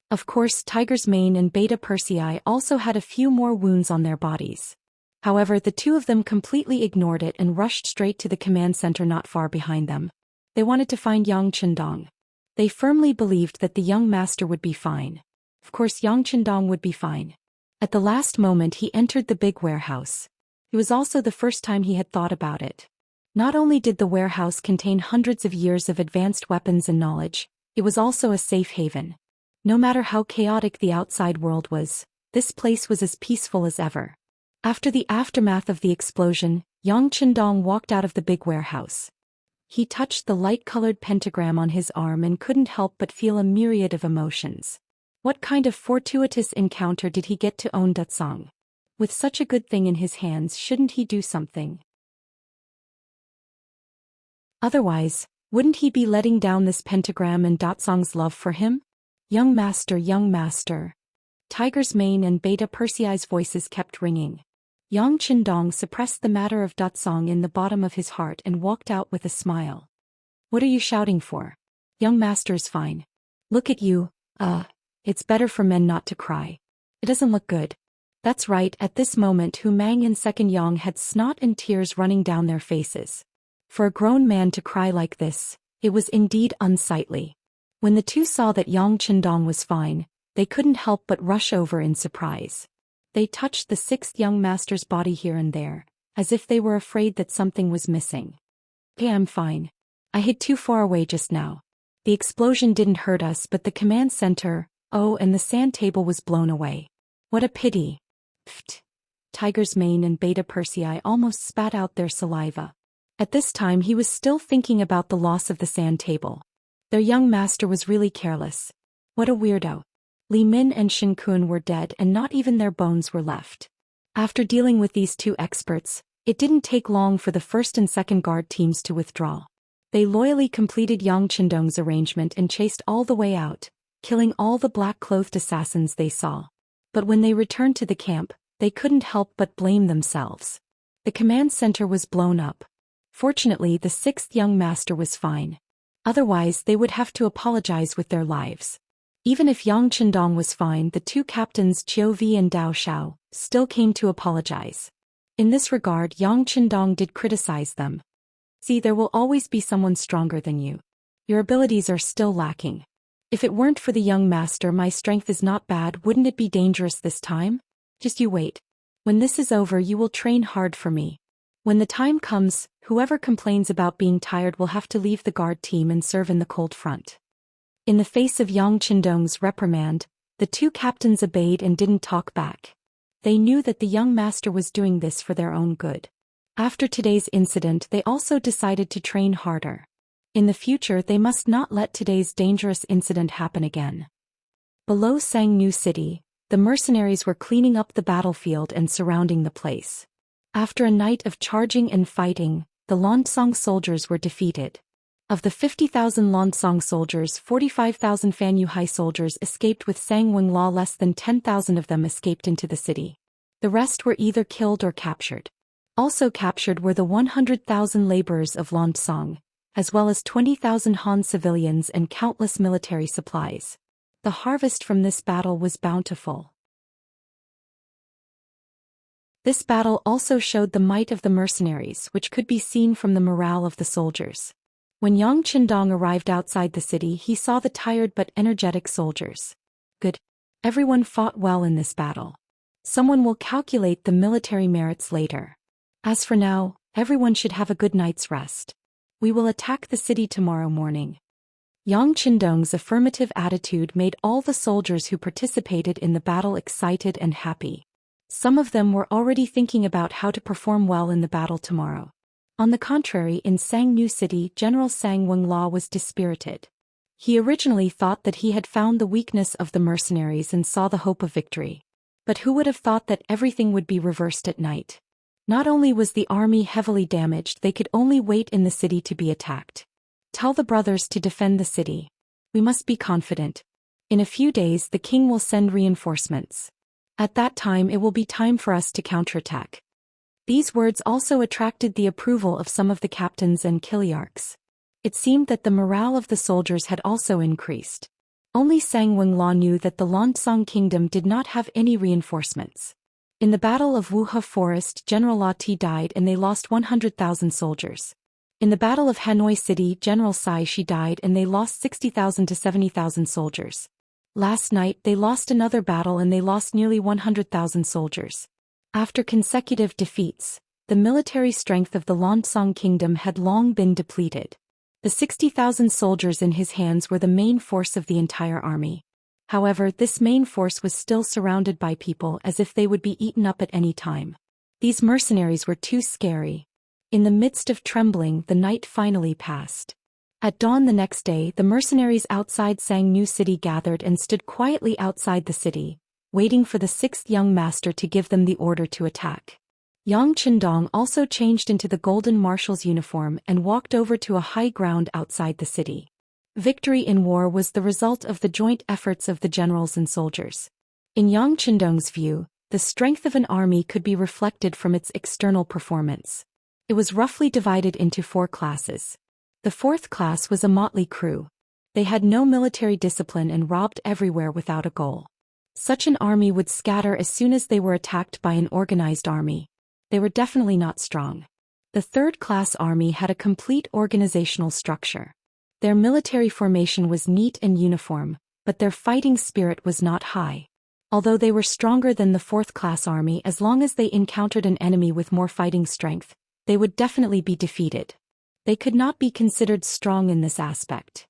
Of course, Tiger's Mane and Beta Persei also had a few more wounds on their bodies. However, the two of them completely ignored it and rushed straight to the command center not far behind them. They wanted to find Yang Chendong. They firmly believed that the young master would be fine. Of course, Yang Chendong would be fine. At the last moment he entered the big warehouse. It was also the first time he had thought about it. Not only did the warehouse contain hundreds of years of advanced weapons and knowledge, it was also a safe haven. No matter how chaotic the outside world was, this place was as peaceful as ever. After the aftermath of the explosion, Yang Chendong walked out of the big warehouse. He touched the light-colored pentagram on his arm and couldn't help but feel a myriad of emotions. What kind of fortuitous encounter did he get to own Datsong? With such a good thing in his hands, shouldn't he do something? Otherwise, wouldn't he be letting down this pentagram and Datsong's love for him? Young master, young master. Tiger's Mane and Beta Persei's voices kept ringing. Yang Chendong suppressed the matter of Datsong in the bottom of his heart and walked out with a smile. What are you shouting for? Young master's fine. Look at you, it's better for men not to cry. It doesn't look good. That's right, at this moment Hu Mang and Second Yang had snot and tears running down their faces. For a grown man to cry like this, it was indeed unsightly. When the two saw that Yang Chendong was fine, they couldn't help but rush over in surprise. They touched the 6th young master's body here and there, as if they were afraid that something was missing. Hey, I'm fine. I hid too far away just now. The explosion didn't hurt us, but the command center, and the sand table was blown away. What a pity. Pfft. Tiger's Mane and Beta Persei almost spat out their saliva. At this time he was still thinking about the loss of the sand table. Their young master was really careless. What a weirdo. Li Min and Shin Kun were dead and not even their bones were left. After dealing with these two experts, it didn't take long for the 1st and 2nd guard teams to withdraw. They loyally completed Yang Chendong's arrangement and chased all the way out, killing all the black-clothed assassins they saw. But when they returned to the camp, they couldn't help but blame themselves. The command center was blown up. Fortunately, the 6th young master was fine. Otherwise, they would have to apologize with their lives. Even if Yang Chendong was fine, the two captains Qiu Vi and Dao Shao still came to apologize. In this regard, Yang Chendong did criticize them. See, there will always be someone stronger than you. Your abilities are still lacking. If it weren't for the young master, my strength is not bad. Wouldn't it be dangerous this time? Just you wait. When this is over, you will train hard for me. When the time comes, whoever complains about being tired will have to leave the guard team and serve in the cold front. In the face of Yang Chendong's reprimand, the two captains obeyed and didn't talk back. They knew that the young master was doing this for their own good. After today's incident, they also decided to train harder. In the future, they must not let today's dangerous incident happen again. Below Xianxia City, the mercenaries were cleaning up the battlefield and surrounding the place. After a night of charging and fighting, the Lansong soldiers were defeated. Of the 50,000 Lansong soldiers, 45,000 Fan Yuhai soldiers escaped with Sang Wenla. Less than 10,000 of them escaped into the city. The rest were either killed or captured. Also captured were the 100,000 laborers of Lansong, as well as 20,000 Han civilians and countless military supplies. The harvest from this battle was bountiful. This battle also showed the might of the mercenaries, which could be seen from the morale of the soldiers. When Yang Chendong arrived outside the city, he saw the tired but energetic soldiers. Good. Everyone fought well in this battle. Someone will calculate the military merits later. As for now, everyone should have a good night's rest. We will attack the city tomorrow morning. Yang Chendong's affirmative attitude made all the soldiers who participated in the battle excited and happy. Some of them were already thinking about how to perform well in the battle tomorrow. On the contrary, in Xianxia City, General Sang Wenla was dispirited. He originally thought that he had found the weakness of the mercenaries and saw the hope of victory. But who would have thought that everything would be reversed at night? Not only was the army heavily damaged, they could only wait in the city to be attacked. Tell the brothers to defend the city. We must be confident. In a few days the king will send reinforcements. At that time it will be time for us to counterattack. These words also attracted the approval of some of the captains and kiliarchs. It seemed that the morale of the soldiers had also increased. Only Sang Wenla knew that the Lansong kingdom did not have any reinforcements. In the Battle of Wuha Forest, General La Ti died and they lost 100,000 soldiers. In the Battle of Hanoi City, General Sai Shi died and they lost 60,000 to 70,000 soldiers. Last night they lost another battle and they lost nearly 100,000 soldiers. After consecutive defeats, the military strength of the Lansong kingdom had long been depleted. The 60,000 soldiers in his hands were the main force of the entire army. However, this main force was still surrounded by people as if they would be eaten up at any time. These mercenaries were too scary. In the midst of trembling, the night finally passed. At dawn the next day, the mercenaries outside Sangnu City gathered and stood quietly outside the city, waiting for the sixth young master to give them the order to attack. Yang Chendong also changed into the golden marshal's uniform and walked over to a high ground outside the city. Victory in war was the result of the joint efforts of the generals and soldiers. In Yang Chendong's view, the strength of an army could be reflected from its external performance. It was roughly divided into 4 classes. The 4th class was a motley crew. They had no military discipline and robbed everywhere without a goal. Such an army would scatter as soon as they were attacked by an organized army. They were definitely not strong. The 3rd class army had a complete organizational structure. Their military formation was neat and uniform, but their fighting spirit was not high. Although they were stronger than the 4th class army, as long as they encountered an enemy with more fighting strength, they would definitely be defeated. They could not be considered strong in this aspect.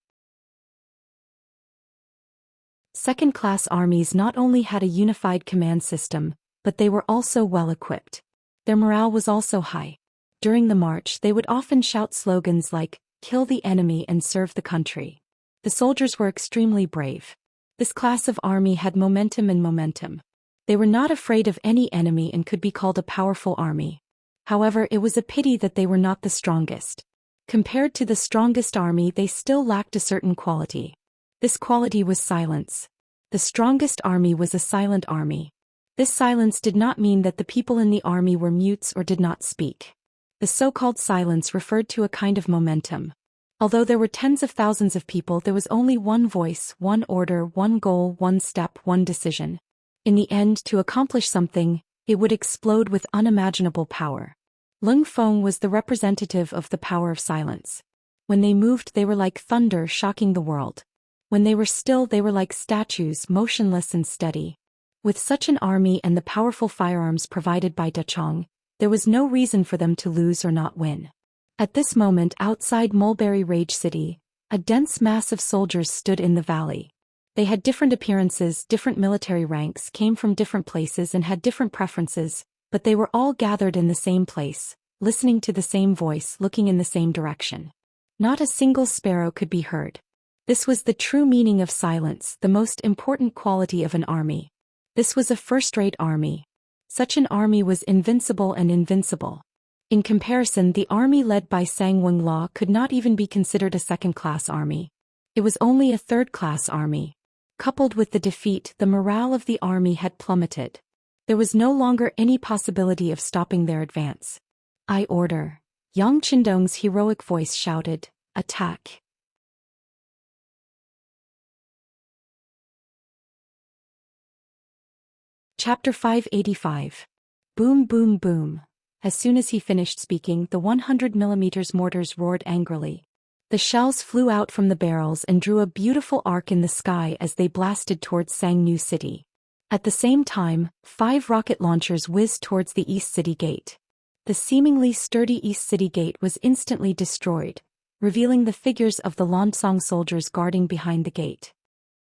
2nd class armies not only had a unified command system, but they were also well equipped. Their morale was also high. During the march, they would often shout slogans like, "Kill the enemy and serve the country." The soldiers were extremely brave. This class of army had momentum. They were not afraid of any enemy and could be called a powerful army. However, it was a pity that they were not the strongest. Compared to the strongest army, they still lacked a certain quality. This quality was silence. The strongest army was a silent army. This silence did not mean that the people in the army were mutes or did not speak. The so-called silence referred to a kind of momentum. Although there were tens of thousands of people, there was only one voice, one order, one goal, one step, one decision. In the end, to accomplish something, it would explode with unimaginable power. Lung Feng was the representative of the power of silence. When they moved, they were like thunder shocking the world. When they were still, they were like statues, motionless and steady. With such an army and the powerful firearms provided by Dachong, there was no reason for them to lose or not win. At this moment outside Mulberry Rage City, a dense mass of soldiers stood in the valley. They had different appearances, different military ranks, came from different places and had different preferences, but they were all gathered in the same place, listening to the same voice, looking in the same direction. Not a single sparrow could be heard. This was the true meaning of silence, the most important quality of an army. This was a first-rate army. Such an army was invincible and invincible. In comparison, the army led by Sang Wenla could not even be considered a second-class army. It was only a third-class army. Coupled with the defeat, the morale of the army had plummeted. There was no longer any possibility of stopping their advance. "I order," Yang Chendong's heroic voice shouted, "Attack." Chapter 585. Boom boom boom. As soon as he finished speaking, the 100mm mortars roared angrily. The shells flew out from the barrels and drew a beautiful arc in the sky as they blasted towards Sangnu City. At the same time, 5 rocket launchers whizzed towards the East City Gate. The seemingly sturdy East City Gate was instantly destroyed, revealing the figures of the Lansong soldiers guarding behind the gate.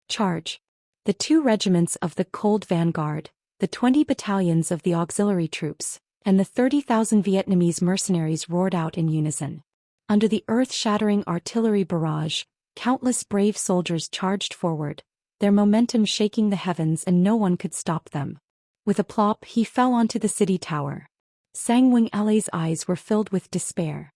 Charge! The 2 regiments of the Cold Vanguard, the 20 battalions of the auxiliary troops, and the 30,000 Vietnamese mercenaries roared out in unison. Under the earth-shattering artillery barrage, countless brave soldiers charged forward, their momentum shaking the heavens and no one could stop them. With a plop, he fell onto the city tower. Sang Wing-Ale's eyes were filled with despair.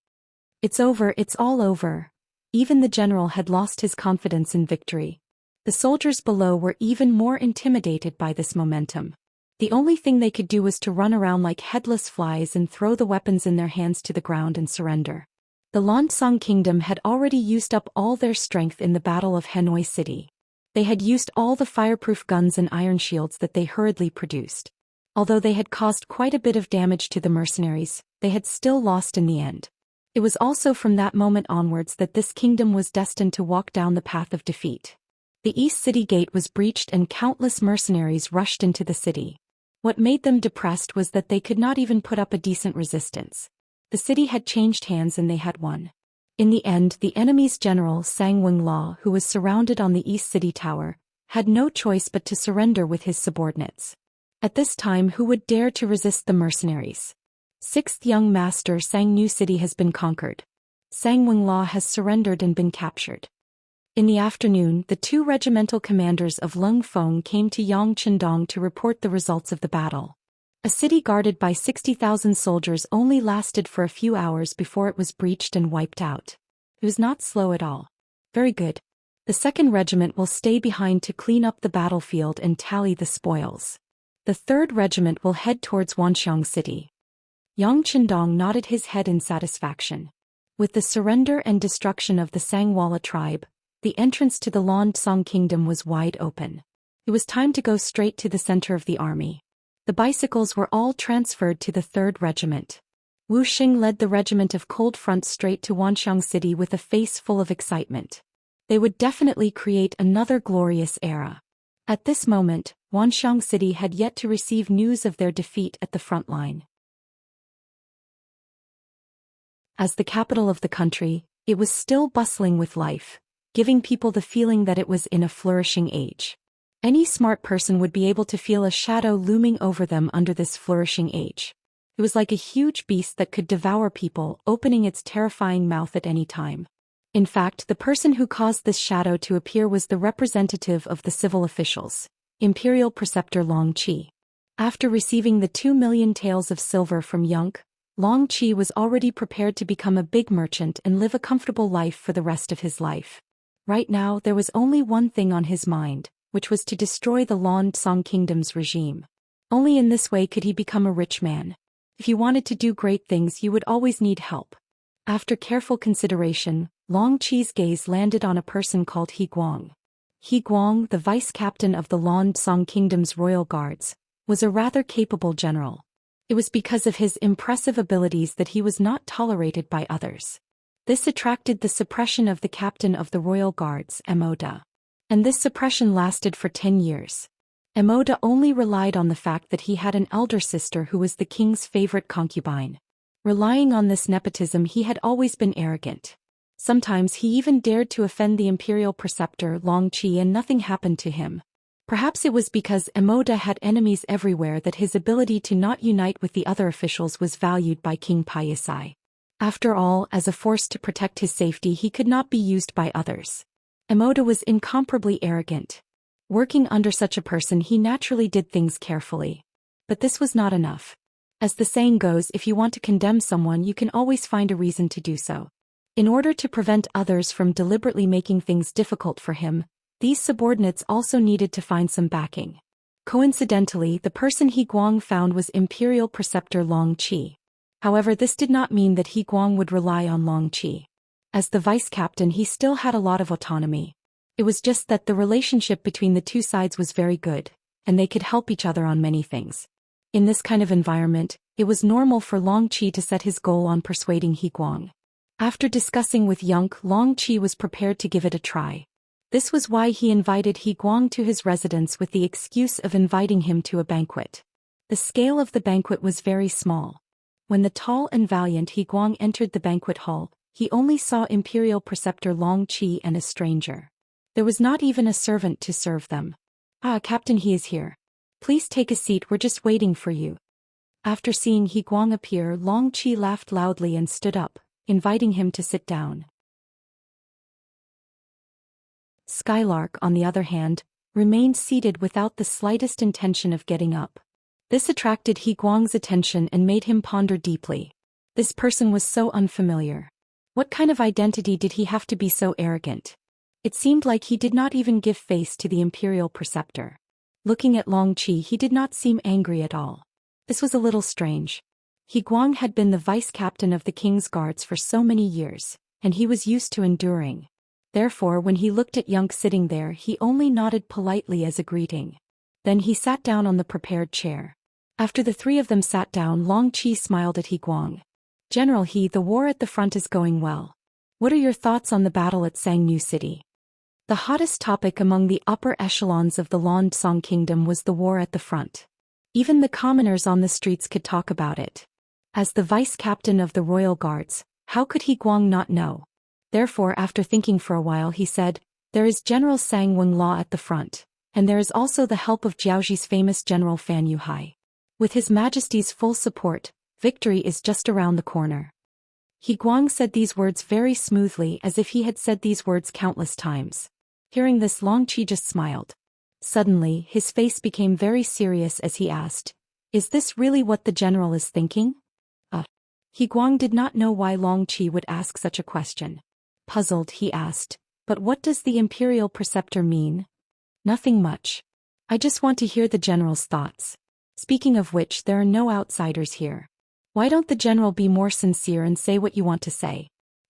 It's over, it's all over. Even the general had lost his confidence in victory. The soldiers below were even more intimidated by this momentum. The only thing they could do was to run around like headless flies and throw the weapons in their hands to the ground and surrender. The Lansong Kingdom had already used up all their strength in the Battle of Hanoi City. They had used all the fireproof guns and iron shields that they hurriedly produced. Although they had caused quite a bit of damage to the mercenaries, they had still lost in the end. It was also from that moment onwards that this kingdom was destined to walk down the path of defeat. The East City Gate was breached and countless mercenaries rushed into the city. What made them depressed was that they could not even put up a decent resistance. The city had changed hands and they had won. In the end, the enemy's general Sang Wing-La, who was surrounded on the East City Tower, had no choice but to surrender with his subordinates. At this time, who would dare to resist the mercenaries? Sixth young master Sang New City has been conquered. Sang Wing-La has surrendered and been captured. In the afternoon, the two regimental commanders of Lung Feng came to Yangqindong to report the results of the battle. A city guarded by 60,000 soldiers only lasted for a few hours before it was breached and wiped out. It was not slow at all. Very good. The 2nd Regiment will stay behind to clean up the battlefield and tally the spoils. The 3rd Regiment will head towards Wanxiang City. Yang Qindong nodded his head in satisfaction. With the surrender and destruction of the Sangwala tribe, the entrance to the Lansong Kingdom was wide open. It was time to go straight to the center of the army. The bicycles were all transferred to the 3rd Regiment. Wu Xing led the regiment of Cold Front straight to Wanxiang City with a face full of excitement. They would definitely create another glorious era. At this moment, Wanxiang City had yet to receive news of their defeat at the front line. As the capital of the country, it was still bustling with life, giving people the feeling that it was in a flourishing age. Any smart person would be able to feel a shadow looming over them under this flourishing age. It was like a huge beast that could devour people, opening its terrifying mouth at any time. In fact, the person who caused this shadow to appear was the representative of the civil officials, Imperial Preceptor Long Qi. After receiving the 2 million taels of silver from Yonk, Long Qi was already prepared to become a big merchant and live a comfortable life for the rest of his life. Right now, there was only one thing on his mind, which was to destroy the Lansong Kingdom's regime. Only in this way could he become a rich man. If you wanted to do great things, you would always need help. After careful consideration, Long Qi's gaze landed on a person called He Guang. He Guang, the vice-captain of the Lansong Kingdom's royal guards, was a rather capable general. It was because of his impressive abilities that he was not tolerated by others. This attracted the suppression of the captain of the royal guards, Emoda. And this suppression lasted for 10 years. Emoda only relied on the fact that he had an elder sister who was the king's favorite concubine. Relying on this nepotism, he had always been arrogant. Sometimes he even dared to offend the imperial preceptor Long Qi and nothing happened to him. Perhaps it was because Emoda had enemies everywhere that his ability to not unite with the other officials was valued by King Paisai. After all, as a force to protect his safety, he could not be used by others. Emoda was incomparably arrogant. Working under such a person, he naturally did things carefully. But this was not enough. As the saying goes, if you want to condemn someone, you can always find a reason to do so. In order to prevent others from deliberately making things difficult for him, these subordinates also needed to find some backing. Coincidentally, the person He Guang found was Imperial Preceptor Long Qi. However, this did not mean that He Guang would rely on Long Qi. As the vice-captain, he still had a lot of autonomy. It was just that the relationship between the two sides was very good, and they could help each other on many things. In this kind of environment, it was normal for Long Qi to set his goal on persuading He Guang. After discussing with Yonk, Long Qi was prepared to give it a try. This was why he invited He Guang to his residence with the excuse of inviting him to a banquet. The scale of the banquet was very small. When the tall and valiant He Guang entered the banquet hall, he only saw Imperial Preceptor Long Qi and a stranger. There was not even a servant to serve them. "Ah, Captain, he is here. Please take a seat, we're just waiting for you." After seeing He Guang appear, Long Qi laughed loudly and stood up, inviting him to sit down. Skylark, on the other hand, remained seated without the slightest intention of getting up. This attracted He Guang's attention and made him ponder deeply. This person was so unfamiliar. What kind of identity did he have to be so arrogant? It seemed like he did not even give face to the imperial preceptor. Looking at Long Qi, he did not seem angry at all. This was a little strange. He Guang had been the vice-captain of the king's guards for so many years, and he was used to enduring. Therefore, when he looked at Yonk sitting there, he only nodded politely as a greeting. Then he sat down on the prepared chair. After the three of them sat down, Long Qi smiled at He Guang. General He, the war at the front is going well. What are your thoughts on the battle at Sangnu City? The hottest topic among the upper echelons of the Lan-Song Kingdom was the war at the front. Even the commoners on the streets could talk about it. As the vice-captain of the royal guards, how could He Guang not know? Therefore, after thinking for a while, he said, there is General Sang Wenla at the front, and there is also the help of Jiaoxi's famous General Fan Yuhai. With His Majesty's full support, victory is just around the corner. He Guang said these words very smoothly, as if he had said these words countless times. Hearing this, Long Qi just smiled. Suddenly, his face became very serious as he asked, is this really what the general is thinking? He Guang did not know why Long Qi would ask such a question. Puzzled, he asked, but what does the imperial preceptor mean? Nothing much. I just want to hear the general's thoughts. Speaking of which, there are no outsiders here. Why don't the general be more sincere and say what you want to say?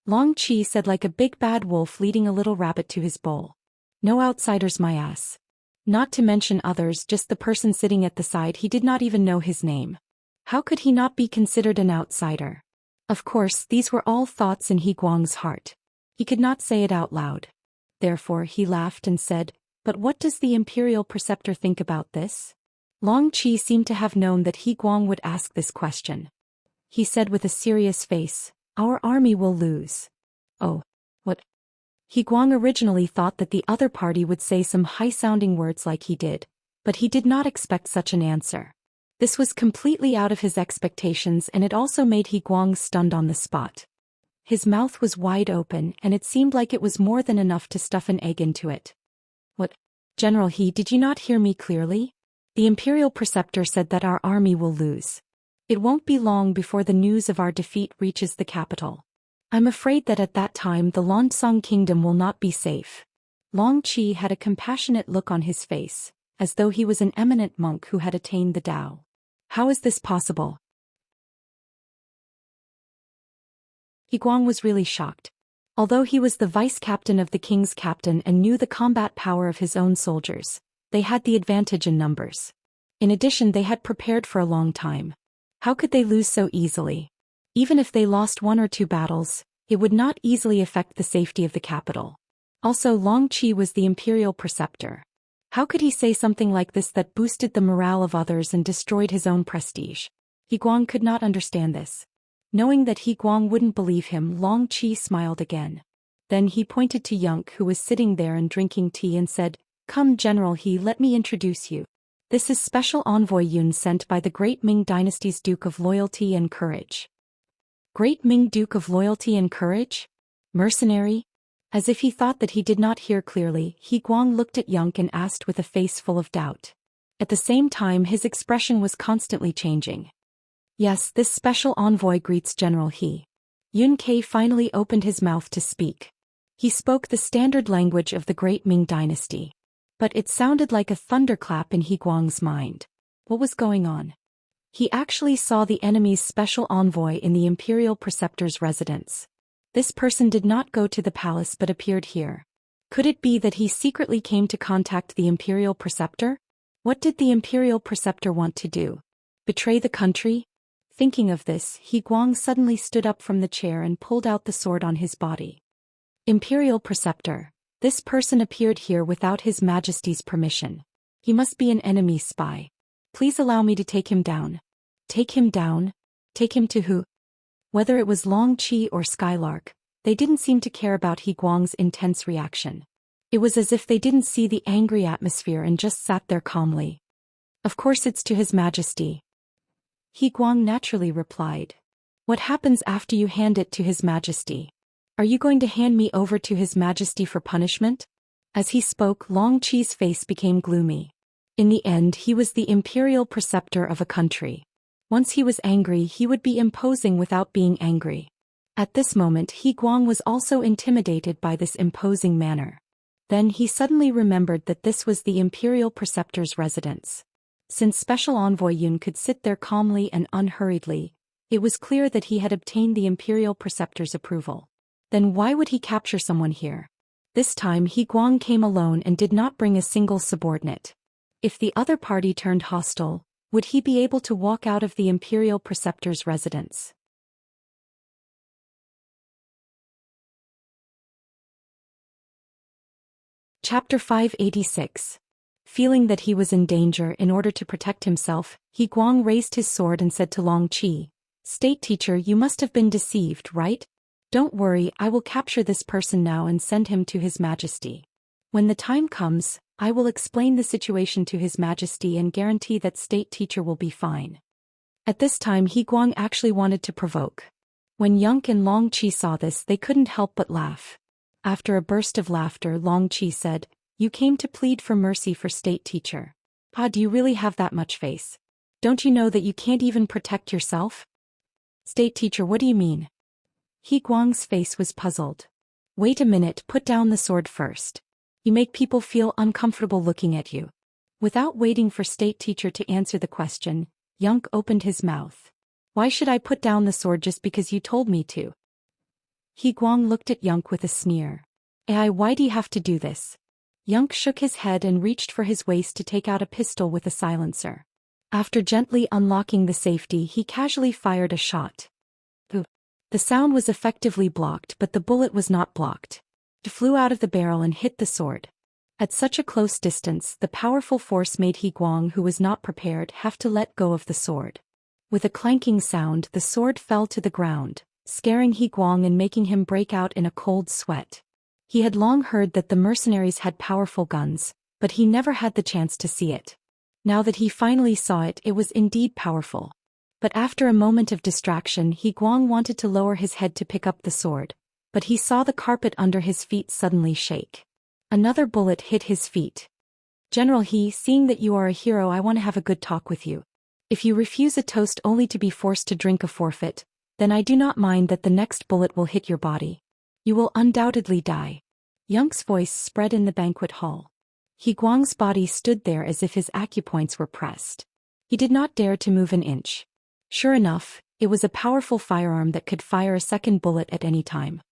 Long Qi said like a big bad wolf leading a little rabbit to his bowl. No outsiders, my ass. Not to mention others, just the person sitting at the side, he did not even know his name. How could he not be considered an outsider? Of course, these were all thoughts in He Guang's heart. He could not say it out loud. Therefore, he laughed and said, but what does the imperial preceptor think about this? Long Qi seemed to have known that He Guang would ask this question. He said with a serious face, our army will lose. Oh, what? He Guang originally thought that the other party would say some high-sounding words like he did, but he did not expect such an answer. This was completely out of his expectations, and it also made He Guang stunned on the spot. His mouth was wide open, and it seemed like it was more than enough to stuff an egg into it. What? General He, did you not hear me clearly? The imperial preceptor said that our army will lose. It won't be long before the news of our defeat reaches the capital. I'm afraid that at that time the Lan-Song Kingdom will not be safe. Long Qi had a compassionate look on his face, as though he was an eminent monk who had attained the Tao. How is this possible? He Guang was really shocked. Although he was the vice-captain of the king's captain and knew the combat power of his own soldiers, they had the advantage in numbers. In addition, they had prepared for a long time. How could they lose so easily? Even if they lost one or two battles, it would not easily affect the safety of the capital. Also, Long Qi was the imperial preceptor. How could he say something like this that boosted the morale of others and destroyed his own prestige? He Guang could not understand this. Knowing that He Guang wouldn't believe him, Long Qi smiled again. Then he pointed to Yonk, who was sitting there and drinking tea, and said, come General He, let me introduce you. This is Special Envoy Yun, sent by the Great Ming Dynasty's Duke of Loyalty and Courage. Great Ming Duke of Loyalty and Courage? Mercenary? As if he thought that he did not hear clearly, He Guang looked at Yonk and asked with a face full of doubt. At the same time, his expression was constantly changing. Yes, this special envoy greets General He. Yun Ke finally opened his mouth to speak. He spoke the standard language of the Great Ming Dynasty. But it sounded like a thunderclap in He Guang's mind. What was going on? He actually saw the enemy's special envoy in the imperial preceptor's residence. This person did not go to the palace but appeared here. Could it be that he secretly came to contact the imperial preceptor? What did the imperial preceptor want to do? Betray the country? Thinking of this, He Guang suddenly stood up from the chair and pulled out the sword on his body. Imperial preceptor. This person appeared here without His Majesty's permission. He must be an enemy spy. Please allow me to take him down. Take him down? Take him to who? Whether it was Long Qi or Skylark, they didn't seem to care about He Guang's intense reaction. It was as if they didn't see the angry atmosphere and just sat there calmly. Of course it's to His Majesty. He Guang naturally replied. What happens after you hand it to His Majesty? Are you going to hand me over to His Majesty for punishment? As he spoke, Long Qi's face became gloomy. In the end, he was the imperial preceptor of a country. Once he was angry, he would be imposing without being angry. At this moment, He Guang was also intimidated by this imposing manner. Then he suddenly remembered that this was the imperial preceptor's residence. Since Special Envoy Yun could sit there calmly and unhurriedly, it was clear that he had obtained the imperial preceptor's approval. Then why would he capture someone here? This time He Guang came alone and did not bring a single subordinate. If the other party turned hostile, would he be able to walk out of the imperial preceptor's residence? Chapter 586. Feeling that he was in danger, in order to protect himself, He Guang raised his sword and said to Long Qi, "State teacher, you must have been deceived, right? Don't worry, I will capture this person now and send him to His Majesty. When the time comes, I will explain the situation to His Majesty and guarantee that state teacher will be fine." At this time He Guang actually wanted to provoke. When Yonk and Long Qi saw this, they couldn't help but laugh. After a burst of laughter, Long Qi said, "You came to plead for mercy for state teacher. Ah, do you really have that much face? Don't you know that you can't even protect yourself?" "State teacher, what do you mean?" He Guang's face was puzzled. "Wait a minute, put down the sword first. You make people feel uncomfortable looking at you." Without waiting for state teacher to answer the question, Yonk opened his mouth. "Why should I put down the sword just because you told me to?" He Guang looked at Yonk with a sneer. Why do you have to do this?" Yonk shook his head and reached for his waist to take out a pistol with a silencer. After gently unlocking the safety, he casually fired a shot. The sound was effectively blocked, but the bullet was not blocked. It flew out of the barrel and hit the sword. At such a close distance, the powerful force made He Guang, who was not prepared, have to let go of the sword. With a clanking sound, the sword fell to the ground, scaring He Guang and making him break out in a cold sweat. He had long heard that the mercenaries had powerful guns, but he never had the chance to see it. Now that he finally saw it, it was indeed powerful. But after a moment of distraction, He Guang wanted to lower his head to pick up the sword, but he saw the carpet under his feet suddenly shake. Another bullet hit his feet. "General He, seeing that you are a hero, I want to have a good talk with you. If you refuse a toast only to be forced to drink a forfeit, then I do not mind that the next bullet will hit your body. You will undoubtedly die." Yonk's voice spread in the banquet hall. He Guang's body stood there as if his acupoints were pressed. He did not dare to move an inch. Sure enough, it was a powerful firearm that could fire a second bullet at any time.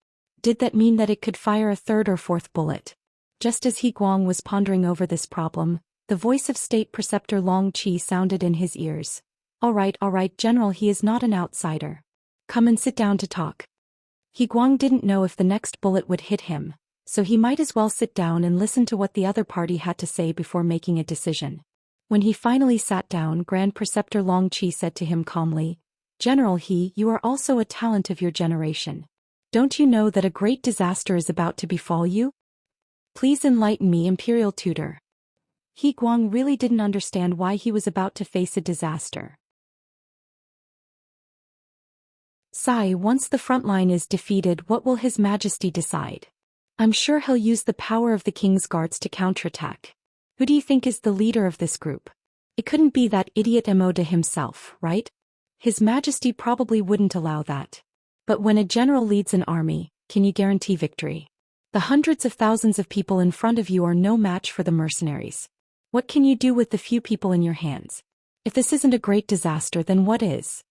Did that mean that it could fire a third or fourth bullet? Just as He Guang was pondering over this problem, the voice of State Preceptor Long Qi sounded in his ears. All right, General, he is not an outsider. Come and sit down to talk." He Guang didn't know if the next bullet would hit him, so he might as well sit down and listen to what the other party had to say before making a decision. When he finally sat down, Grand Preceptor Long Qi said to him calmly, "General He, you are also a talent of your generation. Don't you know that a great disaster is about to befall you? Please enlighten me, Imperial Tutor." He Guang really didn't understand why he was about to face a disaster. "Sai, once the front line is defeated, what will His Majesty decide? I'm sure he'll use the power of the King's Guards to counterattack. Who do you think is the leader of this group? It couldn't be that idiot Emoda himself, right? His Majesty probably wouldn't allow that. But when a general leads an army, can you guarantee victory? The hundreds of thousands of people in front of you are no match for the mercenaries. What can you do with the few people in your hands? If this isn't a great disaster, then what is?"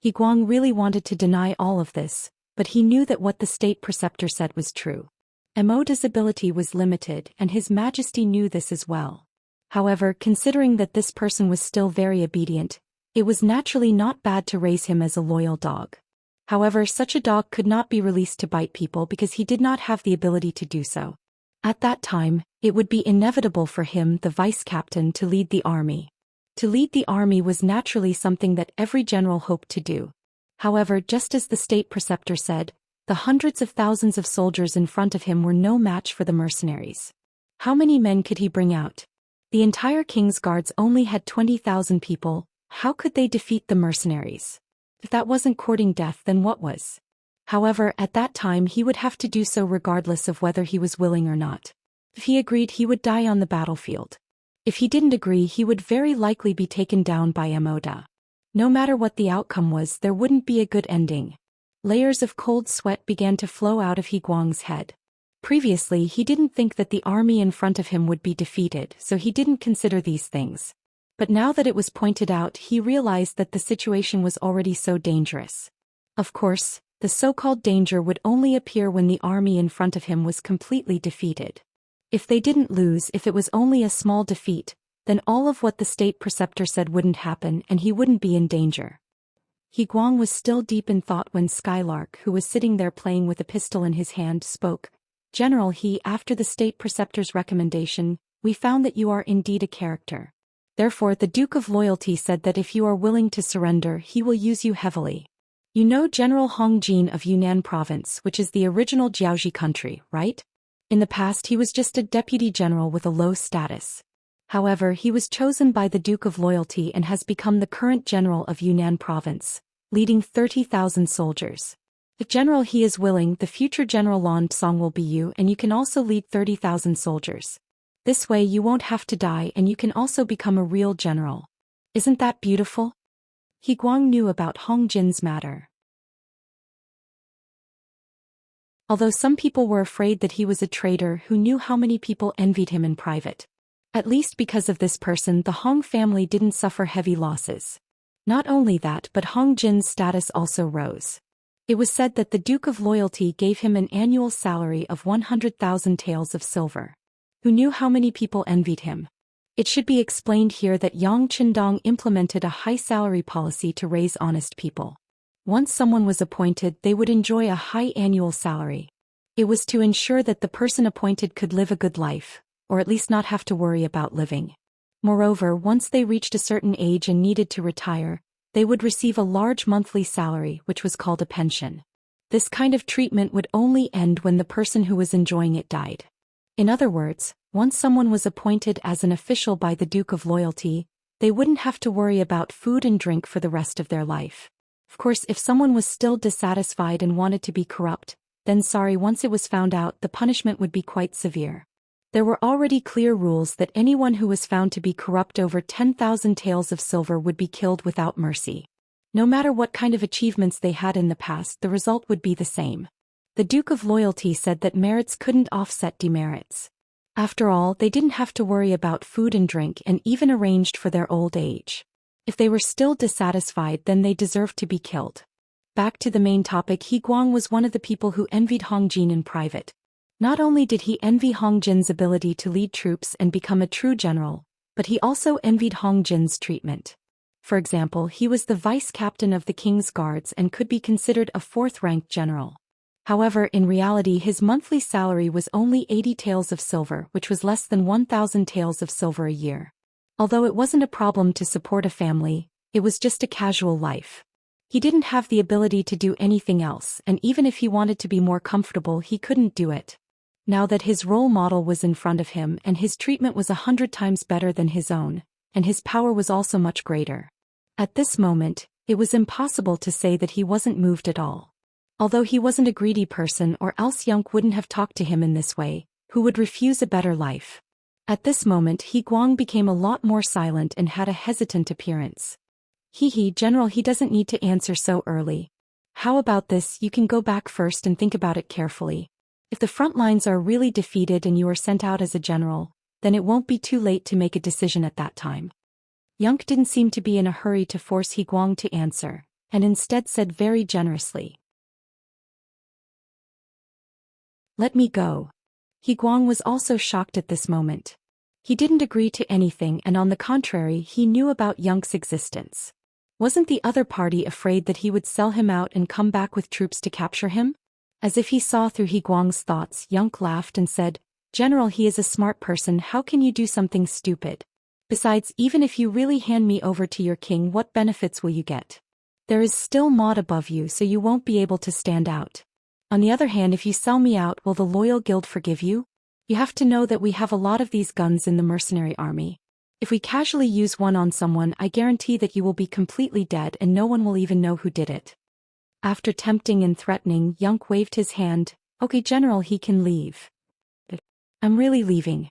He Guang really wanted to deny all of this, but he knew that what the state preceptor said was true. Emoda's ability was limited, and His Majesty knew this as well. However, considering that this person was still very obedient, it was naturally not bad to raise him as a loyal dog. However, such a dog could not be released to bite people because he did not have the ability to do so. At that time, it would be inevitable for him, the vice-captain, to lead the army. To lead the army was naturally something that every general hoped to do. However, just as the state preceptor said, the hundreds of thousands of soldiers in front of him were no match for the mercenaries. How many men could he bring out? The entire King's Guards only had 20,000 people. How could they defeat the mercenaries? If that wasn't courting death, then what was? However, at that time he would have to do so regardless of whether he was willing or not. If he agreed, he would die on the battlefield. If he didn't agree, he would very likely be taken down by Emoda. No matter what the outcome was, there wouldn't be a good ending. Layers of cold sweat began to flow out of He Guang's head. Previously, he didn't think that the army in front of him would be defeated, so he didn't consider these things. But now that it was pointed out, he realized that the situation was already so dangerous. Of course, the so-called danger would only appear when the army in front of him was completely defeated. If they didn't lose, if it was only a small defeat, then all of what the state preceptor said wouldn't happen and he wouldn't be in danger. He Guang was still deep in thought when Skylark, who was sitting there playing with a pistol in his hand, spoke. General, after the state preceptor's recommendation, we found that you are indeed a character. Therefore the Duke of Loyalty said that if you are willing to surrender, he will use you heavily. You know General Hong Jin of Yunnan province, which is the original Jiaoji country, right? In the past he was just a deputy general with a low status. However, he was chosen by the Duke of Loyalty and has become the current general of Yunnan province, leading 30,000 soldiers. If General he is willing, the future General Lan Song will be you, and you can also lead 30,000 soldiers. This way you won't have to die and you can also become a real general. Isn't that beautiful? He Guang knew about Hong Jin's matter. Although some people were afraid that he was a traitor who knew how many people envied him in private. At least because of this person, the Hong family didn't suffer heavy losses. Not only that, but Hong Jin's status also rose. It was said that the Duke of Loyalty gave him an annual salary of 100,000 taels of silver. Who knew how many people envied him? It should be explained here that Yang Qindong implemented a high salary policy to raise honest people. Once someone was appointed, they would enjoy a high annual salary. It was to ensure that the person appointed could live a good life, or at least not have to worry about living. Moreover, once they reached a certain age and needed to retire, they would receive a large monthly salary, which was called a pension. This kind of treatment would only end when the person who was enjoying it died. In other words, once someone was appointed as an official by the Duke of Loyalty, they wouldn't have to worry about food and drink for the rest of their life. Of course, if someone was still dissatisfied and wanted to be corrupt, then once it was found out, the punishment would be quite severe. There were already clear rules that anyone who was found to be corrupt over 10,000 taels of silver would be killed without mercy. No matter what kind of achievements they had in the past, the result would be the same. The Duke of Loyalty said that merits couldn't offset demerits. After all, they didn't have to worry about food and drink and even arranged for their old age. If they were still dissatisfied, then they deserved to be killed. Back to the main topic, He Guang was one of the people who envied Hong Jin in private. Not only did he envy Hong Jin's ability to lead troops and become a true general, but he also envied Hong Jin's treatment. For example, he was the vice captain of the king's guards and could be considered a fourth-ranked general. However, in reality his monthly salary was only 80 taels of silver, which was less than 1,000 taels of silver a year. Although it wasn't a problem to support a family, it was just a casual life. He didn't have the ability to do anything else, and even if he wanted to be more comfortable, he couldn't do it. Now that his role model was in front of him and his treatment was 100 times better than his own, and his power was also much greater. At this moment, it was impossible to say that he wasn't moved at all. Although he wasn't a greedy person, or else Yonk wouldn't have talked to him in this way, who would refuse a better life. At this moment He Guang became a lot more silent and had a hesitant appearance. General, he doesn't need to answer so early. How about this, you can go back first and think about it carefully. If the front lines are really defeated and you are sent out as a general, then it won't be too late to make a decision at that time. Yonk didn't seem to be in a hurry to force He Guang to answer, and instead said very generously, "Let me go." He Guang was also shocked at this moment. He didn't agree to anything, and on the contrary, he knew about Yonk's existence. Wasn't the other party afraid that he would sell him out and come back with troops to capture him? As if he saw through He Guang's thoughts, Yonk laughed and said, "General, he is a smart person, how can you do something stupid? Besides, even if you really hand me over to your king, what benefits will you get? There is still Maud above you, so you won't be able to stand out. On the other hand, if you sell me out, will the loyal guild forgive you? You have to know that we have a lot of these guns in the mercenary army. If we casually use one on someone, I guarantee that you will be completely dead and no one will even know who did it." After tempting and threatening, Yonk waved his hand. "Okay, General, he can leave." "I'm really leaving."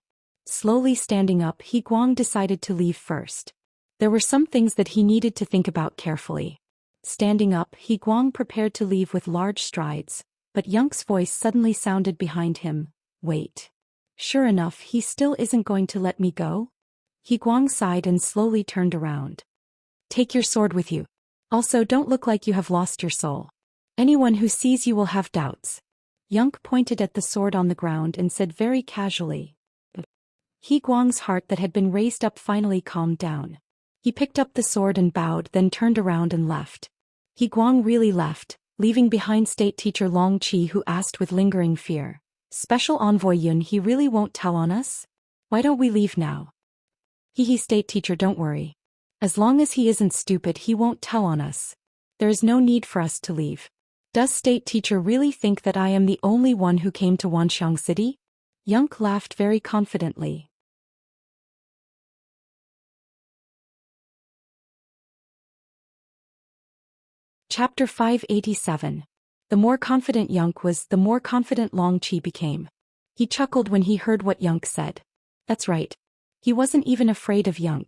Slowly standing up, He Guang decided to leave first. There were some things that he needed to think about carefully. Standing up, He Guang prepared to leave with large strides, but Yang's voice suddenly sounded behind him. Wait. Sure enough, he still isn't going to let me go? He Guang sighed and slowly turned around. Take your sword with you. Also, don't look like you have lost your soul. Anyone who sees you will have doubts. Yang pointed at the sword on the ground and said very casually. He Guang's heart that had been raised up finally calmed down. He picked up the sword and bowed, then turned around and left. He Guang really left, leaving behind State Teacher Long Qi, who asked with lingering fear. Special Envoy Yun, he really won't tell on us? Why don't we leave now? State Teacher, don't worry. As long as he isn't stupid, he won't tell on us. There is no need for us to leave. Does State Teacher really think that I am the only one who came to Wanxiang City? Yang laughed very confidently. Chapter 587. The more confident Yang was, the more confident Long Qi became. He chuckled when he heard what Yang said. That's right. He wasn't even afraid of Yang.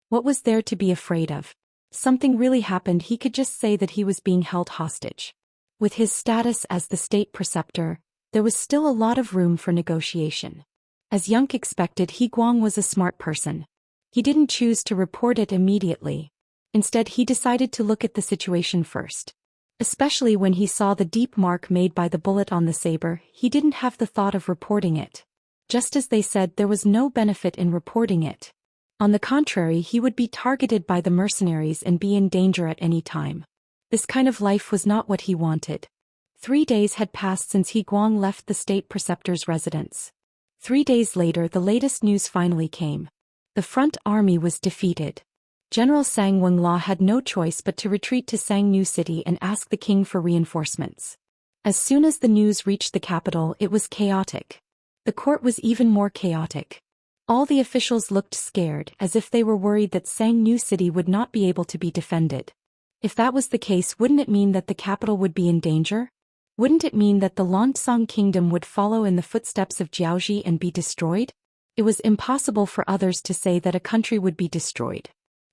What was there to be afraid of? Something really happened, he could just say that he was being held hostage. With his status as the state preceptor, there was still a lot of room for negotiation. As Yang expected, He Guang was a smart person. He didn't choose to report it immediately. Instead, he decided to look at the situation first. Especially when he saw the deep mark made by the bullet on the saber, he didn't have the thought of reporting it. Just as they said, there was no benefit in reporting it. On the contrary, he would be targeted by the mercenaries and be in danger at any time. This kind of life was not what he wanted. 3 days had passed since He Guang left the state preceptor's residence. 3 days later, the latest news finally came. The front army was defeated. General Sang Wenla had no choice but to retreat to Sangnu City and ask the king for reinforcements. As soon as the news reached the capital, it was chaotic. The court was even more chaotic. All the officials looked scared, as if they were worried that Sangnu City would not be able to be defended. If that was the case, wouldn't it mean that the capital would be in danger? Wouldn't it mean that the Lansang kingdom would follow in the footsteps of Jiaoji and be destroyed? It was impossible for others to say that a country would be destroyed.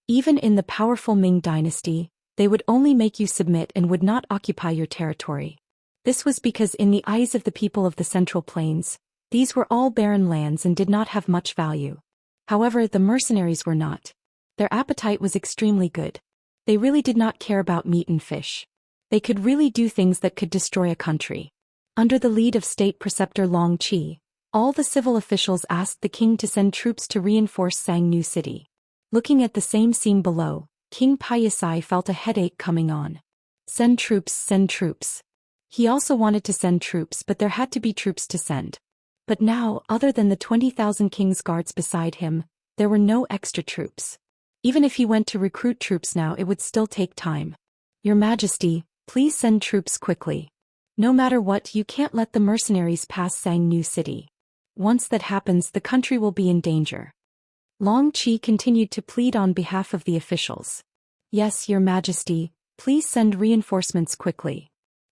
Even in the powerful Ming dynasty, they would only make you submit and would not occupy your territory. This was because in the eyes of the people of the Central Plains, these were all barren lands and did not have much value. However, the mercenaries were not. Their appetite was extremely good. They really did not care about meat and fish. They could really do things that could destroy a country. Under the lead of State Preceptor Long Qi, all the civil officials asked the king to send troops to reinforce Sangnu City. Looking at the same scene below, King Paiyasai felt a headache coming on. Send troops, send troops. He also wanted to send troops, but there had to be troops to send. But now, other than the 20,000 king's guards beside him, there were no extra troops. Even if he went to recruit troops now, it would still take time. Your Majesty, please send troops quickly. No matter what, you can't let the mercenaries pass Sangnu City. Once that happens, the country will be in danger. Long Qi continued to plead on behalf of the officials. Yes, Your Majesty, please send reinforcements quickly.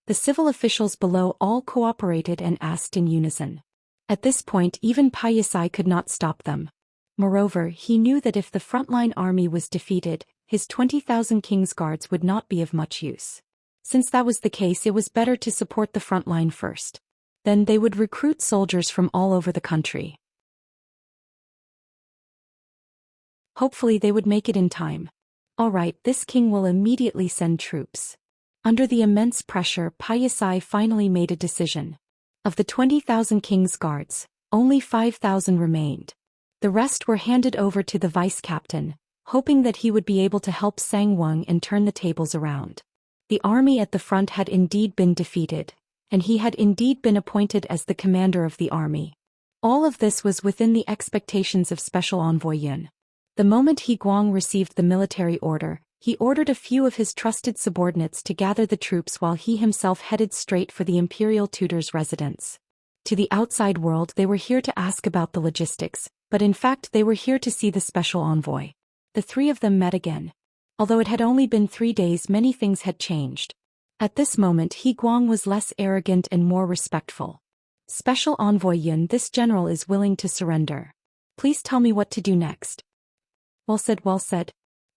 The civil officials below all cooperated and asked in unison. At this point, even Paiyasai could not stop them. Moreover, he knew that if the frontline army was defeated, his 20,000 king's guards would not be of much use. Since that was the case, it was better to support the front line first. Then they would recruit soldiers from all over the country. Hopefully they would make it in time. All right, this king will immediately send troops. Under the immense pressure, Paiyasai finally made a decision. Of the 20,000 king's guards, only 5,000 remained. The rest were handed over to the vice-captain, hoping that he would be able to help Sang Weng and turn the tables around. The army at the front had indeed been defeated, and he had indeed been appointed as the commander of the army. All of this was within the expectations of Special Envoy Yun. The moment He Guang received the military order, he ordered a few of his trusted subordinates to gather the troops while he himself headed straight for the imperial tutor's residence. To the outside world, they were here to ask about the logistics, but in fact they were here to see the special envoy. The three of them met again. Although it had only been 3 days, many things had changed. At this moment, He Guang was less arrogant and more respectful. Special Envoy Yun, this general is willing to surrender. Please tell me what to do next. Well said, well said.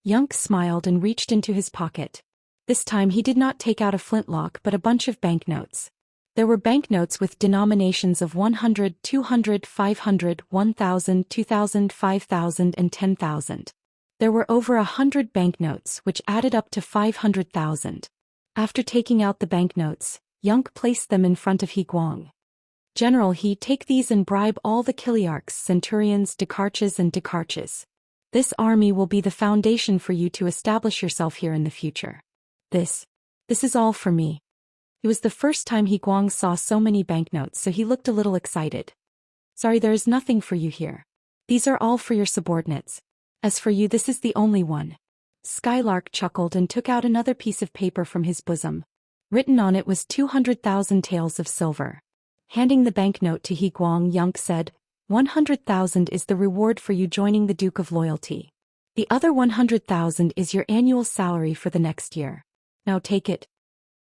Yunk smiled and reached into his pocket. This time he did not take out a flintlock but a bunch of banknotes. There were banknotes with denominations of 100, 200, 500, 1,000, 2,000, 5,000 and 10,000. There were over 100 banknotes which added up to 500,000. After taking out the banknotes, Yunk placed them in front of He Guang. General He, take these and bribe all the Kiliarchs, centurions, Decharches and Decharches. This army will be the foundation for you to establish yourself here in the future. This is all for me. It was the first time He Guang saw so many banknotes, so he looked a little excited. Sorry, there is nothing for you here. These are all for your subordinates. As for you, this is the only one. Skylark chuckled and took out another piece of paper from his bosom. Written on it was 200,000 taels of silver. Handing the banknote to He Guang, Yunk said, 100,000 is the reward for you joining the Duke of Loyalty. The other 100,000 is your annual salary for the next year. Now take it.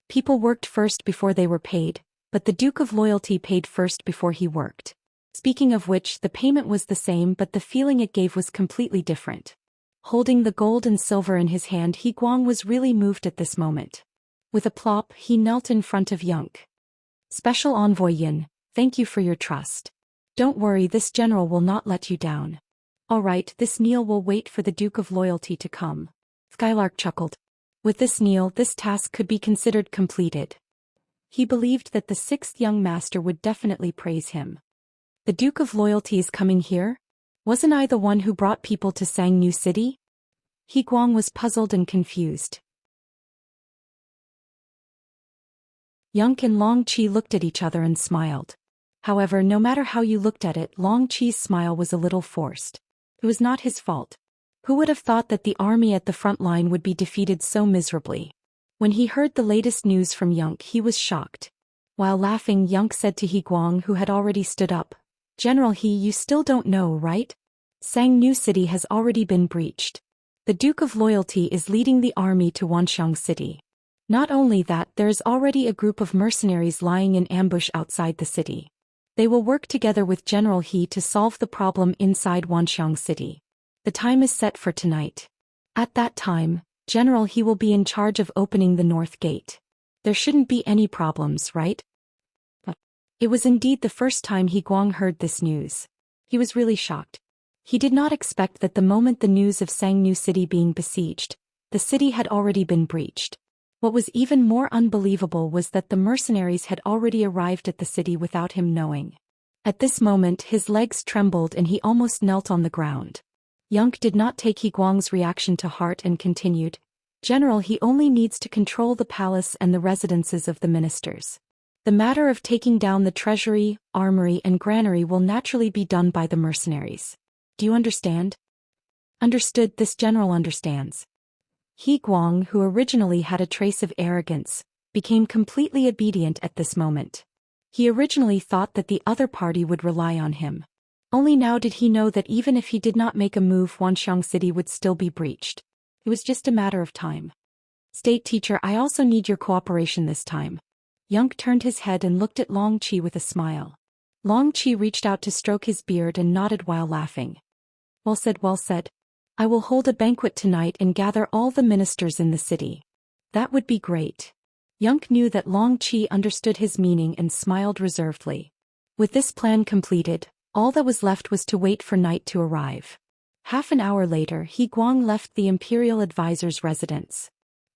People worked first before they were paid, but the Duke of Loyalty paid first before he worked. Speaking of which, the payment was the same but the feeling it gave was completely different. Holding the gold and silver in his hand, He Guang was really moved at this moment. With a plop, he knelt in front of Yunk. Special Envoy Yin, thank you for your trust. Don't worry, this general will not let you down. All right, this kneel will wait for the Duke of Loyalty to come. Skylark chuckled. With this kneel, this task could be considered completed. He believed that the sixth young master would definitely praise him. The Duke of Loyalty is coming here? Wasn't I the one who brought people to Xianxia City? He Guang was puzzled and confused. Yunk and Long Qi looked at each other and smiled. However, no matter how you looked at it, Long Qi's smile was a little forced. It was not his fault. Who would have thought that the army at the front line would be defeated so miserably? When he heard the latest news from Yunk, he was shocked. While laughing, Yunk said to He Guang, who had already stood up, General He, you still don't know, right? Xianxia City has already been breached. The Duke of Loyalty is leading the army to Wuxia City. Not only that, there is already a group of mercenaries lying in ambush outside the city. They will work together with General He to solve the problem inside Wuxia City. The time is set for tonight. At that time, General He will be in charge of opening the north gate. There shouldn't be any problems, right? It was indeed the first time He Guang heard this news. He was really shocked. He did not expect that the moment the news of Xianxia City being besieged, the city had already been breached. What was even more unbelievable was that the mercenaries had already arrived at the city without him knowing. At this moment his legs trembled and he almost knelt on the ground. Yunk did not take He Guang's reaction to heart and continued, General, he only needs to control the palace and the residences of the ministers. The matter of taking down the treasury, armory and granary will naturally be done by the mercenaries. Do you understand? Understood, this general understands. He Guang, who originally had a trace of arrogance, became completely obedient at this moment. He originally thought that the other party would rely on him. Only now did he know that even if he did not make a move, Wuxia City would still be breached. It was just a matter of time. State teacher, I also need your cooperation this time. Yunk turned his head and looked at Long Qi with a smile. Long Qi reached out to stroke his beard and nodded while laughing. Well said, well said. I will hold a banquet tonight and gather all the ministers in the city. That would be great. Yunk knew that Long Qi understood his meaning and smiled reservedly. With this plan completed, all that was left was to wait for night to arrive. Half an hour later, He Guang left the imperial advisor's residence.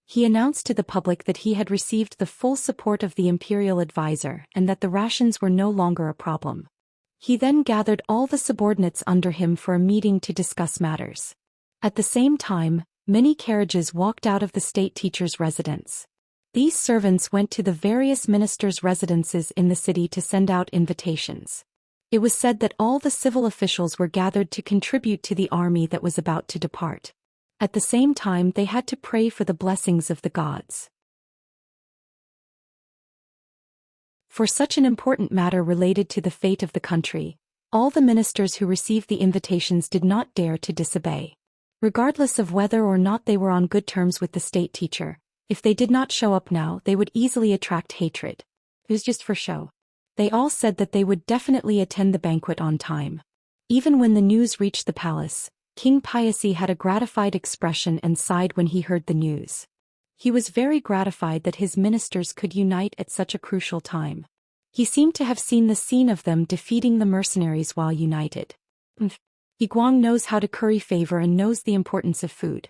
He announced to the public that he had received the full support of the imperial advisor and that the rations were no longer a problem. He then gathered all the subordinates under him for a meeting to discuss matters. At the same time, many carriages walked out of the state teacher's residence. These servants went to the various ministers' residences in the city to send out invitations. It was said that all the civil officials were gathered to contribute to the army that was about to depart. At the same time, they had to pray for the blessings of the gods. For such an important matter related to the fate of the country, all the ministers who received the invitations did not dare to disobey. Regardless of whether or not they were on good terms with the state teacher, if they did not show up now, they would easily attract hatred. It was just for show. They all said that they would definitely attend the banquet on time. Even when the news reached the palace, King Piasi had a gratified expression and sighed when he heard the news. He was very gratified that his ministers could unite at such a crucial time. He seemed to have seen the scene of them defeating the mercenaries while united. Guang knows how to curry favor and knows the importance of food.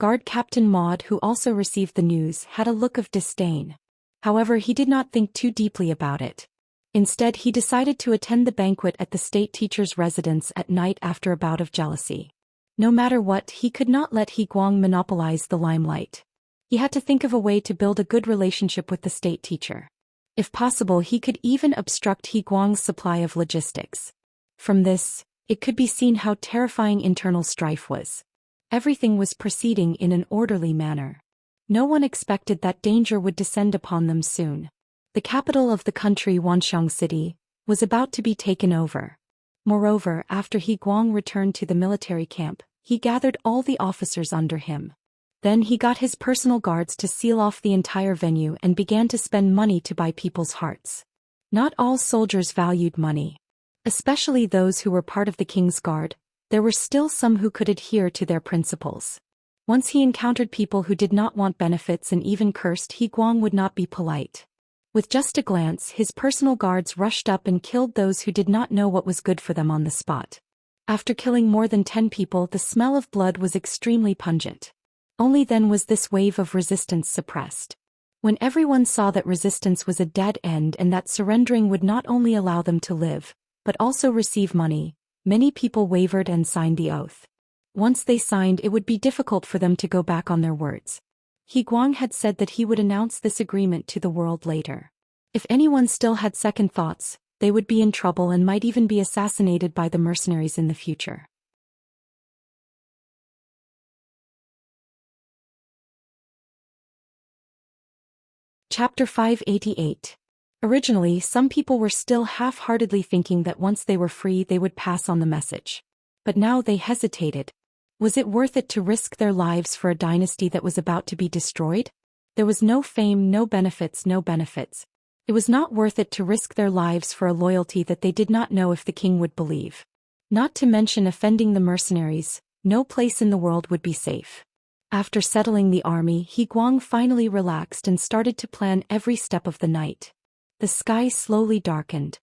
Guard Captain Maud, who also received the news, had a look of disdain. However, he did not think too deeply about it. Instead, he decided to attend the banquet at the state teacher's residence at night after a bout of jealousy. No matter what, he could not let Guang monopolize the limelight. He had to think of a way to build a good relationship with the state teacher. If possible, he could even obstruct Guang's supply of logistics. From this, it could be seen how terrifying internal strife was. Everything was proceeding in an orderly manner. No one expected that danger would descend upon them soon. The capital of the country, Wanxiang City, was about to be taken over. Moreover, after Guang returned to the military camp, he gathered all the officers under him. Then he got his personal guards to seal off the entire venue and began to spend money to buy people's hearts. Not all soldiers valued money. Especially those who were part of the king's guard, there were still some who could adhere to their principles. Once he encountered people who did not want benefits and even cursed, Guang would not be polite. With just a glance, his personal guards rushed up and killed those who did not know what was good for them on the spot. After killing more than 10 people, the smell of blood was extremely pungent. Only then was this wave of resistance suppressed. When everyone saw that resistance was a dead end and that surrendering would not only allow them to live, but also receive money, many people wavered and signed the oath. Once they signed, it would be difficult for them to go back on their words. Guang had said that he would announce this agreement to the world later. If anyone still had second thoughts, they would be in trouble and might even be assassinated by the mercenaries in the future. Chapter 588. Originally, some people were still half-heartedly thinking that once they were free they would pass on the message. But now they hesitated. Was it worth it to risk their lives for a dynasty that was about to be destroyed? There was no fame, no benefits, no benefits. It was not worth it to risk their lives for a loyalty that they did not know if the king would believe. Not to mention offending the mercenaries, no place in the world would be safe. After settling the army, Guang finally relaxed and started to plan every step of the night. The sky slowly darkened.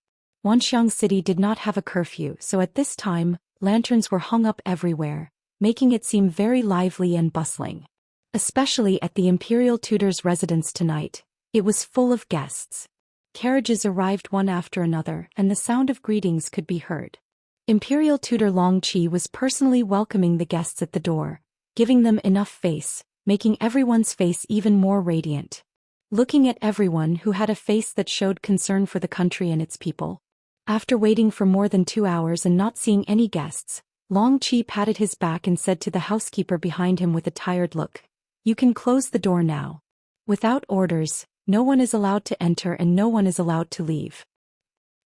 Wanxiang City did not have a curfew, so at this time, lanterns were hung up everywhere, making it seem very lively and bustling. Especially at the imperial tutor's residence tonight, it was full of guests. Carriages arrived one after another, and the sound of greetings could be heard. Imperial tutor Long Qi was personally welcoming the guests at the door, giving them enough face, making everyone's face even more radiant. Looking at everyone who had a face that showed concern for the country and its people. After waiting for more than 2 hours and not seeing any guests, Long Qi patted his back and said to the housekeeper behind him with a tired look, "You can close the door now. Without orders, no one is allowed to enter and no one is allowed to leave."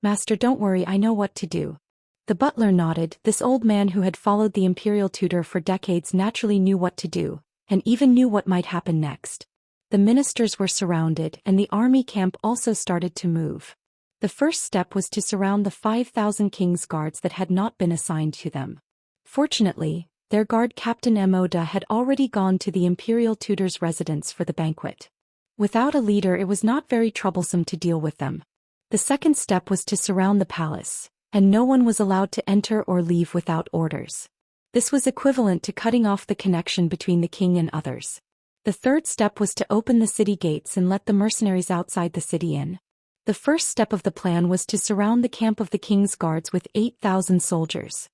"Master, don't worry, I know what to do." The butler nodded. This old man who had followed the imperial tutor for decades naturally knew what to do, and even knew what might happen next. The ministers were surrounded and the army camp also started to move. The first step was to surround the 5,000 king's guards that had not been assigned to them. Fortunately, their guard Captain Emoda had already gone to the imperial tutor's residence for the banquet. Without a leader, it was not very troublesome to deal with them. The second step was to surround the palace, and no one was allowed to enter or leave without orders. This was equivalent to cutting off the connection between the king and others. The third step was to open the city gates and let the mercenaries outside the city in. The first step of the plan was to surround the camp of the king's guards with 8,000 soldiers.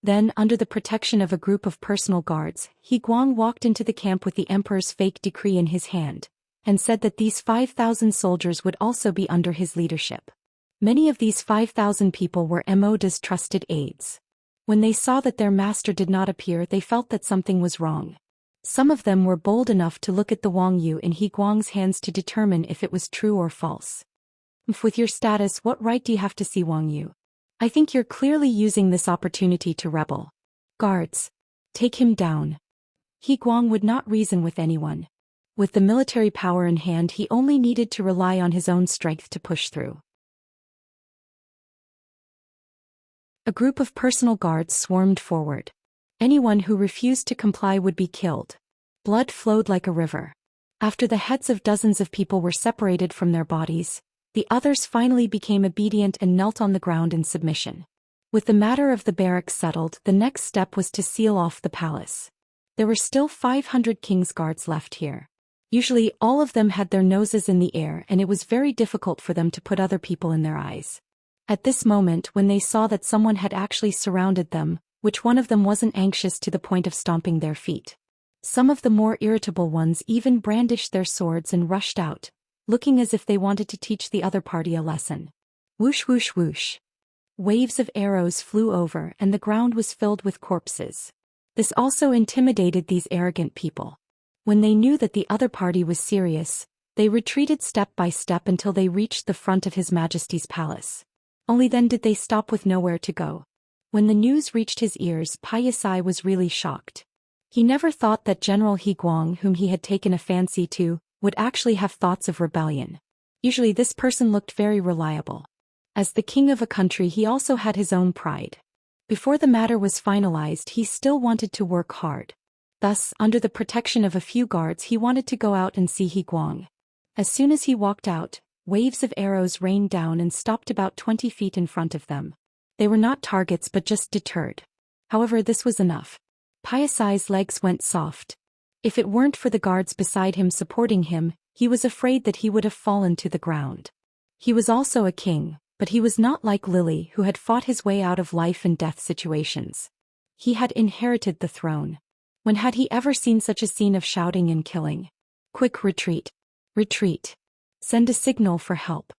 Then, under the protection of a group of personal guards, Guang walked into the camp with the emperor's fake decree in his hand, and said that these 5,000 soldiers would also be under his leadership. Many of these 5,000 people were Emoda's trusted aides. When they saw that their master did not appear, they felt that something was wrong. Some of them were bold enough to look at the Wang Yu in Guang's hands to determine if it was true or false. "With your status, what right do you have to see Wang Yu? I think you're clearly using this opportunity to rebel. Guards, take him down." Guang would not reason with anyone. With the military power in hand, he only needed to rely on his own strength to push through. A group of personal guards swarmed forward. Anyone who refused to comply would be killed. Blood flowed like a river. After the heads of dozens of people were separated from their bodies, the others finally became obedient and knelt on the ground in submission. With the matter of the barracks settled, the next step was to seal off the palace. There were still 500 king's guards left here. Usually all of them had their noses in the air and it was very difficult for them to put other people in their eyes. At this moment, when they saw that someone had actually surrounded them, which one of them wasn't anxious to the point of stomping their feet. Some of the more irritable ones even brandished their swords and rushed out, looking as if they wanted to teach the other party a lesson. Whoosh whoosh whoosh. Waves of arrows flew over and the ground was filled with corpses. This also intimidated these arrogant people. When they knew that the other party was serious, they retreated step by step until they reached the front of His Majesty's palace. Only then did they stop with nowhere to go. When the news reached his ears, Paisai was really shocked. He never thought that General He Guang, whom he had taken a fancy to, would actually have thoughts of rebellion. Usually this person looked very reliable. As the king of a country, he also had his own pride. Before the matter was finalized, he still wanted to work hard. Thus, under the protection of a few guards, he wanted to go out and see He Guang. As soon as he walked out, waves of arrows rained down and stopped about 20 feet in front of them. They were not targets but just deterred. However, this was enough. Paisai's legs went soft. If it weren't for the guards beside him supporting him, he was afraid that he would have fallen to the ground. He was also a king, but he was not like Lily, who had fought his way out of life and death situations. He had inherited the throne. When had he ever seen such a scene of shouting and killing? Quick retreat. Retreat. Send a signal for help.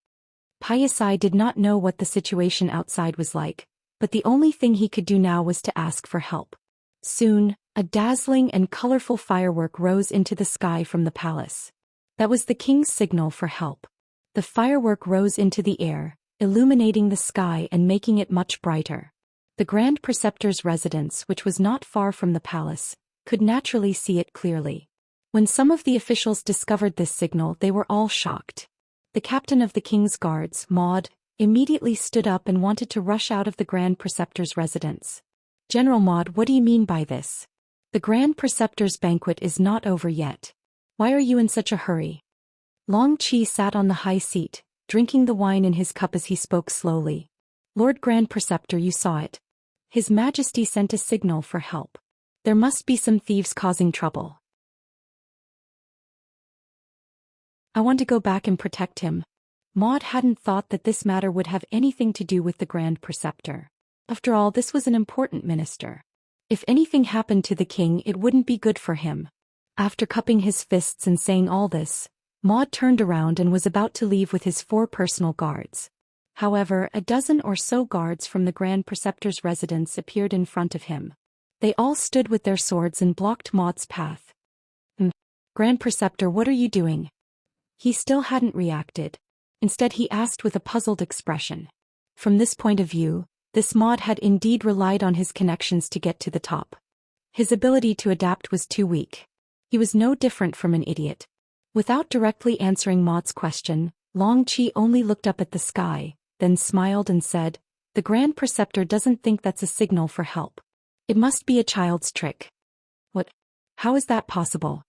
Paisai did not know what the situation outside was like, but the only thing he could do now was to ask for help. Soon, a dazzling and colorful firework rose into the sky from the palace. That was the king's signal for help. The firework rose into the air, illuminating the sky and making it much brighter. The Grand Preceptor's residence, which was not far from the palace, could naturally see it clearly. When some of the officials discovered this signal, they were all shocked. The captain of the king's guards, Maud, immediately stood up and wanted to rush out of the Grand Preceptor's residence. General Maud, what do you mean by this? The Grand Preceptor's banquet is not over yet. Why are you in such a hurry? Long Qi sat on the high seat, drinking the wine in his cup as he spoke slowly. Lord Grand Preceptor, you saw it. His Majesty sent a signal for help. There must be some thieves causing trouble. I want to go back and protect him. Maud hadn't thought that this matter would have anything to do with the Grand Preceptor. After all, this was an important minister. If anything happened to the king, it wouldn't be good for him. After cupping his fists and saying all this, Maud turned around and was about to leave with his 4 personal guards. However, a dozen or so guards from the Grand Preceptor's residence appeared in front of him. They all stood with their swords and blocked Maud's path. Grand Preceptor, what are you doing? He still hadn't reacted. Instead, he asked with a puzzled expression. From this point of view, this Maud had indeed relied on his connections to get to the top. His ability to adapt was too weak. He was no different from an idiot. Without directly answering Maud's question, Long Qi only looked up at the sky, then smiled and said, "The Grand Preceptor doesn't think that's a signal for help. It must be a child's trick." What? How is that possible?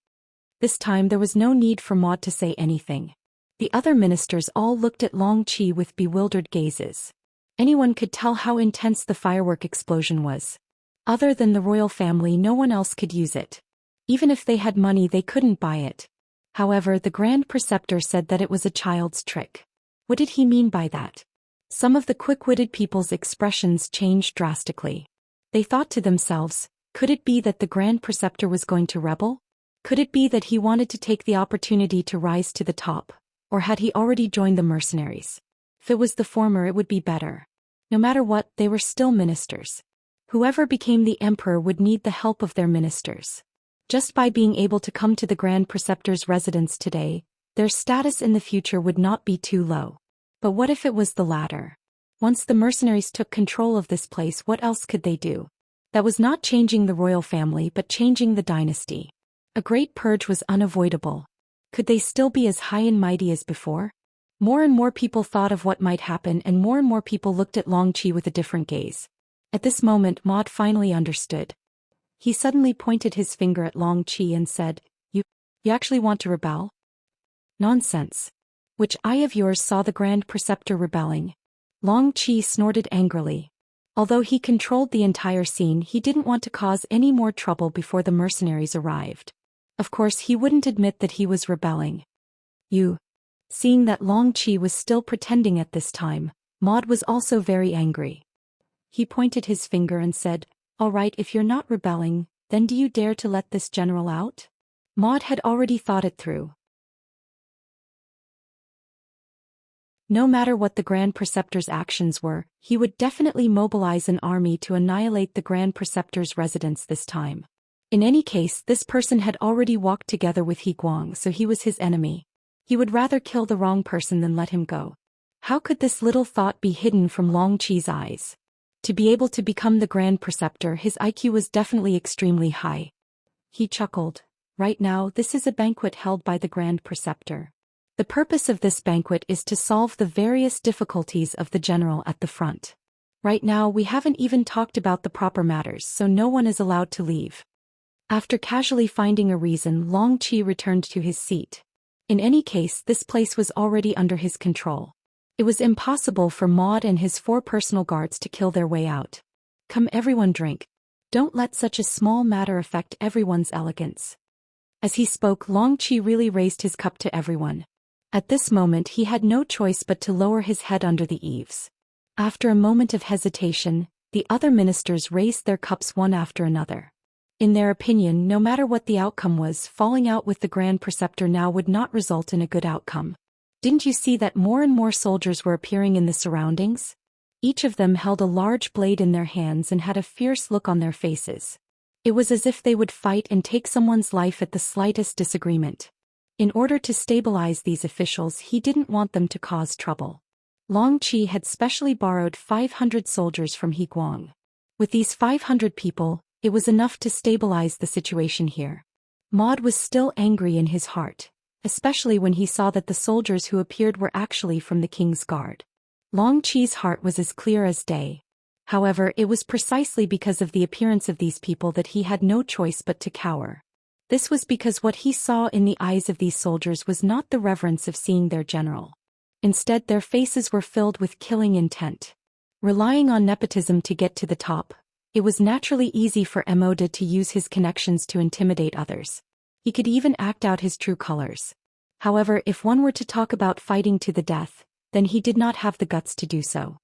This time there was no need for Maud to say anything. The other ministers all looked at Long Qi with bewildered gazes. Anyone could tell how intense the firework explosion was. Other than the royal family, no one else could use it. Even if they had money, they couldn't buy it. However, the Grand Preceptor said that it was a child's trick. What did he mean by that? Some of the quick-witted people's expressions changed drastically. They thought to themselves, could it be that the Grand Preceptor was going to rebel? Could it be that he wanted to take the opportunity to rise to the top? Or had he already joined the mercenaries? If it was the former, it would be better. No matter what, they were still ministers. Whoever became the emperor would need the help of their ministers. Just by being able to come to the Grand Preceptor's residence today, their status in the future would not be too low. But what if it was the latter? Once the mercenaries took control of this place, what else could they do? That was not changing the royal family but changing the dynasty. A great purge was unavoidable. Could they still be as high and mighty as before? More and more people thought of what might happen, and more people looked at Long Qi with a different gaze. At this moment Maud finally understood. He suddenly pointed his finger at Long Qi and said, You actually want to rebel? Nonsense. Which eye of yours saw the Grand Preceptor rebelling? Long Qi snorted angrily. Although he controlled the entire scene, he didn't want to cause any more trouble before the mercenaries arrived. Of course he wouldn't admit that he was rebelling. Seeing that Long Qi was still pretending at this time, Maud was also very angry. He pointed his finger and said, All right, if you're not rebelling, then do you dare to let this general out? Maud had already thought it through. No matter what the Grand Preceptor's actions were, he would definitely mobilize an army to annihilate the Grand Preceptor's residence this time. In any case, this person had already walked together with He Guang, so he was his enemy. He would rather kill the wrong person than let him go. How could this little thought be hidden from Long Qi's eyes? To be able to become the Grand Preceptor, his IQ was definitely extremely high. He chuckled. Right now, this is a banquet held by the Grand Preceptor. The purpose of this banquet is to solve the various difficulties of the general at the front. Right now we haven't even talked about the proper matters, so no one is allowed to leave. After casually finding a reason, Long Qi returned to his seat. In any case, this place was already under his control. It was impossible for Maud and his 4 personal guards to kill their way out. Come everyone, drink. Don't let such a small matter affect everyone's elegance. As he spoke, Long Qi really raised his cup to everyone. At this moment he had no choice but to lower his head under the eaves. After a moment of hesitation, the other ministers raised their cups one after another. In their opinion, no matter what the outcome was, falling out with the Grand Preceptor now would not result in a good outcome. Didn't you see that more and more soldiers were appearing in the surroundings? Each of them held a large blade in their hands and had a fierce look on their faces. It was as if they would fight and take someone's life at the slightest disagreement. In order to stabilize these officials, he didn't want them to cause trouble. Long Qi had specially borrowed 500 soldiers from He Guang. With these 500 people, it was enough to stabilize the situation here. Maud was still angry in his heart, especially when he saw that the soldiers who appeared were actually from the king's guard. Long Qi's heart was as clear as day. However, it was precisely because of the appearance of these people that he had no choice but to cower. This was because what he saw in the eyes of these soldiers was not the reverence of seeing their general. Instead, their faces were filled with killing intent. Relying on nepotism to get to the top, it was naturally easy for Emoda to use his connections to intimidate others. He could even act out his true colors. However, if one were to talk about fighting to the death, then he did not have the guts to do so.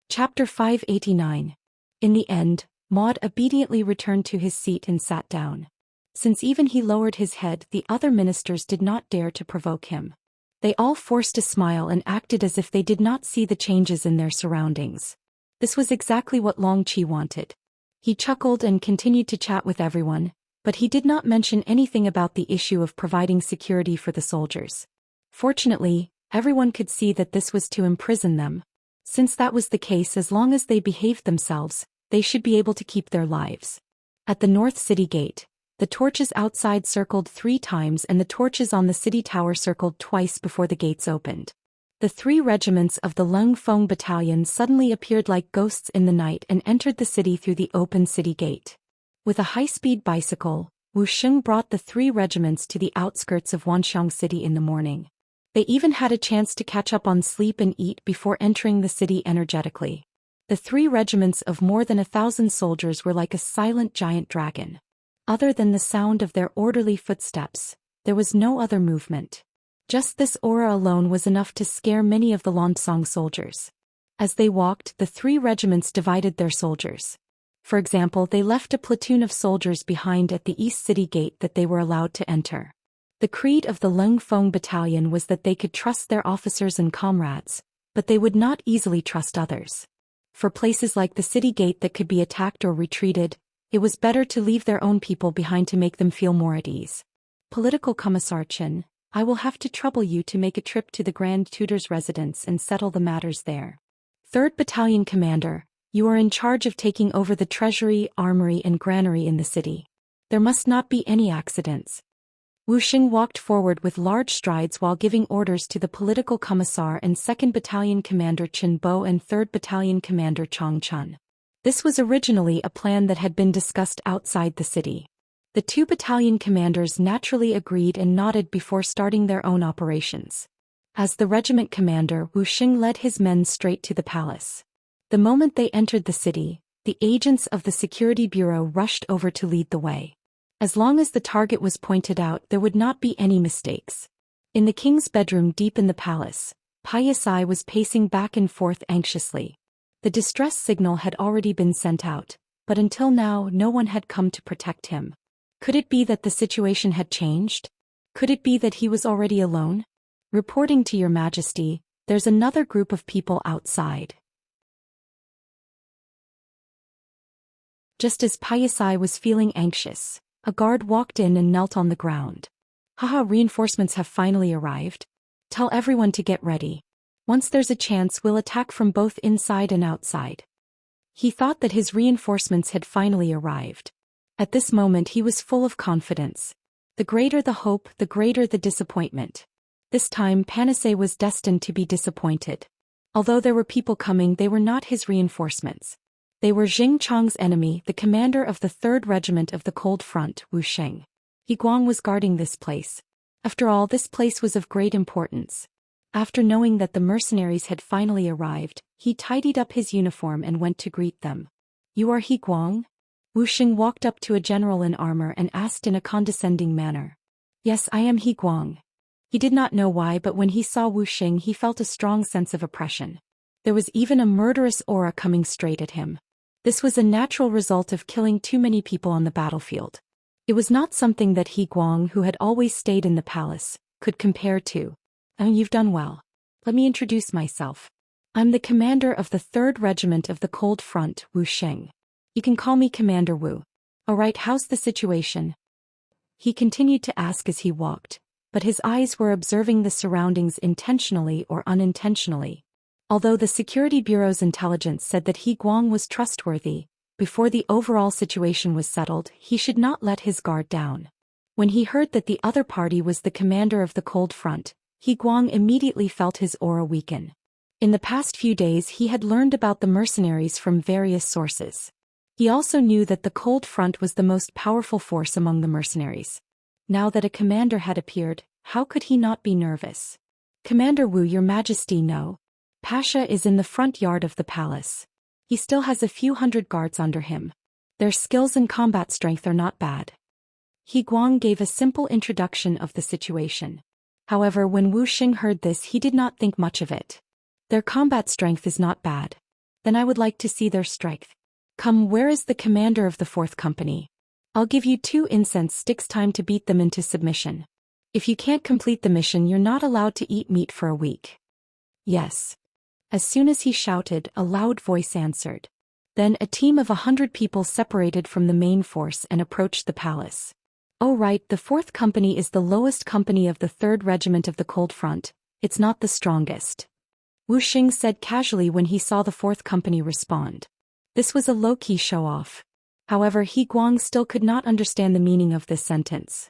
Chapter 589. In the end, Maud obediently returned to his seat and sat down. Since even he lowered his head, the other ministers did not dare to provoke him. They all forced a smile and acted as if they did not see the changes in their surroundings. This was exactly what Long Qi wanted. He chuckled and continued to chat with everyone, but he did not mention anything about the issue of providing security for the soldiers. Fortunately, everyone could see that this was to imprison them. Since that was the case, as long as they behaved themselves, they should be able to keep their lives. At the North City Gate, the torches outside circled 3 times and the torches on the city tower circled twice before the gates opened. The 3 regiments of the Lung Feng Battalion suddenly appeared like ghosts in the night and entered the city through the open city gate. With a high-speed bicycle, Wuxia brought the 3 regiments to the outskirts of Wanxiang City in the morning. They even had a chance to catch up on sleep and eat before entering the city energetically. The 3 regiments of more than 1,000 soldiers were like a silent giant dragon. Other than the sound of their orderly footsteps, there was no other movement. Just this aura alone was enough to scare many of the Lansong soldiers. As they walked, the 3 regiments divided their soldiers. For example, they left a platoon of soldiers behind at the East City Gate that they were allowed to enter. The creed of the Lung Feng Battalion was that they could trust their officers and comrades, but they would not easily trust others. For places like the city gate that could be attacked or retreated, it was better to leave their own people behind to make them feel more at ease. Political Commissar Chen, I will have to trouble you to make a trip to the Grand Tutor's residence and settle the matters there. 3rd Battalion Commander, you are in charge of taking over the treasury, armory and granary in the city. There must not be any accidents. Wuxia walked forward with large strides while giving orders to the political commissar and 2nd Battalion Commander Chen Bo and 3rd Battalion Commander Chong Chun. This was originally a plan that had been discussed outside the city. The 2 battalion commanders naturally agreed and nodded before starting their own operations. As the regiment commander, Wuxia led his men straight to the palace. The moment they entered the city, the agents of the security bureau rushed over to lead the way. As long as the target was pointed out, there would not be any mistakes. In the king's bedroom deep in the palace, Payasai was pacing back and forth anxiously. The distress signal had already been sent out, but until now no one had come to protect him. Could it be that the situation had changed? Could it be that he was already alone? Reporting to your majesty, there's another group of people outside. Just as Payasai was feeling anxious, a guard walked in and knelt on the ground. Haha, reinforcements have finally arrived. Tell everyone to get ready. Once there's a chance, we'll attack from both inside and outside. He thought that his reinforcements had finally arrived. At this moment he was full of confidence. The greater the hope, the greater the disappointment. This time Panacea was destined to be disappointed. Although there were people coming, they were not his reinforcements. They were Jing Chong's enemy, the commander of the 3rd Regiment of the Cold Front, Wuxia. He Guang was guarding this place. After all, this place was of great importance. After knowing that the mercenaries had finally arrived, he tidied up his uniform and went to greet them. You are He Guang? Wuxia walked up to a general in armor and asked in a condescending manner. Yes, I am He Guang. He did not know why, but when he saw Wuxia he felt a strong sense of oppression. There was even a murderous aura coming straight at him. This was a natural result of killing too many people on the battlefield. It was not something that He Guang, who had always stayed in the palace, could compare to. Oh, you've done well. Let me introduce myself. I'm the commander of the 3rd Regiment of the Cold Front, Wuxia. You can call me Commander Wu. Alright, how's the situation? He continued to ask as he walked, but his eyes were observing the surroundings intentionally or unintentionally. Although the Security Bureau's intelligence said that He Guang was trustworthy, before the overall situation was settled, he should not let his guard down. When he heard that the other party was the commander of the Cold Front, He Guang immediately felt his aura weaken. In the past few days he had learned about the mercenaries from various sources. He also knew that the Cold Front was the most powerful force among the mercenaries. Now that a commander had appeared, how could he not be nervous? Commander Wu, your majesty, no. Pasha is in the front yard of the palace. He still has a few hundred guards under him. Their skills and combat strength are not bad. He Guang gave a simple introduction of the situation. However, when Wuxia heard this, he did not think much of it. Their combat strength is not bad. Then I would like to see their strength. Come, where is the commander of the 4th Company? I'll give you 2 incense sticks, time to beat them into submission. If you can't complete the mission, you're not allowed to eat meat for a week. Yes. As soon as he shouted, a loud voice answered. Then a team of 100 people separated from the main force and approached the palace. Oh right, the 4th Company is the lowest company of the 3rd Regiment of the Cold Front. It's not the strongest. Wuxia said casually when he saw the 4th Company respond. This was a low-key show-off. However, He Guang still could not understand the meaning of this sentence.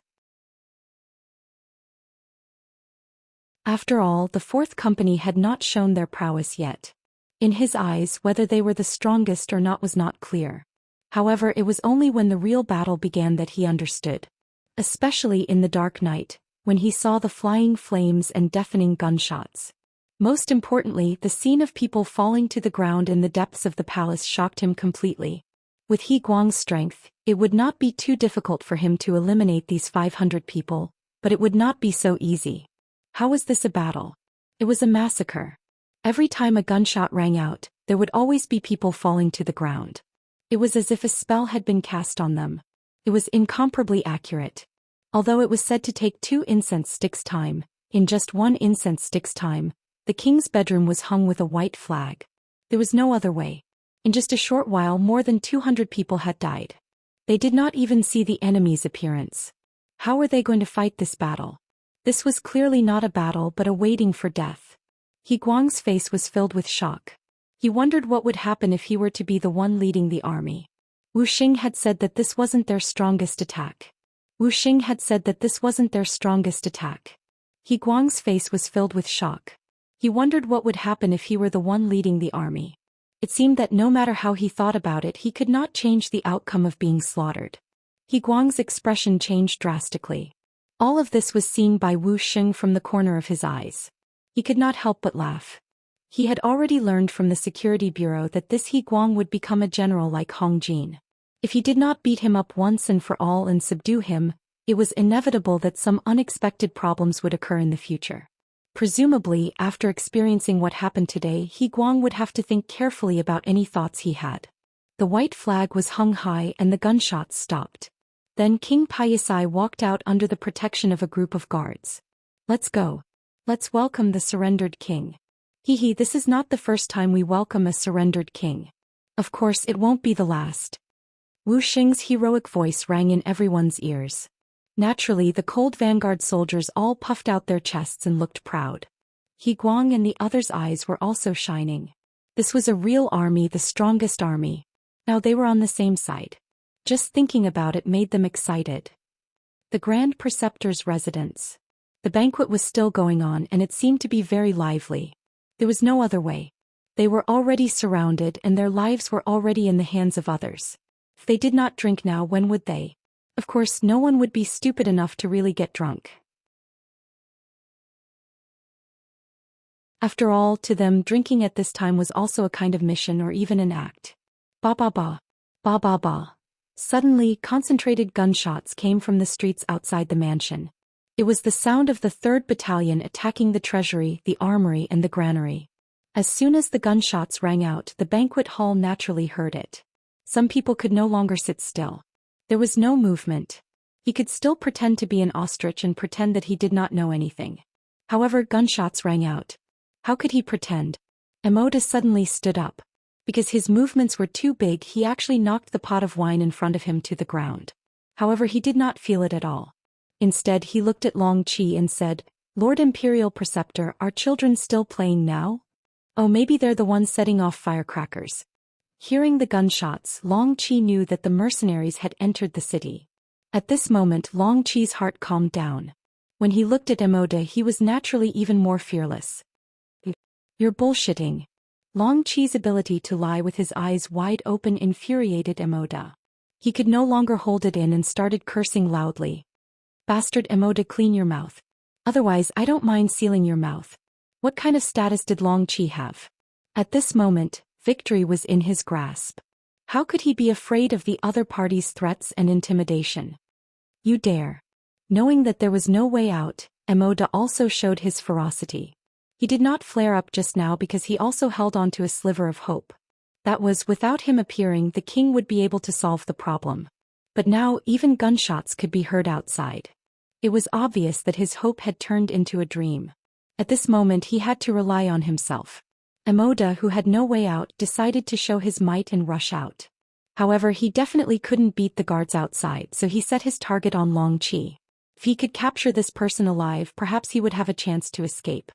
After all, the 4th Company had not shown their prowess yet. In his eyes, whether they were the strongest or not was not clear. However, it was only when the real battle began that he understood. Especially in the dark night, when he saw the flying flames and deafening gunshots. Most importantly, the scene of people falling to the ground in the depths of the palace shocked him completely. With He Guang's strength, it would not be too difficult for him to eliminate these 500 people, but it would not be so easy. How was this a battle? It was a massacre. Every time a gunshot rang out, there would always be people falling to the ground. It was as if a spell had been cast on them. It was incomparably accurate. Although it was said to take 2 incense sticks time, in just 1 incense stick's time, the king's bedroom was hung with a white flag. There was no other way. In just a short while, more than 200 people had died. They did not even see the enemy's appearance. How were they going to fight this battle? This was clearly not a battle but a waiting for death. He Guang's face was filled with shock. He wondered what would happen if he were to be the one leading the army. Wuxia had said that this wasn't their strongest attack. Wu Xing had said that this wasn't their strongest attack. He Guang's face was filled with shock. He wondered what would happen if he were the one leading the army. It seemed that no matter how he thought about it, he could not change the outcome of being slaughtered. He Guang's expression changed drastically. All of this was seen by Wu Xing from the corner of his eyes. He could not help but laugh. He had already learned from the security bureau that this He Guang would become a general like Hong Jin. If he did not beat him up once and for all and subdue him, it was inevitable that some unexpected problems would occur in the future. Presumably, after experiencing what happened today, He Guang would have to think carefully about any thoughts he had. The white flag was hung high and the gunshots stopped. Then King Paisai walked out under the protection of a group of guards. Let's go. Let's welcome the surrendered king. Hee, this is not the first time we welcome a surrendered king. Of course it won't be the last. Wu Xing's heroic voice rang in everyone's ears. Naturally, the cold vanguard soldiers all puffed out their chests and looked proud. He Guang and the others' eyes were also shining. This was a real army, the strongest army. Now they were on the same side. Just thinking about it made them excited. The Grand Preceptor's residence. The banquet was still going on and it seemed to be very lively. There was no other way. They were already surrounded and their lives were already in the hands of others. If they did not drink now, when would they? Of course, no one would be stupid enough to really get drunk. After all, to them, drinking at this time was also a kind of mission or even an act. Ba ba ba. Ba ba ba. Suddenly, concentrated gunshots came from the streets outside the mansion. It was the sound of the 3rd Battalion attacking the treasury, the armory and the granary. As soon as the gunshots rang out, the banquet hall naturally heard it. Some people could no longer sit still. There was no movement. He could still pretend to be an ostrich and pretend that he did not know anything. However, gunshots rang out. How could he pretend? Immortal suddenly stood up. Because his movements were too big, he actually knocked the pot of wine in front of him to the ground. However, he did not feel it at all. Instead, he looked at Long Qi and said, "Lord Imperial Preceptor, are children still playing now? Oh, maybe they're the ones setting off firecrackers." Hearing the gunshots, Long Qi knew that the mercenaries had entered the city. At this moment, Long Qi's heart calmed down. When he looked at Immortal, he was naturally even more fearless. "You're bullshitting." Long Qi's ability to lie with his eyes wide open infuriated Immortal. He could no longer hold it in and started cursing loudly. "Bastard Immortal, clean your mouth. Otherwise I don't mind sealing your mouth." What kind of status did Long Qi have? At this moment, victory was in his grasp. How could he be afraid of the other party's threats and intimidation? "You dare." Knowing that there was no way out, Immortal also showed his ferocity. He did not flare up just now because he also held on to a sliver of hope. That was, without him appearing, the king would be able to solve the problem. But now even gunshots could be heard outside. It was obvious that his hope had turned into a dream. At this moment he had to rely on himself. Immortal, who had no way out, decided to show his might and rush out. However, he definitely couldn't beat the guards outside, so he set his target on Long Qi. If he could capture this person alive, perhaps he would have a chance to escape.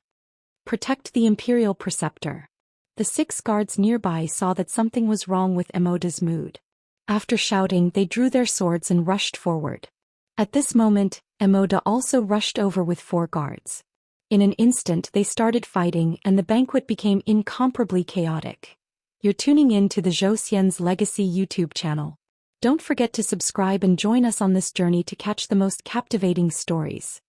Protect the Imperial Preceptor. The 6 guards nearby saw that something was wrong with Immortal's mood. After shouting, they drew their swords and rushed forward. At this moment, Immortal also rushed over with 4 guards. In an instant they started fighting and the banquet became incomparably chaotic. You're tuning in to the Zhou Xian's Legacy YouTube channel. Don't forget to subscribe and join us on this journey to catch the most captivating stories.